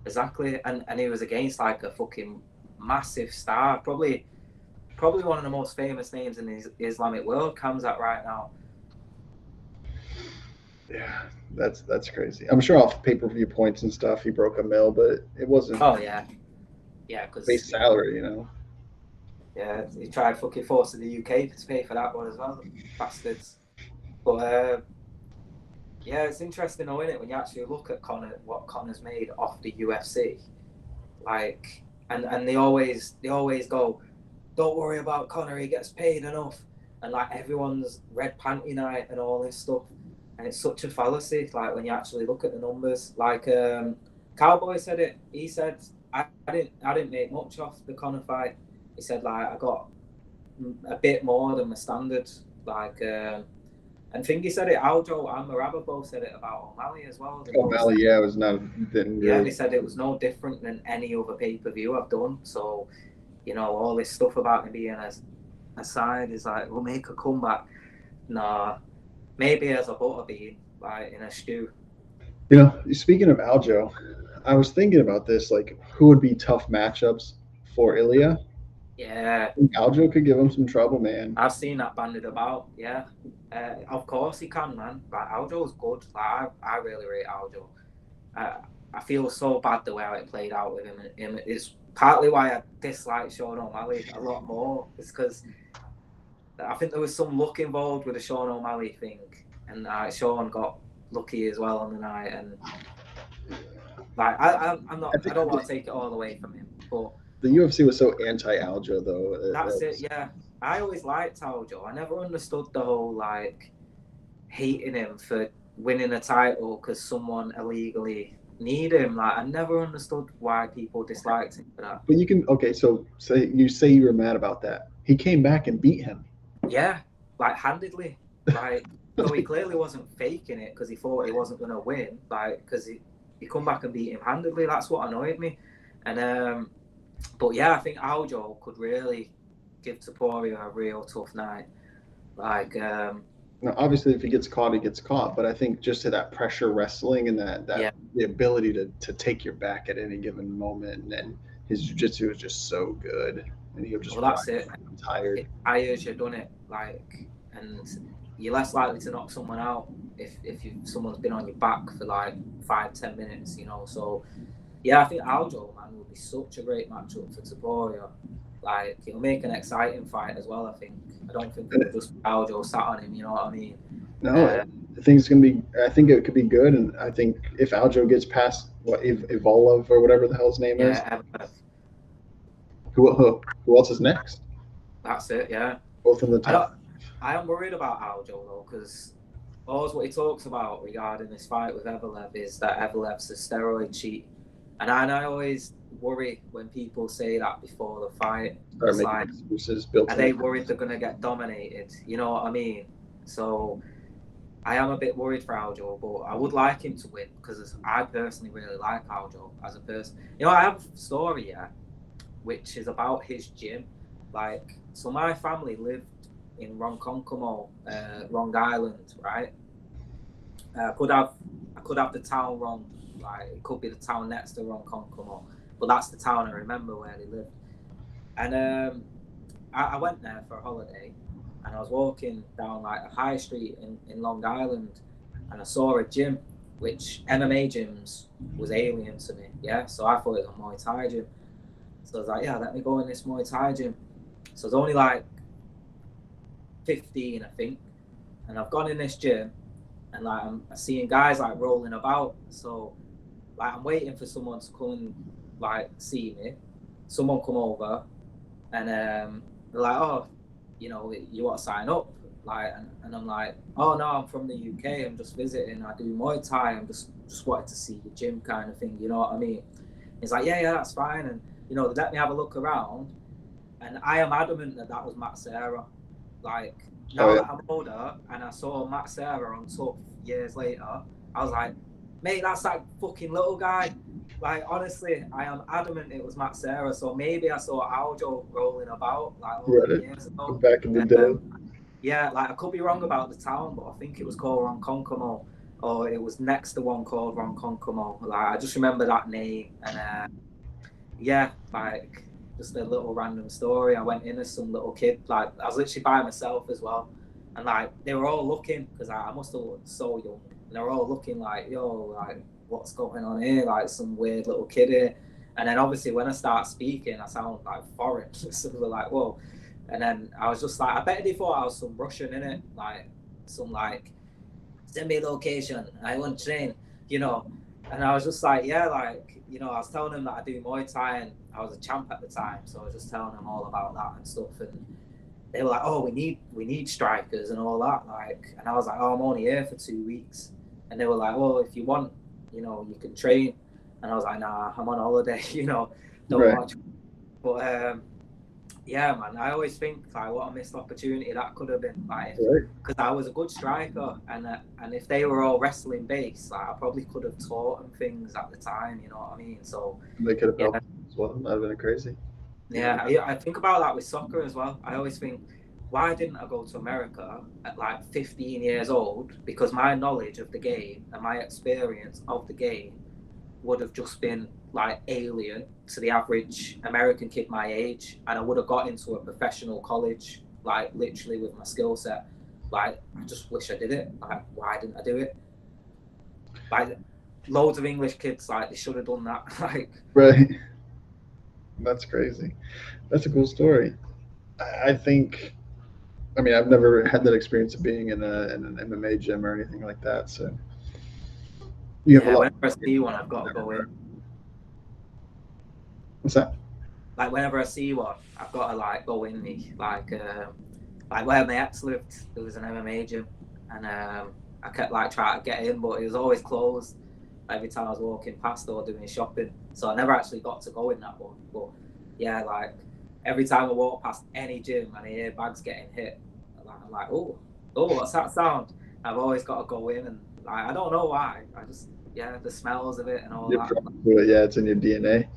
B: Exactly, and he was against like a fucking massive star, probably one of the most famous names in the Islamic world comes out right now.
A: Yeah, that's crazy. I'm sure off pay-per-view points and stuff, he broke a mil, but it wasn't.
B: Oh yeah, because
A: base salary, you know.
B: Yeah, he tried fucking forcing the UK to pay for that one as well, bastards. But yeah, it's interesting though, isn't it, when you actually look at Conor, what Conor's made off the UFC, like, and they always go, don't worry about Conor, he gets paid enough, and like everyone's red panty night and all this stuff. And it's such a fallacy, like when you actually look at the numbers. Like Cowboy said it. He said, I didn't make much off the Conor fight. He said like I got a bit more than the standard. Like and Thingy said it. Aljo and Maraba both said it about O'Malley as well.
A: O'Malley, yeah, it was not.
B: Yeah, they said it was no different than any other pay-per-view I've done. So, you know, all this stuff about me being a side is like, we'll make a comeback. Nah. Maybe as a butter bean, like in a stew.
A: You know, speaking of Aljo, I was thinking about this, like who would be tough matchups for Ilya,
B: Yeah,
A: I think Aljo could give him some trouble, man.
B: I've seen that banded about. Yeah, of course he can, man. Like Aljo's good. Like I really rate Aljo. I, I feel so bad the way how it played out with him. It's partly why I dislike Sean O'Malley a lot more. It's because I think there was some luck involved with the Sean O'Malley thing, and Sean got lucky as well on the night. And like I'm not, I don't want to take it all away from him, but
A: the UFC was so anti-Aljo though.
B: that's it. Yeah, I always liked Aljo. I never understood the whole like hating him for winning a title because someone illegally need him. Like I never understood why people disliked him for that.
A: But you can so say you were mad about that. He came back and beat him.
B: Yeah, like handedly. Like so he clearly wasn't faking it because he thought he wasn't going to win. Like because he come back and beat him handedly. That's what annoyed me. And but yeah, I think Aljo could really give Taporia a real tough night. Like
A: now, obviously, if he gets caught, he gets caught. But I think just to that pressure wrestling and that the ability to take your back at any given moment, and his jiu-jitsu is just so good, and he'll just
B: that's it.
A: I'm tired.
B: It tires you, done it, like, and you're less likely to knock someone out if someone's been on your back for like 5-10 minutes, you know. So yeah, I think Aljo, man, would be such a great matchup for Taporia. Like, it'll make an exciting fight as well, I think. I don't think it'll just be Aljo sat on him, you know what I mean?
A: No, I think it's going to be, I think it could be good. And I think if Aljo gets past, Evolov or whatever the hell his name is. Who else is next?
B: That's it, yeah.
A: Both in the top.
B: I am worried about Aljo, though, because always what he talks about regarding this fight with Evelev is that Evelev's a steroid cheat. And I always worry when people say that before the fight. It's like, are they worried they're going to get dominated? You know what I mean? So I am a bit worried for Aljo, but I would like him to win because I personally really like Aljo as a person. You know, I have a story, yeah, which is about his gym. Like, so my family lived in Ronkonkoma, Long Island, right? I could have the town wrong. Like, it could be the town next to Ronkonkoma, but that's the town I remember where they lived. And I went there for a holiday, and I was walking down like a high street in Long Island, and I saw a gym, which MMA gyms was alien to me. Yeah, so I thought it was a Muay Thai gym. So I was like, yeah, let me go in this Muay Thai gym. So I was only like 15, I think, and I've gone in this gym, and like I'm seeing guys like rolling about. So like I'm waiting for someone to come and like see me. Someone come over, and they're like, oh, you know, you want to sign up? Like, and I'm like, oh no, I'm from the UK. I'm just visiting. I do Muay Thai. I'm just wanted to see the gym kind of thing. You know what I mean? He's like, yeah, that's fine. And you know, they let me have a look around, and I am adamant that was Matt Serra. Like, now that I'm older and I saw Matt Serra on Tough years later, I was like, mate, that's that fucking little guy. Like, honestly, I am adamant it was Matt Serra. So maybe I saw Aljo rolling about like over years ago.
A: Back in the day.
B: Yeah, like I could be wrong about the town, but I think it was called Ronkonkoma, or it was next to one called Ronkonkoma. Like, I just remember that name, and yeah, like just a little random story. I went in as some little kid, like I was literally by myself as well, and like they were all looking because I must have looked so young, and they were all looking like, yo, like what's going on here? Like some weird little kid here. And then obviously when I start speaking, I sound like foreign. So they were like, whoa. And then I was just like, I bet they thought I was some Russian in it, like some like, send me a location, I want to train, you know. And I was just like, yeah, like, you know, I was telling them that I do Muay Thai and I was a champ at the time, so I was just telling them all about that and stuff. And they were like, oh, we need strikers and all that, like. And I was like, oh, I'm only here for 2 weeks. And they were like, well, if you want, you know, you can train. And I was like, nah, I'm on holiday, you know, don't watch. But yeah, man, I always think like what a missed opportunity that could have been, like, because I was a good striker, and if they were all wrestling based, like I probably could have taught them things at the time, you know what I mean? So
A: they could have helped as well. That'd have been crazy.
B: Yeah, I think about that with soccer as well. I always think, why didn't I go to America at like 15 years old? Because my knowledge of the game and my experience of the game would have just been like alien to the average American kid my age, and I would have got into a professional college, like literally with my skill set. Like, I just wish I did it. Like, why didn't I do it? Like, loads of English kids, like, they should have done that. Like,
A: Right. That's crazy. That's a cool story. I think. I mean, I've never had that experience of being in an MMA gym or anything like that. So you have a
B: yeah,
A: lot.
B: whenever I see one, I've got to go in.
A: What's that?
B: Like, whenever I see one, I've got to like go in the like where my ex lived, there was an MMA gym, and I kept like trying to get in, but it was always closed every time I was walking past or doing shopping. So I never actually got to go in that one. But yeah, like every time I walk past any gym and I hear bags getting hit, I'm like, oh, what's that sound? I've always got to go in, and like, I don't know why. I just, yeah, the smells of it and all that.
A: Yeah, it's in your DNA.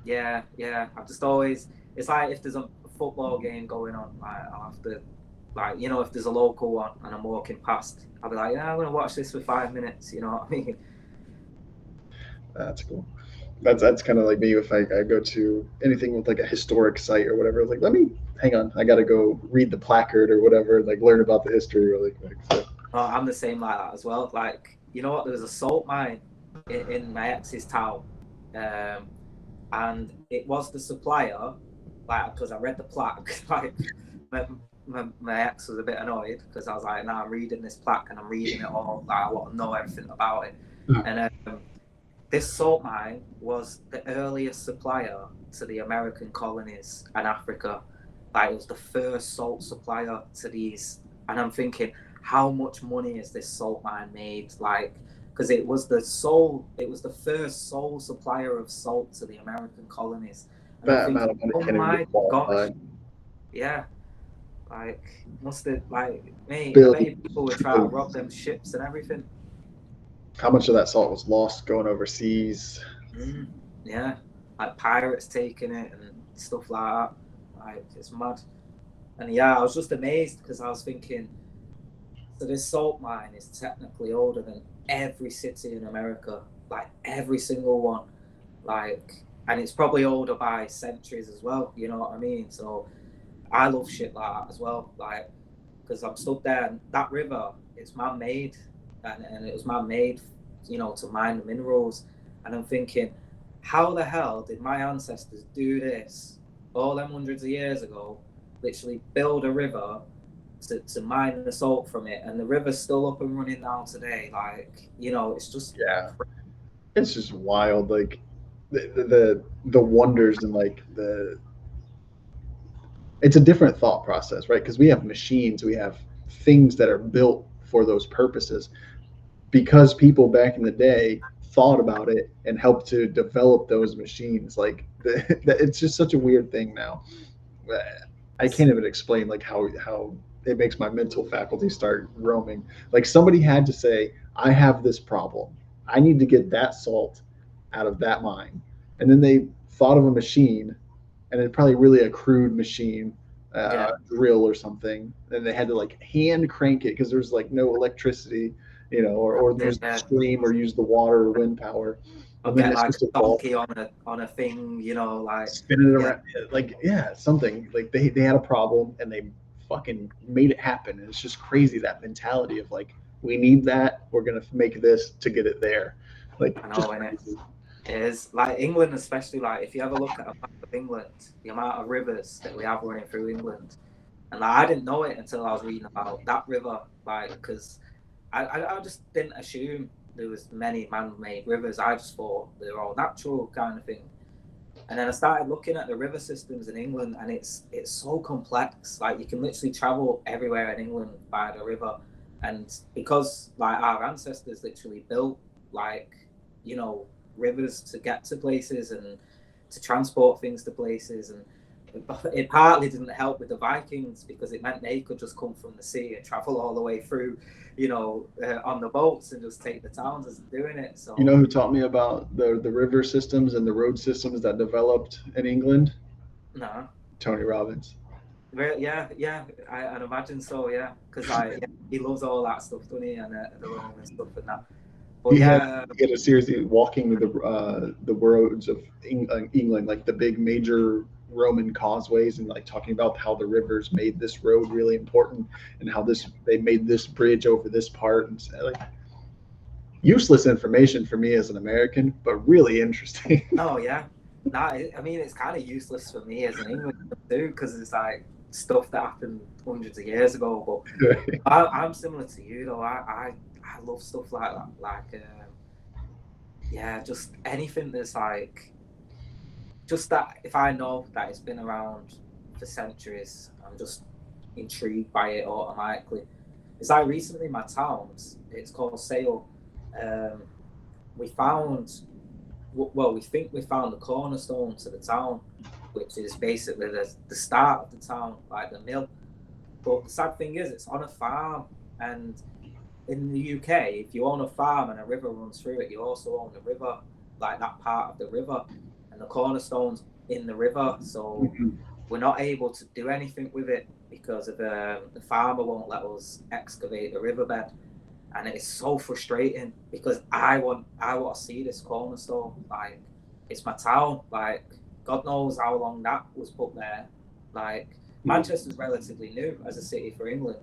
B: Yeah. I've just always, it's like if there's a football game going on, like I'll have to, like, you know, if there's a local one and I'm walking past, I'll be like, yeah, I'm gonna watch this for 5 minutes. You know what I mean?
A: That's cool. That's kind of like me if I go to anything with like a historic site or whatever. Like, let me hang on, I got to go read the placard or whatever, like learn about the history really quick. So.
B: Oh, I'm the same like that as well. Like, you know what? There was a salt mine in my ex's town, and it was the supplier. Like, because I read the plaque, like my ex was a bit annoyed because I was like, "Nah, I'm reading this plaque and I'm reading it all. Like, I want to know everything about it." And this salt mine was the earliest supplier to the American colonies and Africa. Like, it was the first salt supplier to these. And I'm thinking, how much money has this salt mine made? Like, because it was the first sole supplier of salt to the American colonies. And
A: That
B: I'm
A: amount
B: thinking,
A: of money
B: oh
A: can't even
B: my
A: get qualified.
B: gosh, yeah. Like, must have, like, me, I bet
A: Billions.
B: people would try to rob them ships and everything.
A: How much of that salt was lost going overseas?
B: Yeah, like pirates taking it and stuff like that. Like, it's mad. And yeah, I was just amazed because I was thinking, so this salt mine is technically older than every city in America, like every single one. Like, and it's probably older by centuries as well. You know what I mean? So I love shit like that as well. Like, because I'm stood there and that river, it's man-made, and it was man-made, you know, to mine the minerals. And I'm thinking, how the hell did my ancestors do this all them hundreds of years ago? Literally build a river to mine the salt from it, and the river's still up and running now today. Like, you know, it's just
A: It's just wild. Like the wonders and like it's a different thought process, right? Because we have machines, we have things that are built for those purposes because people back in the day thought about it and helped to develop those machines. Like it's just such a weird thing now. I can't even explain like how it makes my mental faculty start roaming. Like somebody had to say, I have this problem. I need to get that salt out of that mine. And then they thought of a machine, and it's probably really a crude machine, drill or something. And they had to like hand crank it because there's like no electricity, you know, or there's stream or use the water or wind power.
B: Or get like a donkey on a thing, you know, like
A: spinning it around, like something. Like they had a problem and they fucking made it happen. And it's just crazy, that mentality of like, we need that, we're gonna make this to get it there. Like,
B: I know, it is like England, especially. Like, if you ever look at a map of England, the amount of rivers that we have running through England, and like, I didn't know it until I was reading about that river. Like, because I just didn't assume there was many man-made rivers. I just thought they were all natural kind of thing. And then I started looking at the river systems in England, and it's so complex. Like, you can literally travel everywhere in England by the river, and because like our ancestors literally built, like, you know, rivers to get to places and to transport things to places, and it partly didn't help with the Vikings because it meant they could just come from the sea and travel all the way through, you know, on the boats and just take the towns as doing it. So,
A: you know who taught me about the river systems and the road systems that developed in England?
B: No.
A: Tony Robbins.
B: Yeah, I'd imagine so. Yeah, because he loves all that stuff, doesn't he? And the Roman stuff and that. But
A: he had a series walking the roads of England, like the big major Roman causeways, and like talking about how the rivers made this road really important, and how they made this bridge over this part, and like useless information for me as an American, but really interesting.
B: oh yeah, nah, I mean it's kind of useless for me as an Englishman too, because it's like stuff that happened hundreds of years ago. But I'm similar to you though. I love stuff like that. Like yeah, just anything that's like just that. If I know that it's been around for centuries, I'm just intrigued by it automatically. It's like recently my towns. It's called Sale. Um, we found well, we think we found the cornerstone to the town, which is basically the start of the town, like the mill. But the sad thing is, it's on a farm, and in the UK, if you own a farm and a river runs through it, you also own the river, like that part of the river, and the cornerstone's in the river. So we're not able to do anything with it because of the farmer won't let us excavate the riverbed. And it's so frustrating because I want to see this cornerstone. Like it's my town. Like God knows how long that was put there. Like Manchester's relatively new as a city for England,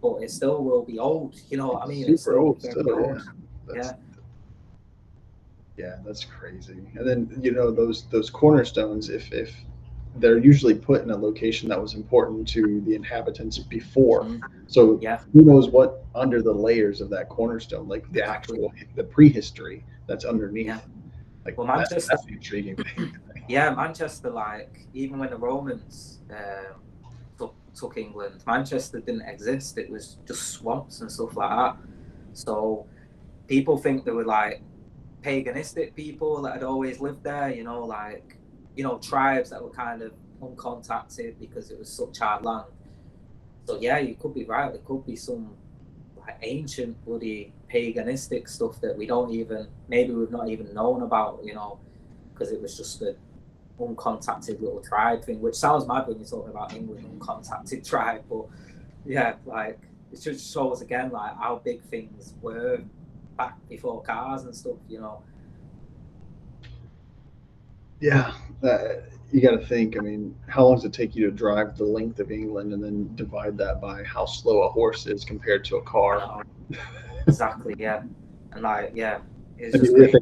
B: but it still will be old. You know what I mean?
A: Super old still,
B: old.
A: Yeah. Yeah, that's crazy. And then those cornerstones, if they're usually put in a location that was important to the inhabitants before. So who knows what under the layers of that cornerstone, like the prehistory that's underneath.
B: Yeah.
A: Like
B: well, Manchester,
A: that's the intriguing thing.
B: Yeah, Manchester, like even when the Romans took England, Manchester didn't exist. It was just swamps and stuff like that. So people think they were like paganistic people that had always lived there, like tribes that were kind of uncontacted because it was such hard land. So yeah, you could be right. There could be some like ancient bloody paganistic stuff that we've not even known about, because it was just a uncontacted little tribe thing, which sounds mad when you're talking about England, uncontacted tribe, but yeah, like it just shows again like how big things were back before cars and stuff,
A: Yeah, you got to think. I mean, how long does it take you to drive the length of England and then divide that by how slow a horse is compared to a car?
B: Exactly, yeah. And like, yeah, it's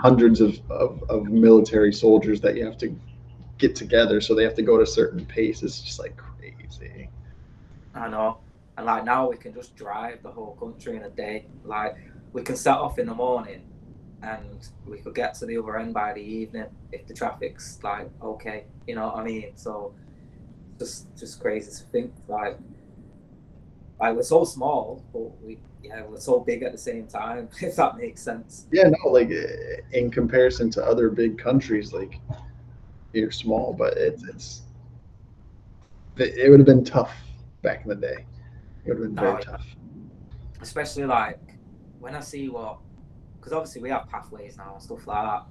A: hundreds of military soldiers that you have to get together, so they have to go at a certain pace. It's just like crazy.
B: I know. And like now we can just drive the whole country in a day. Like we can set off in the morning and we could get to the other end by the evening if the traffic's like okay, you know what I mean? So just crazy to think like we're so small, but we're so big at the same time, if that makes sense.
A: Yeah, no, like in comparison to other big countries, like you're small, but it would have been tough back in the day. It would have been very tough.
B: Especially like when I see because obviously we have pathways now and stuff like that,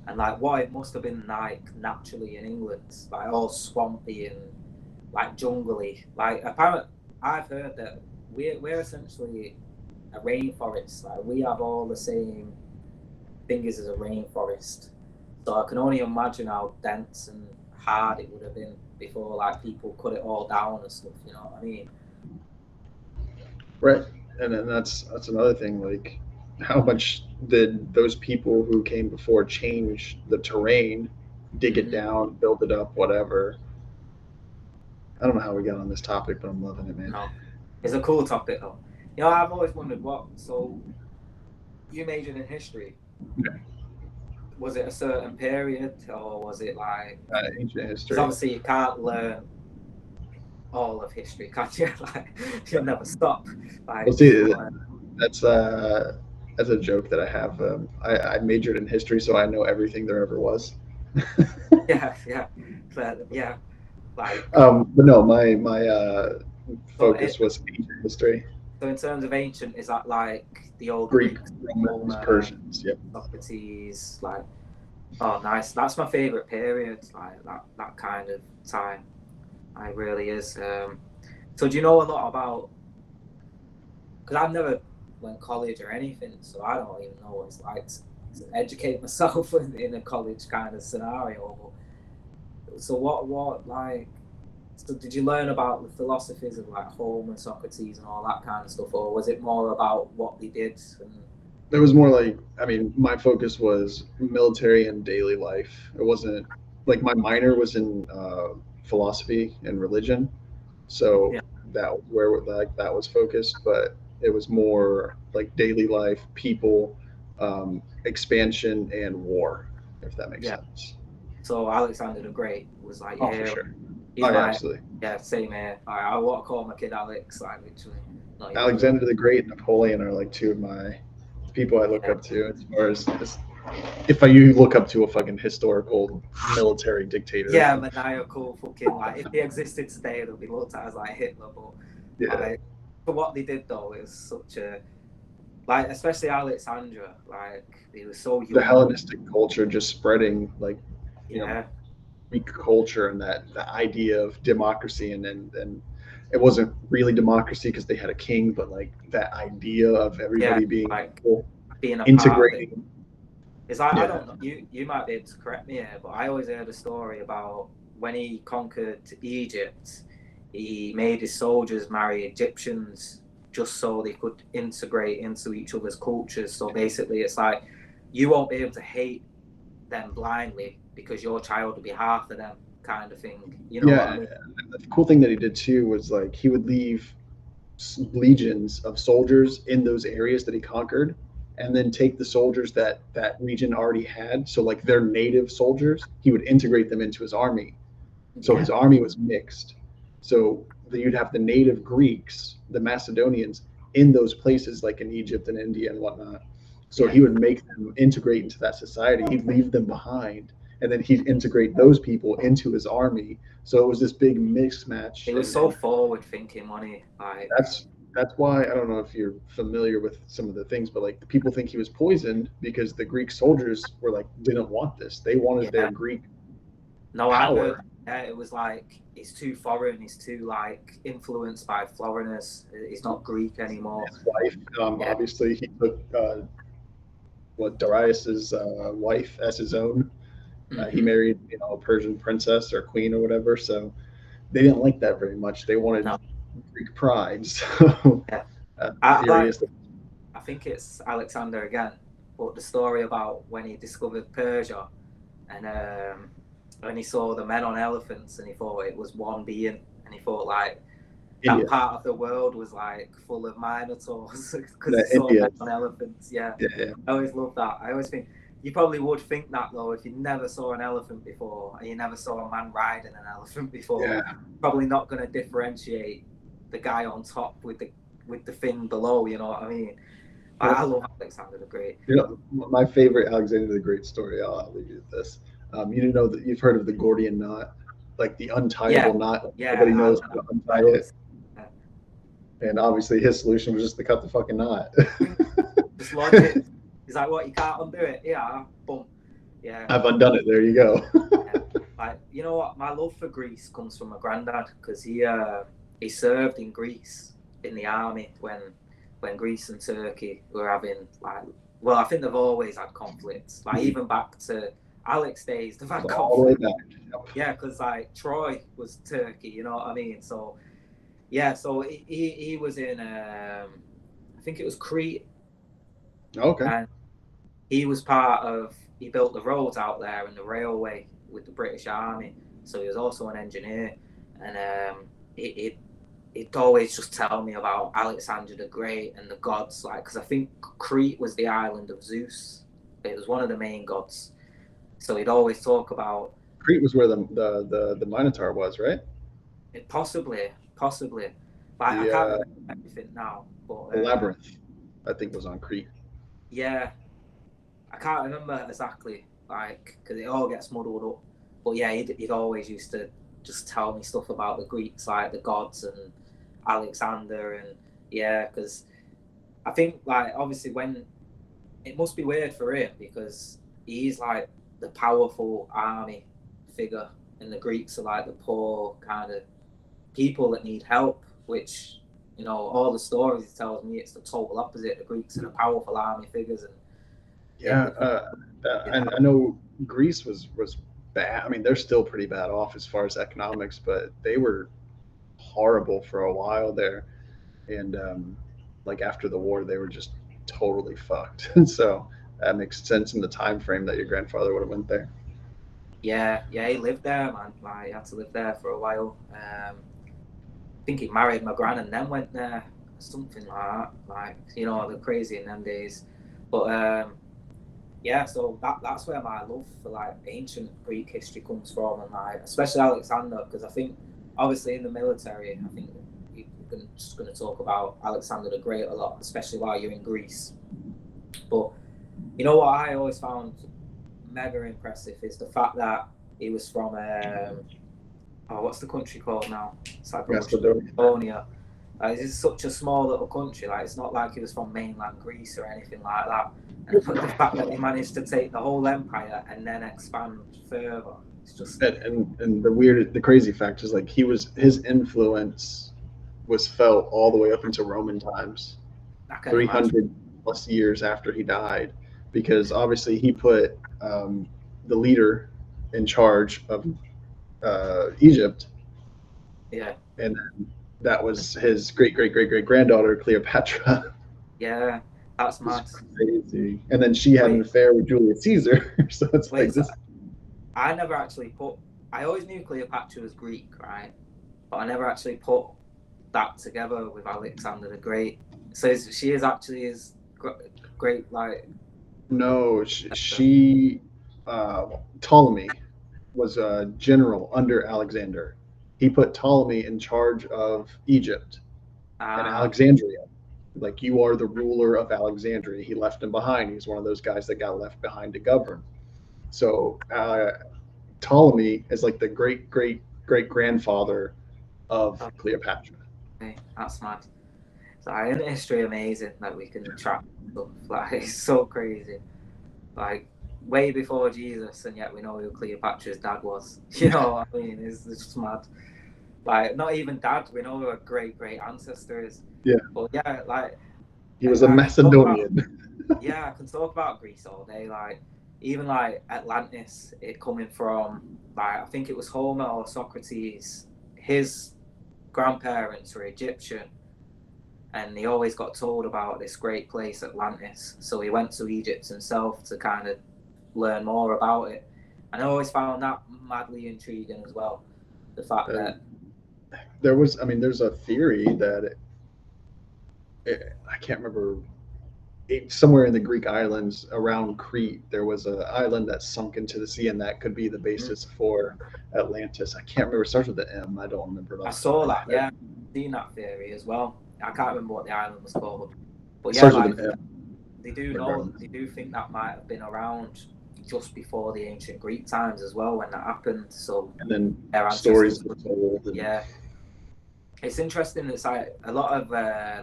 B: and like what it must have been like naturally in England, like all swampy and like jungly. Like apparently I've heard that we're essentially a rainforest. Like we have all the same things as a rainforest. So I can only imagine how dense and hard it would have been before like people cut it all down and stuff, you know what I mean?
A: Right. And then that's another thing, like how much did those people who came before change the terrain, dig it down, build it up, whatever. I don't know how we got on this topic, but I'm loving it, man.
B: No. It's a cool topic though. I've always wondered so you majored in history.
A: Okay.
B: Was it a certain period or was it like
A: ancient history?
B: Because obviously you can't learn all of history, can't you? Like you'll never stop. Like,
A: well, see, that's a joke that I have. I majored in history, so I know everything there ever was.
B: yeah, but yeah, like.
A: But no, my focus was ancient history.
B: So in terms of ancient, is that like the old
A: Greeks, Romans, Persians, yep.
B: Socrates, like, oh, nice. That's my favorite period, like that kind of time. It really is. So do you know a lot about? Because I've never went college or anything, so I don't even know what it's like to educate myself in a college kind of scenario. So what like? So did you learn about the philosophies of like Homer, Socrates, and all that kind of stuff, or was it more about what they did? And...
A: It was more like, I mean, my focus was military and daily life. It wasn't like my minor was in philosophy and religion, so
B: Yeah,
A: that was where like that was focused. But it was more like daily life, people, expansion, and war, if that makes
B: yeah.
A: sense.
B: So Alexander the Great was like,
A: Oh, for
B: yeah,
A: sure.
B: he's
A: Oh, yeah,
B: my,
A: absolutely.
B: yeah, same here. I want to call my kid Alex, like literally, not even joking.
A: Alexander the Great and Napoleon are like two of my people I look
B: Yeah,
A: up to as far as if you look up to a fucking historical military dictator.
B: yeah, maniacal fucking like if they existed today, they'll be looked at as like Hitler. But
A: Yeah,
B: like for what they did though, it was such a like, especially Alexandra, like he was so
A: the
B: young.
A: Hellenistic culture just spreading like you know
B: Yeah,
A: Greek culture and that the idea of democracy and it wasn't really democracy because they had a king, but like that idea of
B: yeah,
A: everybody being
B: like
A: equal,
B: being a part of it.
A: integrating.
B: It's like I
A: Yeah,
B: don't know. You might be able to correct me here, but I always heard a story about when he conquered Egypt, he made his soldiers marry Egyptians just so they could integrate into each other's cultures. So basically, it's like you won't be able to hate them blindly because your child will be half of them, kind of thing. You know what I
A: yeah.
B: mean?
A: The cool thing that he did too was like he would leave legions of soldiers in those areas that he conquered and then take the soldiers that that region already had, so like their native soldiers, he would integrate them into his army, so his
B: Yeah,
A: army was mixed, so you'd have the native Greeks, the Macedonians, in those places like in Egypt and India and whatnot, so
B: yeah.
A: he would make them integrate into that society, he'd leave them behind, and then he'd integrate those people into his army, so it was this big
B: He
A: mismatch,
B: was so
A: and
B: forward thinking, wasn't he? Like,
A: that's why I don't know if you're familiar with some of the things, but like the people think he was poisoned because the Greek soldiers were like didn't want this. They wanted their
B: yeah.
A: Greek
B: No, I've heard.
A: power.
B: Yeah, it was like he's too foreign. He's too like influenced by foreigners. He's not Greek anymore.
A: His wife,
B: Yeah,
A: obviously, he took what Darius's wife as his own. He
B: mm-hmm.
A: married, a Persian princess or queen or whatever. So they didn't like that very much. They wanted
B: No,
A: Greek pride. So
B: yeah. I
A: here he
B: like.
A: is.
B: I think it's Alexander again, but the story about when he discovered Persia and when he saw the men on elephants and he thought it was one being and he thought like that
A: India.
B: part of the world was like full of minotaurs because he
A: Yeah,
B: saw
A: India.
B: men on elephants. Yeah,
A: Yeah, yeah.
B: I always love that. I always think you probably would think that though if you never saw an elephant before and you never saw a man riding an elephant before.
A: Yeah.
B: Probably not going to differentiate the guy on top with the thing below. You know what I mean? I love Alexander the Great.
A: My favorite Alexander the Great story. I'll leave you with this. You know that you've heard of the Gordian knot, like the
B: Yeah,
A: untieable knot. Nobody
B: yeah.
A: knows how to untie it, and obviously his solution was just to cut the fucking knot.
B: Just logic. He's like, what? You can't undo it. Yeah, boom. Yeah.
A: I've undone it. There you go.
B: Yeah. Like, you know what? My love for Greece comes from my granddad because he served in Greece in the army when Greece and Turkey were having like, well, I think they've always had conflicts. Like even back to Alex days, they've had
A: All the way
B: conflicts.
A: back. Yep.
B: Yeah, because like Troy was Turkey. You know what I mean? So yeah, so he was in I think it was Crete,
A: Okay.
B: and he was part of. He built the roads out there and the railway with the British Army. So he was also an engineer, and he'd always just tell me about Alexander the Great and the gods, like because I think Crete was the island of Zeus. It was one of the main gods. So he'd always talk about
A: Crete was where the Minotaur was, right?
B: it, possibly. Like I
A: The
B: can't remember everything now, but
A: labyrinth, I think, was on Crete.
B: yeah, I can't remember exactly, like, because it all gets muddled up. But yeah, he'd always used to just tell me stuff about the Greeks, like the gods and Alexander, and yeah, because I think, like, obviously, when it must be weird for him because he's like the powerful army figure, and the Greeks are like the poor kind of people that need help, which you know, all the stories he tells me, it's the total opposite. The Greeks are the powerful army figures, and
A: Yeah,
B: you know,
A: I know Greece was bad. I mean, they're still pretty bad off as far as economics, but they were horrible for a while there. And like after the war, they were just totally fucked. So that makes sense in the time frame that your grandfather would have went there.
B: yeah, he lived there, man. Like, he had to live there for a while. I think he married my gran and then went there, something like that. Like, you know, they're crazy in them days. But yeah, so that's where my love for like ancient Greek history comes from, and like especially Alexander, because I think obviously in the military, I think you're just going to talk about Alexander the Great a lot, especially while you're in Greece. But you know what I always found mega impressive is the fact that he was from what's the country called now? It's like Macedonia. This is such a small little country. Like, it's not like he was from mainland Greece or anything like that. But the fact that he managed to take the whole empire and then expand further, it's just
A: and the crazy fact is like his influence was felt all the way up into Roman times,
B: I can
A: 300
B: imagine.
A: plus years after he died, because obviously he put the leader in charge of Egypt,
B: Yeah,
A: and that was his great great great great granddaughter Cleopatra.
B: yeah, that's
A: It's
B: mad.
A: crazy. And then she had an
B: Wait,
A: affair with Julius Caesar. So it's like
B: so
A: this.
B: I never actually put. I always knew Cleopatra was Greek, right? But I never actually put that together with Alexander the Great. So she is actually his great, like.
A: No, she Ptolemy was a general under Alexander. He put Ptolemy in charge of Egypt and
B: Ah,
A: Alexandria. Like, you are the ruler of Alexandria. He left him behind. He's one of those guys that got left behind to govern. So Ptolemy is like the great great great grandfather of Cleopatra.
B: okay, that's mad. So isn't history amazing that we can track stuff? Like, it's so crazy. Like, way before Jesus, and yet we know who Cleopatra's dad was. You know what I mean? It's just mad. Like, not even dad, we know who her great great ancestor is.
A: Yeah,
B: But yeah, like,
A: he was a
B: I can talk about,
A: Macedonian.
B: yeah, I can talk about Greece all day. Like, even like Atlantis, it coming from, like, I think it was Homer or Socrates. His grandparents were Egyptian, and he always got told about this great place, Atlantis. So he went to Egypt himself to kind of learn more about it. And I always found that madly intriguing as well. The fact that
A: I mean, there's a theory that I can't remember, somewhere in the Greek islands around Crete, there was an island that sunk into the sea, and that could be the basis for Atlantis. I can't remember. It starts with the M. I don't remember.
B: I saw that, yeah, I've seen that theory as well. I can't remember what the island was called, but
A: It
B: yeah,
A: starts with
B: like
A: an M.
B: they do think that might have been around just before the ancient Greek times as well when that happened. So
A: And then
B: their
A: stories
B: ancestors,
A: were told.
B: yeah. It's interesting. It's like a lot of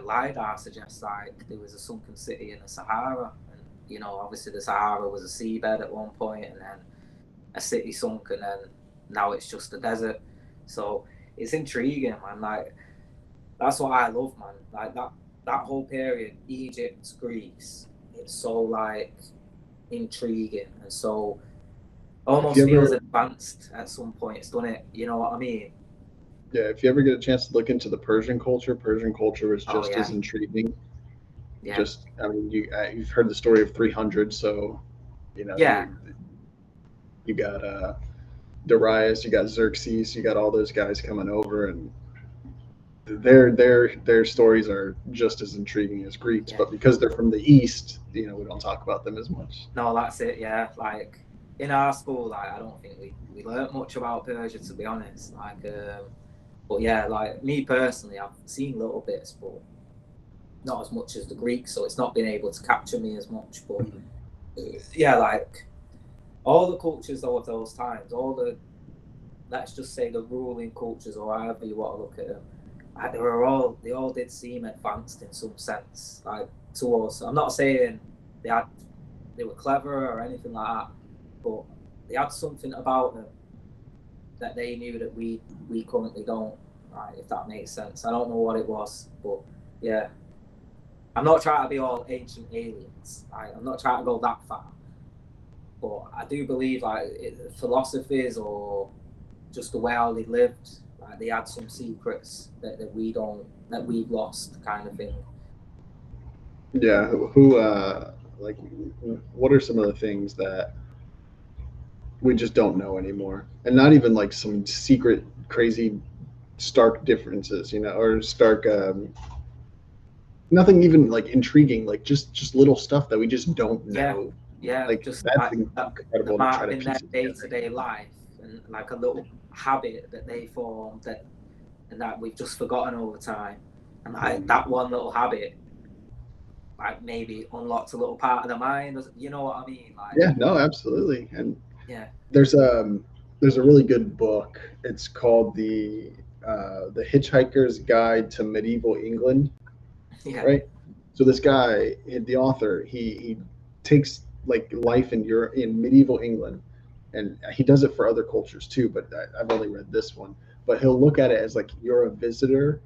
B: lidar suggests like there was a sunken city in the Sahara, and you know, obviously the Sahara was a seabed at one point, and then a city sunk, and then now it's just a desert. So it's intriguing, man. Like, that's what I love, man. Like that whole period, Egypt, Greece. It's so like intriguing and so almost feels advanced at some points, doesn't it? You know what I mean?
A: Yeah, if you ever get a chance to look into the Persian culture is
B: Oh
A: just
B: yeah,
A: as intriguing.
B: yeah,
A: Just, I mean, you've heard the story of 300, so you know
B: yeah.
A: you got Darius, you got Xerxes, you got all those guys coming over, and their stories are just as intriguing as Greeks,
B: Yeah.
A: but because they're from the East, we don't talk about them as much.
B: No, that's it. Yeah, like in our school, like I don't think we learnt much about Persia, to be honest. Like, but yeah, like me personally, I've seen little bits, but not as much as the Greeks, so it's not been able to capture me as much. But yeah, like all the cultures though of those times, all the, let's just say, the ruling cultures, or however you want to look at them, like they all did seem advanced in some sense, like towards. I'm not saying they were clever or anything like that, but they had something about them that they knew that we currently don't. like, if that makes sense. I don't know what it was, but yeah. I'm not trying to be all ancient aliens. I'm not trying to go that far. But I do believe philosophies or just the way how they lived, like they had some secrets that we've lost, kind of thing.
A: Yeah, who like what are some of the things that we just don't know anymore, and not even like some secret crazy stark differences, or stark nothing even like intriguing, like just little stuff that we just don't know. Like
B: Just
A: that's
B: like that
A: incredible to
B: might
A: try
B: have
A: to
B: been their
A: piece it together.
B: day-to-day life, and like a little habit that they formed and that we've just forgotten over time. And like that one little habit, like maybe unlocked a little part of the mind. You know what I mean? Like,
A: Yeah, no, absolutely. And
B: yeah,
A: there's a really good book. It's called the Hitchhiker's Guide to Medieval England,
B: yeah,
A: right? So this guy, the author, he takes like life in Europe, in medieval England, and he does it for other cultures too. But I've only read this one. But he'll look at it as like you're a visitor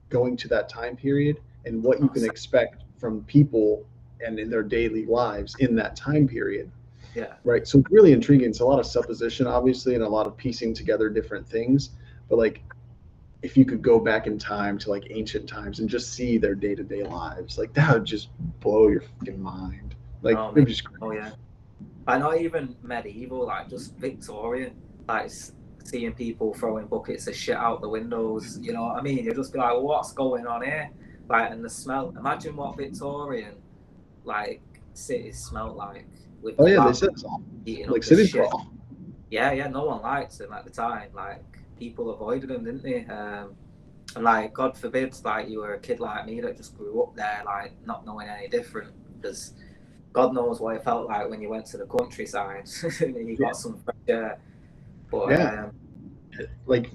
A: going to that time period, and what you
B: oh,
A: can expect from people and in their daily lives in that time period.
B: yeah,
A: Right. So it's really intriguing. It's a lot of supposition, obviously, and a lot of piecing together different things. But like, if you could go back in time to like ancient times and just see their day to day lives, like that would just blow your fucking mind. Like,
B: oh,
A: it would
B: maybe,
A: just,
B: oh yeah. Like not even medieval, like just Victorian, like seeing people throwing buckets of shit out the windows. You know what I mean? You'll just be like, what's going on here? Like, and the smell. Imagine what Victorian like cities smelled like with
A: oh
B: the
A: yeah, they
B: lamp
A: said it's all
B: eating
A: like
B: up the
A: cities were
B: shit.
A: all.
B: Yeah, yeah. No one liked them at the time. Like people avoided them, didn't they? And like, God forbid, like you were a kid like me that just grew up there, like not knowing any different, because God knows what it felt like when you went to the countryside and you got some fresh air. But
A: Yeah. Like,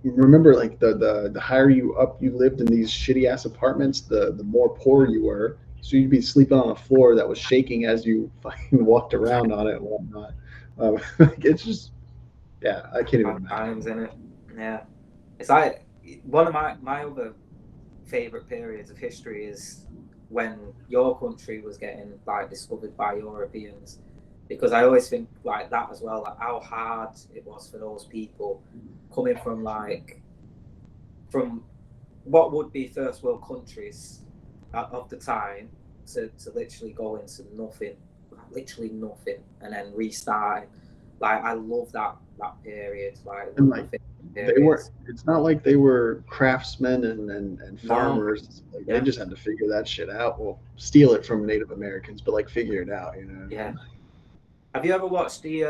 A: remember, like the higher you up you lived in these shitty ass apartments, the more poor you were. So you'd be sleeping on a floor that was shaking as you fucking walked around on it and whatnot. Like, it's just, yeah, I can't even
B: bad
A: imagine.
B: times in it. Yeah, it's like one of my other favorite periods of history is when your country was getting like discovered by Europeans, because I always think like that as well, like how hard it was for those people coming from what would be first world countries of the time to literally go into nothing, like literally nothing, and then restarting. Like I love that period, like one
A: And
B: of my
A: like,
B: favorite
A: they were,
B: periods.
A: it's not like they were craftsmen and
B: No,
A: farmers. Like, they
B: yeah,
A: just had to figure that shit out. Well, steal it from Native Americans, but like figure it out, you know?
B: yeah. Have you ever watched the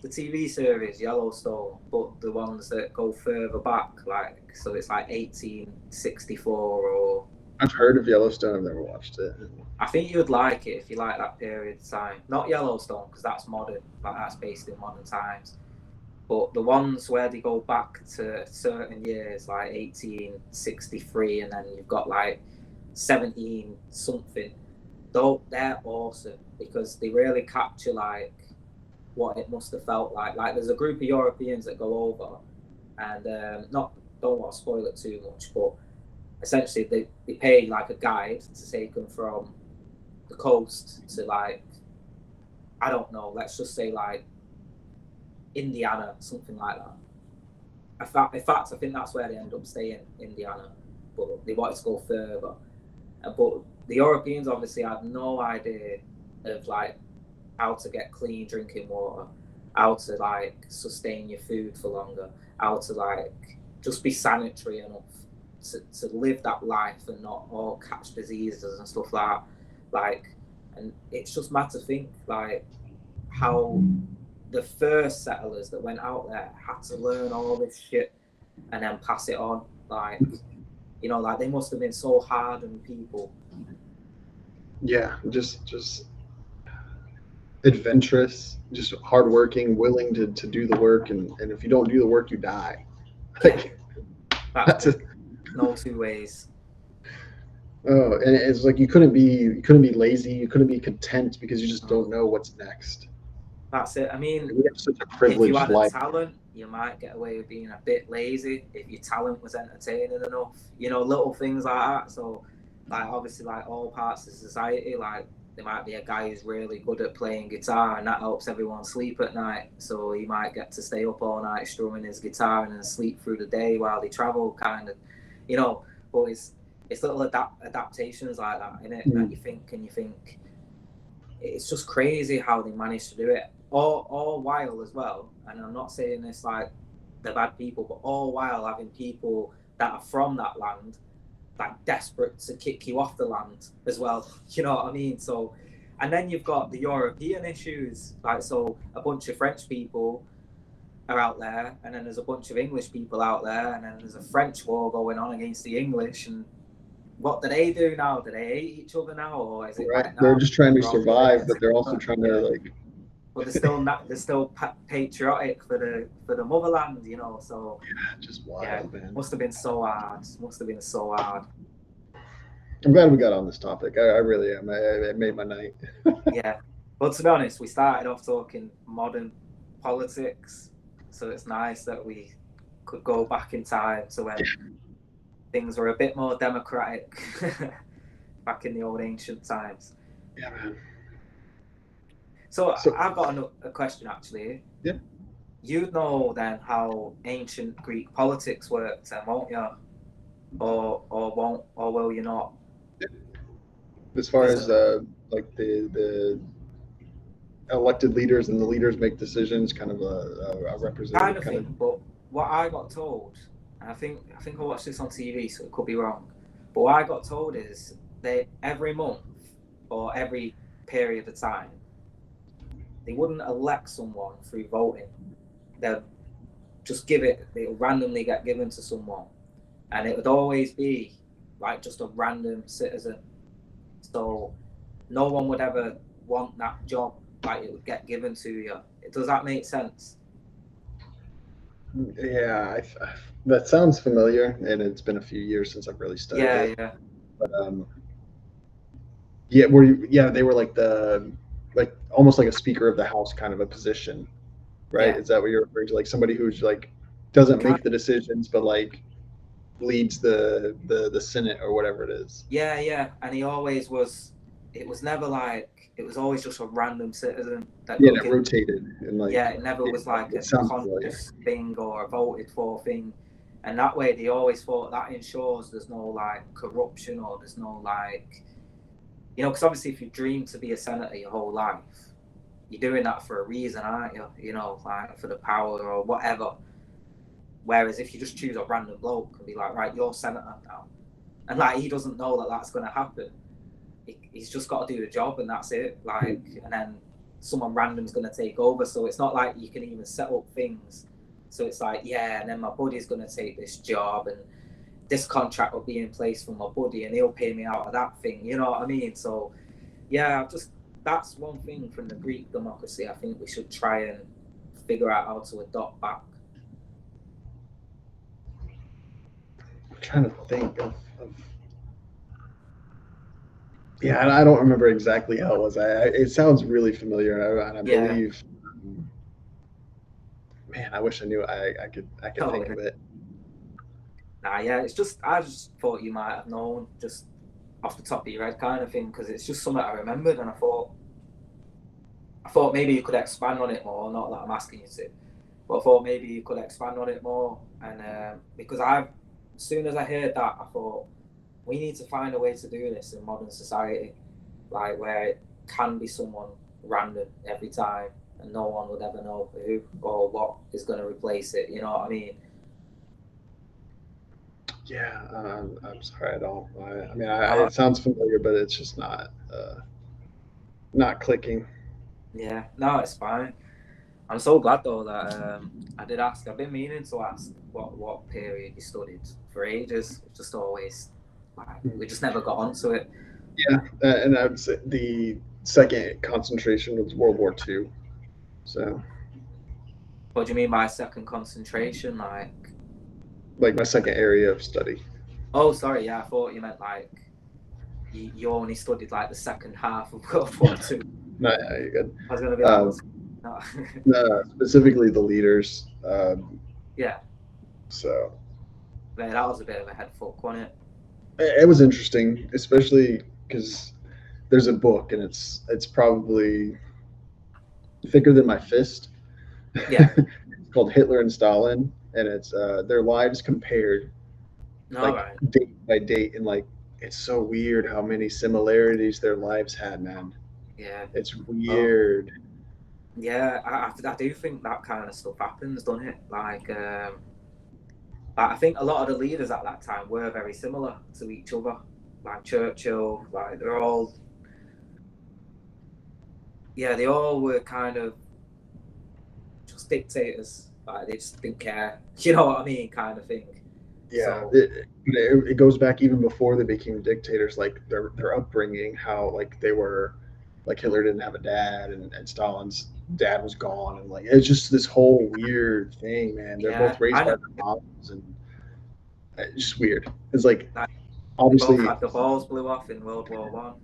B: TV series Yellowstone, but the ones that go further back, like so it's like 1864 or
A: I've heard of Yellowstone. I've never watched it.
B: I think you'd like it if you like that period of time. Not Yellowstone because that's modern, like that's based in modern times. But the ones where they go back to certain years, like 1863, and then you've got like 17 something, though they're awesome because they really capture like what it must have felt like. Like there's a group of Europeans that go over, and not don't want to spoil it too much, but essentially they pay like a guide to take them from the coast to like I don't know, let's just say like Indiana, something like that. In fact, I think that's where they end up staying, Indiana. But they wanted to go further. But the Europeans obviously had no idea of like how to get clean drinking water, how to like sustain your food for longer, how to like just be sanitary enough to live that life and not all catch diseases and stuff like that. Like, and it's just mad to think like how the first settlers that went out there had to learn all this shit and then pass it on. Like, you know, like they must have been so hardened people.
A: Yeah, just adventurous, just hardworking, willing to do the work, and if you don't do the work, you die.
B: Yeah,
A: Like,
B: that's
A: that's a,
B: it. No two ways.
A: oh, and it's like you couldn't be lazy, you couldn't be content because you just
B: No,
A: don't know what's next.
B: that's it. I mean,
A: We have such a
B: if you
A: privileged
B: had a
A: life.
B: talent, you might get away with being a bit lazy if your talent was entertaining enough. You know, little things like that. So, like obviously, like all parts of society, like there might be a guy who's really good at playing guitar, and that helps everyone sleep at night. So he might get to stay up all night strumming his guitar and then sleep through the day while they travel, kind of, you know. But it's little adaptations like that, innit? That you think it's just crazy how they manage to do it. All while as well, and I'm not saying this like they're bad people, but all while having people that are from that land like desperate to kick you off the land as well. You know what I mean? So, and then you've got the European issues, like so a bunch of French people are out there, and then there's a bunch of English people out there, and then there's a French war going on against the English. And what do they do now? Do they hate each other now, or is it
A: right?
B: like now
A: They're just trying to survive, but they're also trying to like.
B: But they're still patriotic for the motherland, you know. So
A: just wild, man.
B: Must have been so hard. Must have been so hard.
A: I'm glad we got on this topic. I really am. It made my night.
B: Yeah, but to be honest, we started off talking modern politics, so it's nice that we could go back in time to when things were a bit more democratic, back in the old ancient times.
A: Yeah, man.
B: So I've got a question actually.
A: Yeah.
B: You'd know then how ancient Greek politics worked, then, won't you? Or will you not?
A: As far as like the elected leaders and the leaders make decisions, kind of a representative
B: kind of thing. But what I got told, and I think I watched this on TV, so it could be wrong. But what I got told is that every month or every period of time, they wouldn't elect someone through voting. They'll just give it. They'll randomly get given to someone, and it would always be like just a random citizen. So no one would ever want that job. Like it would get given to you. Does that make sense?
A: Yeah, that sounds familiar, and it's been a few years since I've really studied it.
B: Yeah.
A: But they were like almost like a Speaker of the House kind of a position, right? Yeah. Is that what you're referring to? Like somebody who's like doesn't make the decisions, but like leads the Senate or whatever it is.
B: Yeah, and he always was. It was never like it was always just a random citizen that
A: it rotated and like
B: it never was like a conscious thing or a voted for thing, and that way they always thought that ensures there's no like corruption or there's no like, you know, because obviously if you dream to be a senator your whole life, you're doing that for a reason, aren't you? You know, like for the power or whatever. Whereas if you just choose a random bloke and be like, right, you're senator now, and like he doesn't know that that's going to happen. He's just got to do the job and that's it. Like, and then someone random's going to take over. So it's not like you can even set up things. So it's like, yeah, and then my buddy's going to take this job and this contract will be in place for my buddy and he'll pay me out of that thing. You know what I mean? So yeah, that's one thing from the Greek democracy I think we should try and figure out how to adopt back.
A: I'm trying to think of yeah, I don't remember exactly how it was. It sounds really familiar, and I believe. Man, I wish I knew. I could think of it.
B: Nah, yeah, it's just I just thought you might have known just off the top of your head, kind of thing, because it's just something I remembered, and I thought maybe you could expand on it more. Not that I'm asking you to, but I thought maybe you could expand on it more, and because as soon as I heard that, I thought, we need to find a way to do this in modern society, like where it can be someone random every time and no one would ever know who or what is going to replace it. You know what I mean?
A: Yeah, I'm sorry, I don't. I mean, it sounds familiar, but it's just not clicking.
B: Yeah, no, it's fine. I'm so glad though that I did ask. I've been meaning to ask what period you studied for ages. It's just always. We just never got onto it.
A: Yeah, and I would say the second concentration was World War II. So.
B: What do you mean by second concentration?
A: Like my second area of study.
B: Oh, sorry. Yeah, I thought you meant like you only studied like the second half of World War II.
A: No, yeah, you're good.
B: I was gonna be like,
A: no, specifically the leaders.
B: Yeah,
A: So
B: man, that was a bit of a head fuck, wasn't it?
A: it was interesting, especially because there's a book and it's probably thicker than my fist.
B: Yeah.
A: It's called Hitler and Stalin, and it's their lives compared,
B: All
A: like
B: right.
A: date by date, and like it's so weird how many similarities their lives had, man.
B: Yeah.
A: It's
B: Oh,
A: weird.
B: yeah. I do think that kind of stuff happens, doesn't it? Like I think a lot of the leaders at that time were very similar to each other. Like Churchill, like they're all, yeah, they all were kind of just dictators. Like they just didn't care. You know what I mean? Kind of thing.
A: Yeah,
B: So
A: it goes back even before they became dictators. Like their upbringing, how like they were, like Hitler didn't have a dad, and Stalin's dad was gone, and like it's just this whole weird thing, man. They're
B: yeah,
A: both raised
B: I
A: by
B: know.
A: their moms, and it's just weird. It's like
B: Like they both
A: obviously
B: had the balls blew off in World War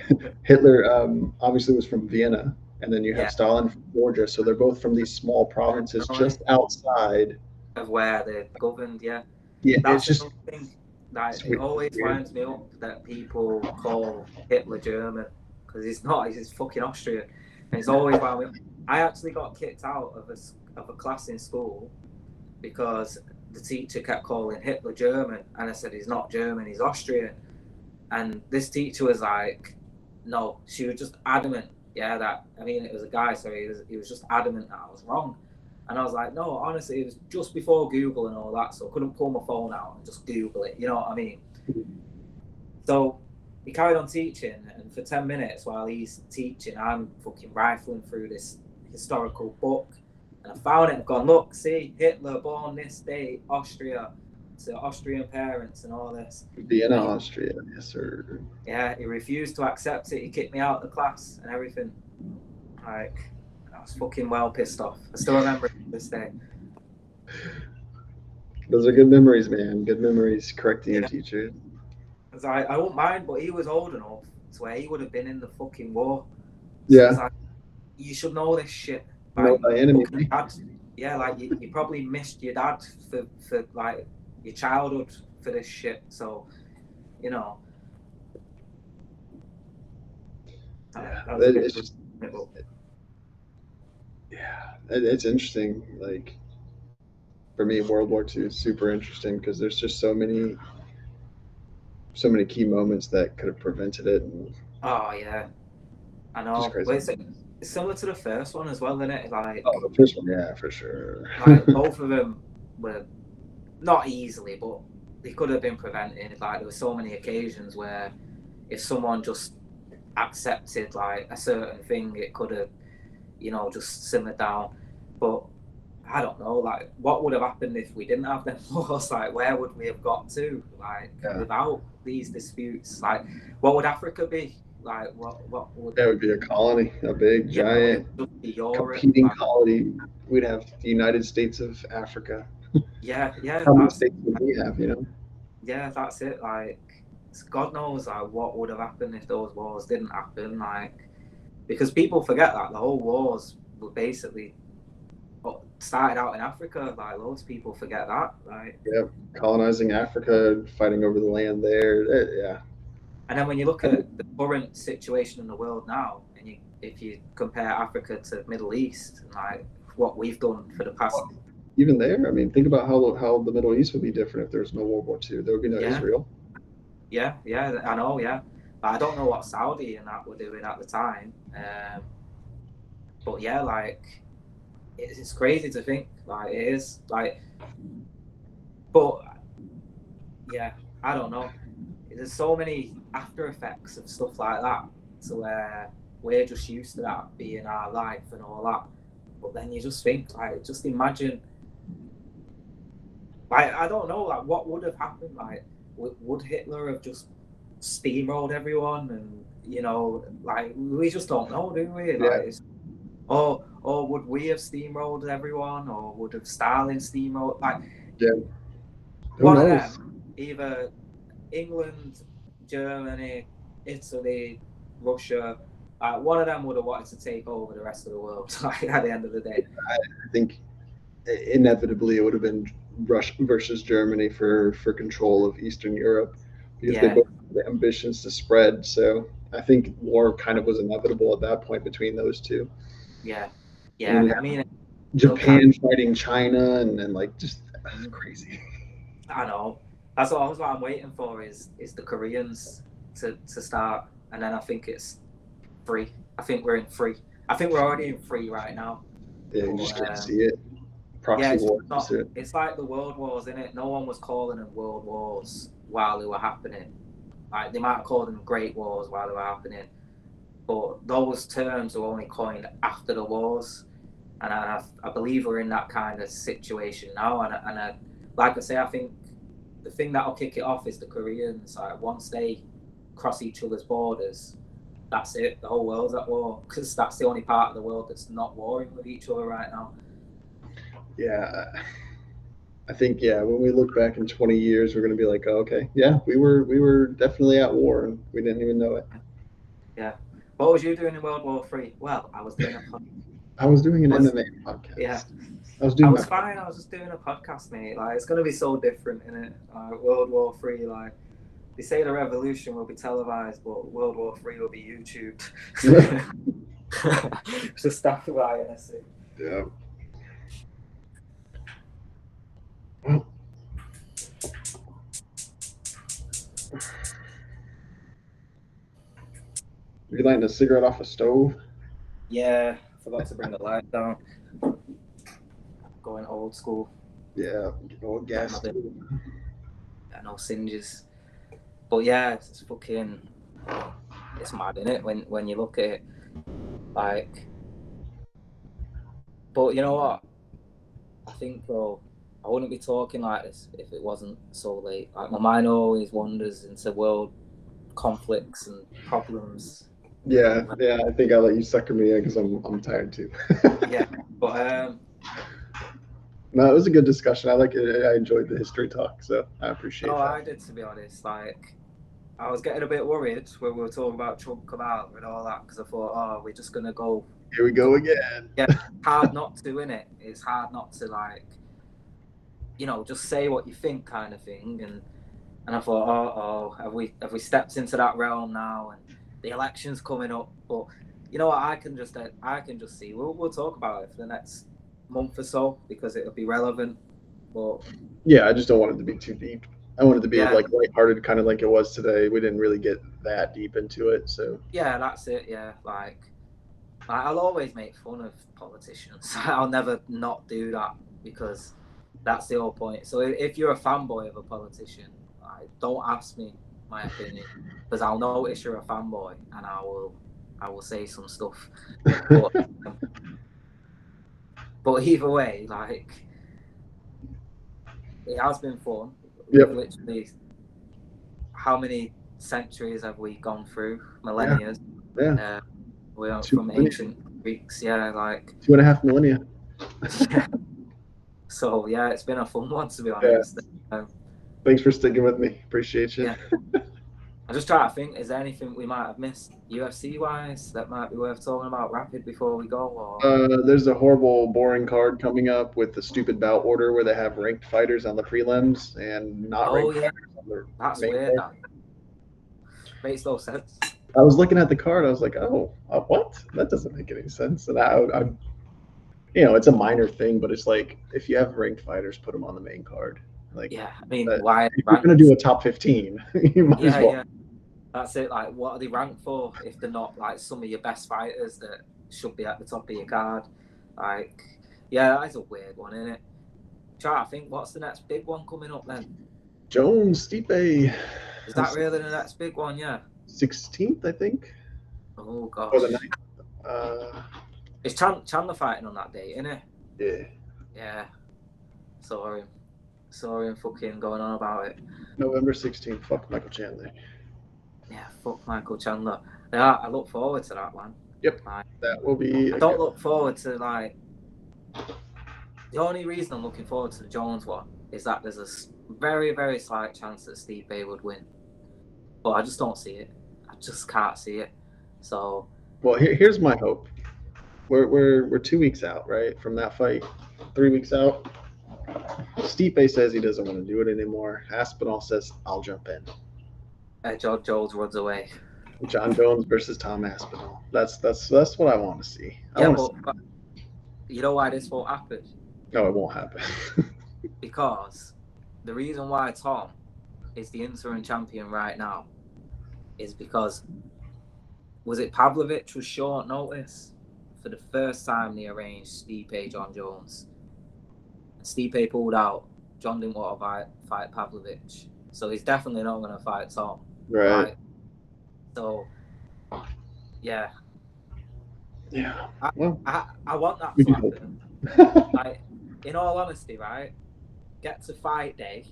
B: I.
A: Hitler obviously was from Vienna, and then you have
B: Yeah,
A: Stalin from Georgia, so they're both from these small provinces
B: Illinois,
A: just outside.
B: of where they governed. Yeah,
A: Yeah, it's
B: that's
A: just
B: another thing. Like
A: it's
B: it
A: weird.
B: always
A: Weird.
B: winds me up that people call Hitler German because he's not. He's fucking Austrian, and it's always wound me up. I actually got kicked out of a class in school because the teacher kept calling Hitler German, and I said he's not German, he's Austrian. And this teacher was like, no, she was just adamant. Yeah, that I mean, it was a guy, so he was just adamant that I was wrong. And I was like, no, honestly, it was just before Google and all that, so I couldn't pull my phone out and just Google it. You know what I mean? So he carried on teaching, and for 10 minutes while he's teaching, I'm fucking rifling through this historical book. And I found it. I've gone, look, see, Hitler born this day, Austria, to Austrian parents and all this.
A: Vienna,
B: And he,
A: Austria, yes, sir.
B: yeah, he refused to accept it. He kicked me out of the class and everything. Like, I was fucking well pissed off. I still remember it to this day.
A: Those are good memories, man. Good memories correcting your
B: Yeah.
A: teacher.
B: Because I wouldn't mind, but he was old enough to where he would have been in the fucking war. So it's
A: Yeah,
B: like, you should know this shit.
A: know
B: Like,
A: thy enemy.
B: fucking dad. Yeah, like, you probably missed your dad for like, your childhood for this shit. So, you know.
A: Yeah,
B: That was a bit
A: it's
B: of
A: just
B: a
A: yeah, it's interesting. Like for me, World War II is super interesting because there's just so many key moments that could have prevented it, and
B: Oh, yeah. I
A: just
B: know.
A: crazy.
B: Well, it's similar to the first one as well, isn't it?
A: Oh, the first one, yeah, for sure.
B: Like both of them were not easily, but they could have been prevented. Like there were so many occasions where if someone just accepted like a certain thing, it could have, just simmered down. But I don't know, like what would have happened if we didn't have them laws? Like where would we have got to? Like
A: Yeah,
B: without these disputes? Like what would Africa be? Like what would
A: that would be a colony, a big,
B: yeah, would it
A: giant,
B: just be Europe?
A: competing
B: Like,
A: colony. We'd have the United States of Africa.
B: yeah,
A: How many
B: that's
A: states would we have? You know?
B: yeah, that's it. Like, God knows like what would have happened if those wars didn't happen. Like, because people forget that the whole wars were basically started out in Africa. Like, loads of people forget that. Like,
A: Yeah, colonizing Africa, fighting over the land there. Yeah,
B: and then when you look at the current situation in the world now, and if you compare Africa to Middle East, and like what we've done for the past,
A: even there. I mean, think about how the Middle East would be different if there was no World War II. There would be no
B: yeah,
A: Israel.
B: yeah, I know, yeah. But I don't know what Saudi and that were doing at the time. But yeah, like it's crazy to think. Like it is like, but yeah, I don't know. There's so many after effects of stuff like that, so where we're just used to that being our life and all that. But then you just think, like, just imagine, like, I don't know, like, what would have happened? Like, would Hitler have just steamrolled everyone? And like, we just don't know, do we?
A: Yeah.
B: Like, or would we have steamrolled everyone, or would have Stalin steamrolled? Like,
A: Yeah. Who
B: one of
A: knows?
B: them, either England, Germany, Italy, Russia, one of them would have wanted to take over the rest of the world. Like at the end of the day,
A: I think inevitably it would have been Russia versus Germany for control of Eastern Europe because they
B: Yeah,
A: both had the ambitions to spread. So I think war kind of was inevitable at that point between those two.
B: yeah,
A: And then
B: yeah.
A: you
B: I mean,
A: have
B: look, I,
A: Japan fighting China and like just crazy.
B: I know. That's what I'm waiting for is the Koreans to start, and then I think it's free. I think we're in free. I think we're already in free right now.
A: Yeah, you just
B: But
A: can't see it.
B: yeah,
A: Proxy
B: it's
A: war.
B: not. It's like the world wars, isn't it? No one was calling them world wars while they were happening. Like they might have called them great wars while they were happening, but those terms were only coined after the wars. And I believe we're in that kind of situation now. Like I say, I think the thing that'll kick it off is the Koreans. Like once they cross each other's borders, that's it. The whole world's at war because that's the only part of the world that's not warring with each other right now.
A: Yeah, I think when we look back in 20 years, we're gonna be like, oh, okay, yeah, we were definitely at war and we didn't even know it.
B: Yeah. What was you doing in World War Three? Well, I was doing a
A: I was doing an
B: was,
A: MMA podcast.
B: yeah.
A: I was
B: I
A: doing
B: was fine. I was just doing a podcast, mate. Like it's gonna be so different in it. World War Three, like they say the revolution will be televised, but World War Three will be YouTube. Just stuff about it.
A: Yeah. Well, you lighting a cigarette off a stove?
B: Yeah, forgot to bring the light down. Going old school.
A: Yeah, old gas
B: Another-
A: stove.
B: No singes. But yeah, it's fucking. It's mad, isn't it? When you look at it, like. But you know what? I think though, I wouldn't be talking like this if it wasn't so late. Like my mind always wanders into world conflicts and problems.
A: Yeah, I think I'll let you sucker me in because I'm tired too.
B: Yeah, but
A: No, it was a good discussion. I like it. I enjoyed the history talk, so I appreciate
B: no,
A: that.
B: I did, to be honest. Like, I was getting a bit worried when we were talking about Trump come out and all that because I thought, oh, we're just gonna go.
A: Here we go again.
B: Yeah, hard not to, innit? It's hard not to like, just say what you think, kind of thing. And I thought, oh, have we stepped into that realm now? And the election's coming up, but you know what? I can just see. We'll talk about it for the next month or so because it'll be relevant. But
A: Yeah, I just don't want it to be too deep. I want it to be
B: Yeah.
A: like lighthearted, kind of like it was today. We didn't really get that deep into it, so
B: yeah, that's it. Yeah, like I'll always make fun of politicians. I'll never not do that because that's the whole point. So if you're a fanboy of a politician, don't ask me my opinion because I'll notice you're a fanboy and I will say some stuff. But either way, like it has been fun.
A: Yep.
B: We've literally, how many centuries have we gone through? Millennia.
A: Yeah.
B: We are
A: 2
B: from
A: millennia.
B: ancient Greeks. Yeah, like
A: 2.5 millennia.
B: So yeah, it's been a fun one, to be honest.
A: Thanks for sticking with me. Appreciate you.
B: Yeah. I just try to think, is there anything we might have missed UFC wise that might be worth talking about rapid before we go? Or
A: There's a horrible, boring card coming up with the stupid bout order where they have ranked fighters on the prelims and not ranked fighters on the
B: that's
A: main
B: weird.
A: card.
B: That makes no sense.
A: I was looking at the card. I was like, oh, what? That doesn't make any sense. And I it's a minor thing, but it's like if you have ranked fighters, put them on the main card. Like,
B: yeah, I mean, why?
A: If you're gonna do a top 15, you might as well.
B: Yeah, that's it. Like, what are they ranked for if they're not like some of your best fighters that should be at the top of your card? Like, yeah, that's a weird one, isn't it? Try to think, what's the next big one coming up then?
A: Jones, Stipe.
B: Is that really the next big one? Yeah.
A: 16th, I think.
B: Oh gosh.
A: Or the 9th.
B: It's Chandler fighting on that day, isn't it?
A: Yeah.
B: Yeah. Sorry, I'm fucking going on about it.
A: November 16th. Fuck Michael Chandler.
B: Yeah, fuck Michael Chandler. Yeah, I look forward to that one.
A: Yep. That will be.
B: I don't look forward to like. The only reason I'm looking forward to the Jones one is that there's a very, very slight chance that Stipe would win, but I just don't see it. I just can't see it. So.
A: Well, here's my hope. We're 2 weeks out, right, from that fight. 3 weeks out. Stipe says he doesn't want to do it anymore. Aspinall says I'll jump in.
B: John Jones runs away.
A: John Jones versus Tom Aspinall. That's what I want to see.
B: But you know why this won't happen?
A: No, it won't happen.
B: Because the reason why Tom is the interim champion right now is because was it Pavlovich was short notice for the first time they arranged Stipe John Jones. Stipe pulled out. John didn't want to fight Pavlovich, so he's definitely not going to fight Tom.
A: Right.
B: So, yeah.
A: Yeah.
B: I want that to happen. Like, in all honesty, right? Get to fight day,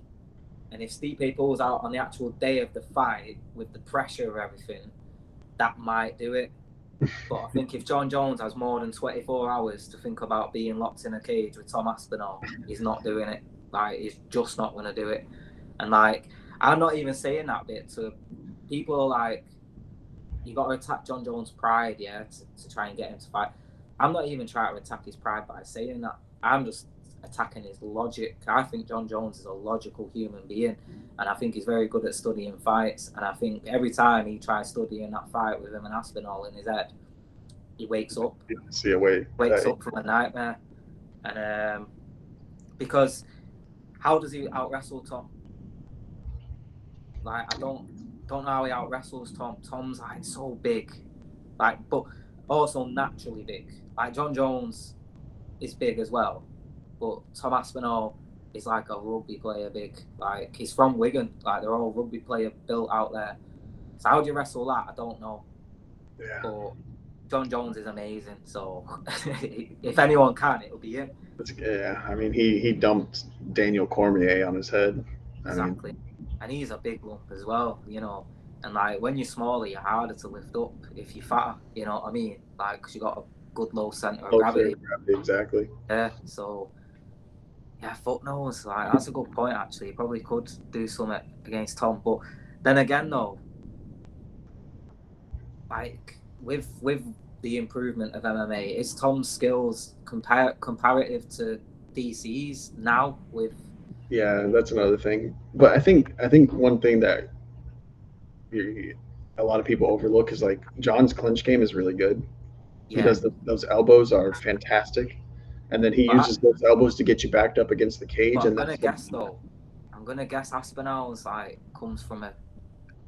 B: and if Stipe pulls out on the actual day of the fight with the pressure of everything, that might do it. But I think if John Jones has more than 24 hours to think about being locked in a cage with Tom Aspinall, he's not doing it. Like, he's just not going to do it. And, like, I'm not even saying that bit to people like, you got to attack John Jones' pride, yeah, to try and get him to fight. I'm not even trying to attack his pride by saying that. I'm just attacking his logic. I think John Jones is a logical human being, and I think he's very good at studying fights. And I think every time he tries studying that fight with him and Aspinall in his head, he wakes up.
A: See a way.
B: Wakes up from a nightmare. And because how does he out wrestle Tom? Like, I don't know how he out wrestles Tom. Tom's like so big, like, but also naturally big. Like, John Jones is big as well, but Tom Aspinall is like a rugby player big. Like, he's from Wigan. Like, they're all rugby player built out there. So how do you wrestle that? I don't know.
A: Yeah.
B: But John Jones is amazing. So if anyone can, it'll be him.
A: Yeah. I mean, he dumped Daniel Cormier on his head.
B: Exactly. And he's a big lump as well, you know. And, like, when you're smaller, you're harder to lift up if you're fatter, you know what I mean? Like, because you got a good low centre of gravity.
A: Exactly.
B: Yeah, so, yeah, fuck knows. Like, that's a good point, actually. He probably could do something against Tom. But then again, though, like, with the improvement of MMA, is Tom's skills comparative to DC's now with...
A: Yeah, that's another thing. But I think one thing that a lot of people overlook is, like, John's clinch game is really good. Yeah. He does those elbows are fantastic, and then he uses those elbows to get you backed up against the cage.
B: I'm gonna guess Aspinall's like comes from a...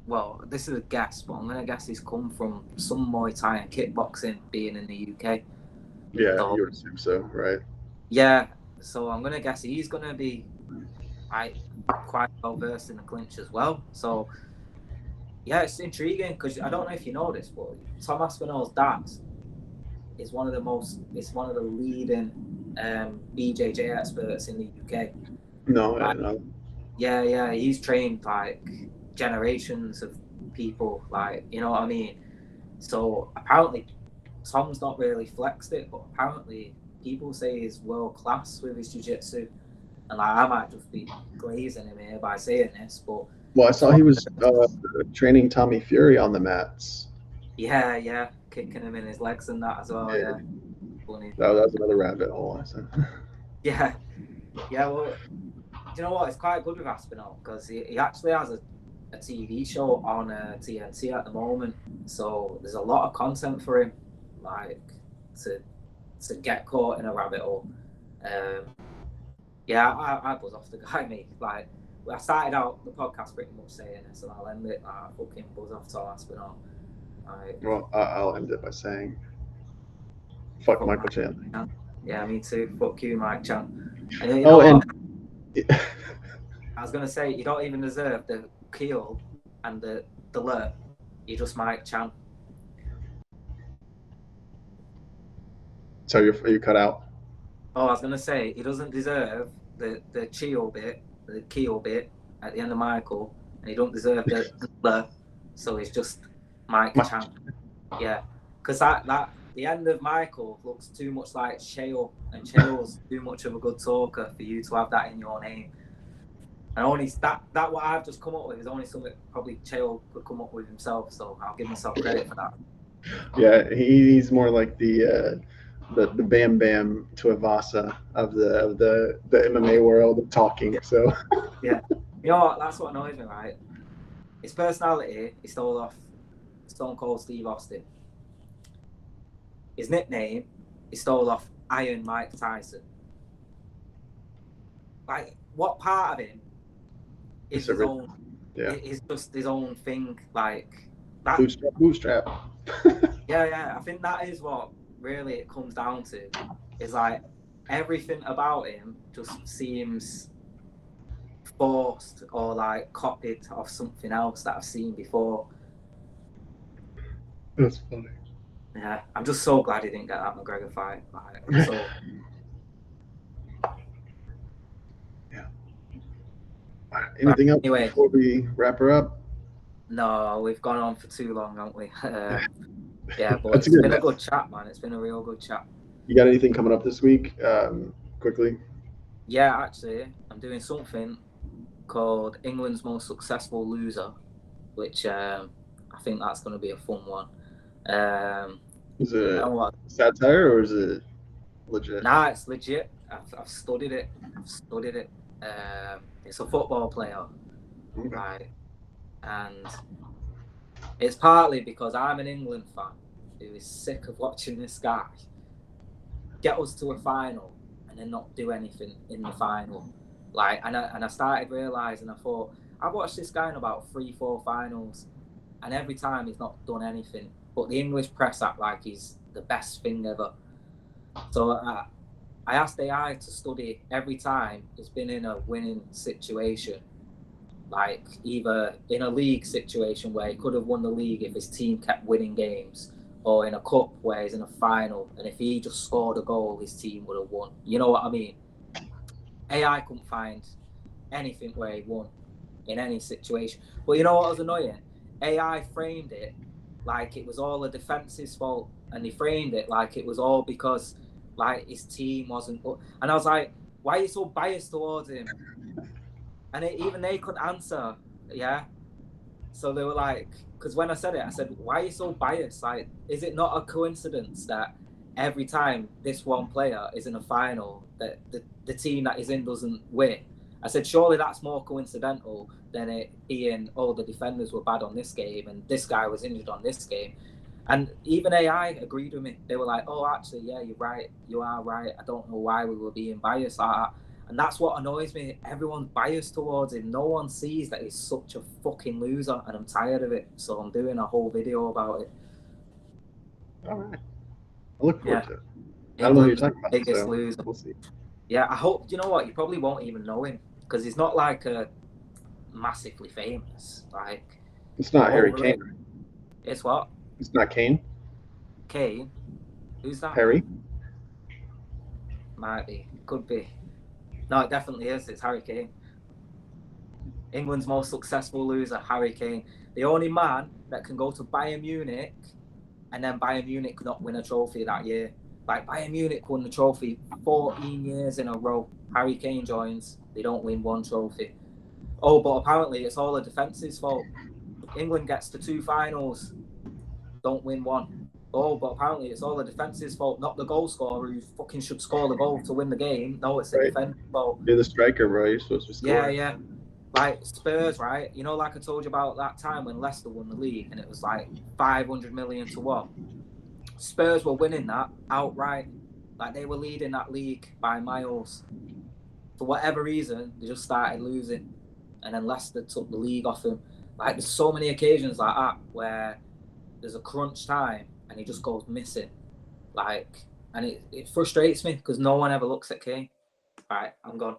B: Well, this is a guess, but I'm gonna guess he's come from some Muay Thai and kickboxing, being in the UK.
A: Yeah, so, you would assume so, right?
B: Yeah, so I'm gonna guess he's gonna be quite well versed in the clinch as well. So yeah, it's intriguing because I don't know if you know this, but Tom Aspinall's dad is one of the leading BJJ experts in the UK.
A: No, I don't know.
B: Yeah, he's trained like generations of people, like, you know what I mean. So apparently Tom's not really flexed it, but apparently people say he's world class with his jiu-jitsu. And, like, I might just be glazing him here by saying this, but...
A: Well, I saw he was training Tommy Fury on the mats.
B: Yeah, kicking him in his legs and that as well. Yeah. Funny.
A: That was another rabbit hole, I said.
B: Yeah. Well, do you know what? It's quite good with Aspinall because he actually has a TV show on TNT at the moment. So there's a lot of content for him, like, to get caught in a rabbit hole. Yeah, I buzz off the guy, mate. Like, I started out the podcast pretty much saying this, and I'll end it. I fucking buzz off Tom Aspinall.
A: Well, I'll end it by saying, fuck Michael Chan.
B: Yeah, me too. Fuck you, Mike Chan. And I was gonna say, you don't even deserve the keel and the lurp. You're just Mike Chan.
A: So you cut out.
B: Oh, I was gonna say he doesn't deserve the keel bit at the end of Michael, and he don't deserve the so he's just Mike Chan. Yeah, because that the end of Michael looks too much like Chael, and Chael's too much of a good talker for you to have that in your name. And only that what I've just come up with is only something probably Chael could come up with himself. So I'll give myself credit for that.
A: Yeah, he's more like the the Bam Bam to Avasa of the MMA world talking. So
B: Yeah. You know what? That's what annoys me, right? His personality, he stole off Stone Cold Steve Austin. His nickname, he stole off Iron Mike Tyson. Like, what part of him is his own?
A: Yeah.
B: It's just his own thing. Like that.
A: Bootstrap.
B: Yeah. I think that is what really it comes down to. Is like everything about him just seems forced or like copied off something else that I've seen before.
A: That's funny.
B: Yeah, I'm just so glad he didn't get that McGregor fight. Like, so
A: yeah. Anything else before we wrap her up?
B: No, we've gone on for too long, haven't we? Yeah, but
A: That's
B: it's been a good chat, man. It's been a real good chat.
A: You got anything coming up this week? Quickly.
B: Yeah, actually, I'm doing something called England's Most Successful Loser, which I think that's going to be a fun one.
A: Is it satire or is it legit?
B: Nah, it's legit. I've studied it. It's a football player,
A: Okay.
B: right? And it's partly because I'm an England fan who is sick of watching this guy get us to a final and then not do anything in the final. Like, and I started realising, I thought, I've watched this guy in about 3-4 finals, and every time he's not done anything. But the English press act like he's the best thing ever. So I asked AI to study every time he's been in a winning situation, like either in a league situation where he could have won the league if his team kept winning games, or in a cup where he's in a final and if he just scored a goal, his team would have won. You know what I mean? AI couldn't find anything where he won in any situation. But you know what was annoying? AI framed it like it was all the defense's fault, and he framed it like it was all because like his team wasn't. And I was like, why are you so biased towards him? And even they couldn't answer. Yeah. So they were like, because when I said it, I said, why are you so biased? Like, is it not a coincidence that every time this one player is in a final, that the team that he's in doesn't win? I said, surely that's more coincidental than it being, oh, the defenders were bad on this game and this guy was injured on this game. And even AI agreed with me. They were like, oh, actually, yeah, you're right. You are right. I don't know why we were being biased like that. And that's what annoys me. Everyone's biased towards him. No one sees that he's such a fucking loser, and I'm tired of it. So I'm doing a whole video about it.
A: All right. I look forward to it.
B: I don't know who you're talking about. Biggest loser.
A: We'll see.
B: Yeah, I hope. You know what? You probably won't even know him because he's not like a massively famous. Like
A: it's not Harry Kane. Right?
B: It's what?
A: It's not Kane.
B: Kane? Who's that?
A: Harry.
B: Might be. Could be. No, it definitely is. It's Harry Kane. England's most successful loser, Harry Kane. The only man that can go to Bayern Munich and then Bayern Munich not win a trophy that year. Like, Bayern Munich won the trophy 14 years in a row. Harry Kane joins. They don't win one trophy. Oh, but apparently it's all the defence's fault. England gets to 2 finals. Don't win one. Oh, but apparently it's all the defence's fault, not the goal scorer who fucking should score the goal to win the game. No, it's the defense's fault.
A: You're the striker, bro. You're supposed to score.
B: Yeah. Like Spurs, right? You know, like I told you about that time when Leicester won the league and it was like 500 million to 1. Spurs were winning that outright. Like they were leading that league by miles. For whatever reason, they just started losing. And then Leicester took the league off him. Like there's so many occasions like that where there's a crunch time and he just goes missing. Like, and it frustrates me because no one ever looks at Kane. All right, I'm gone.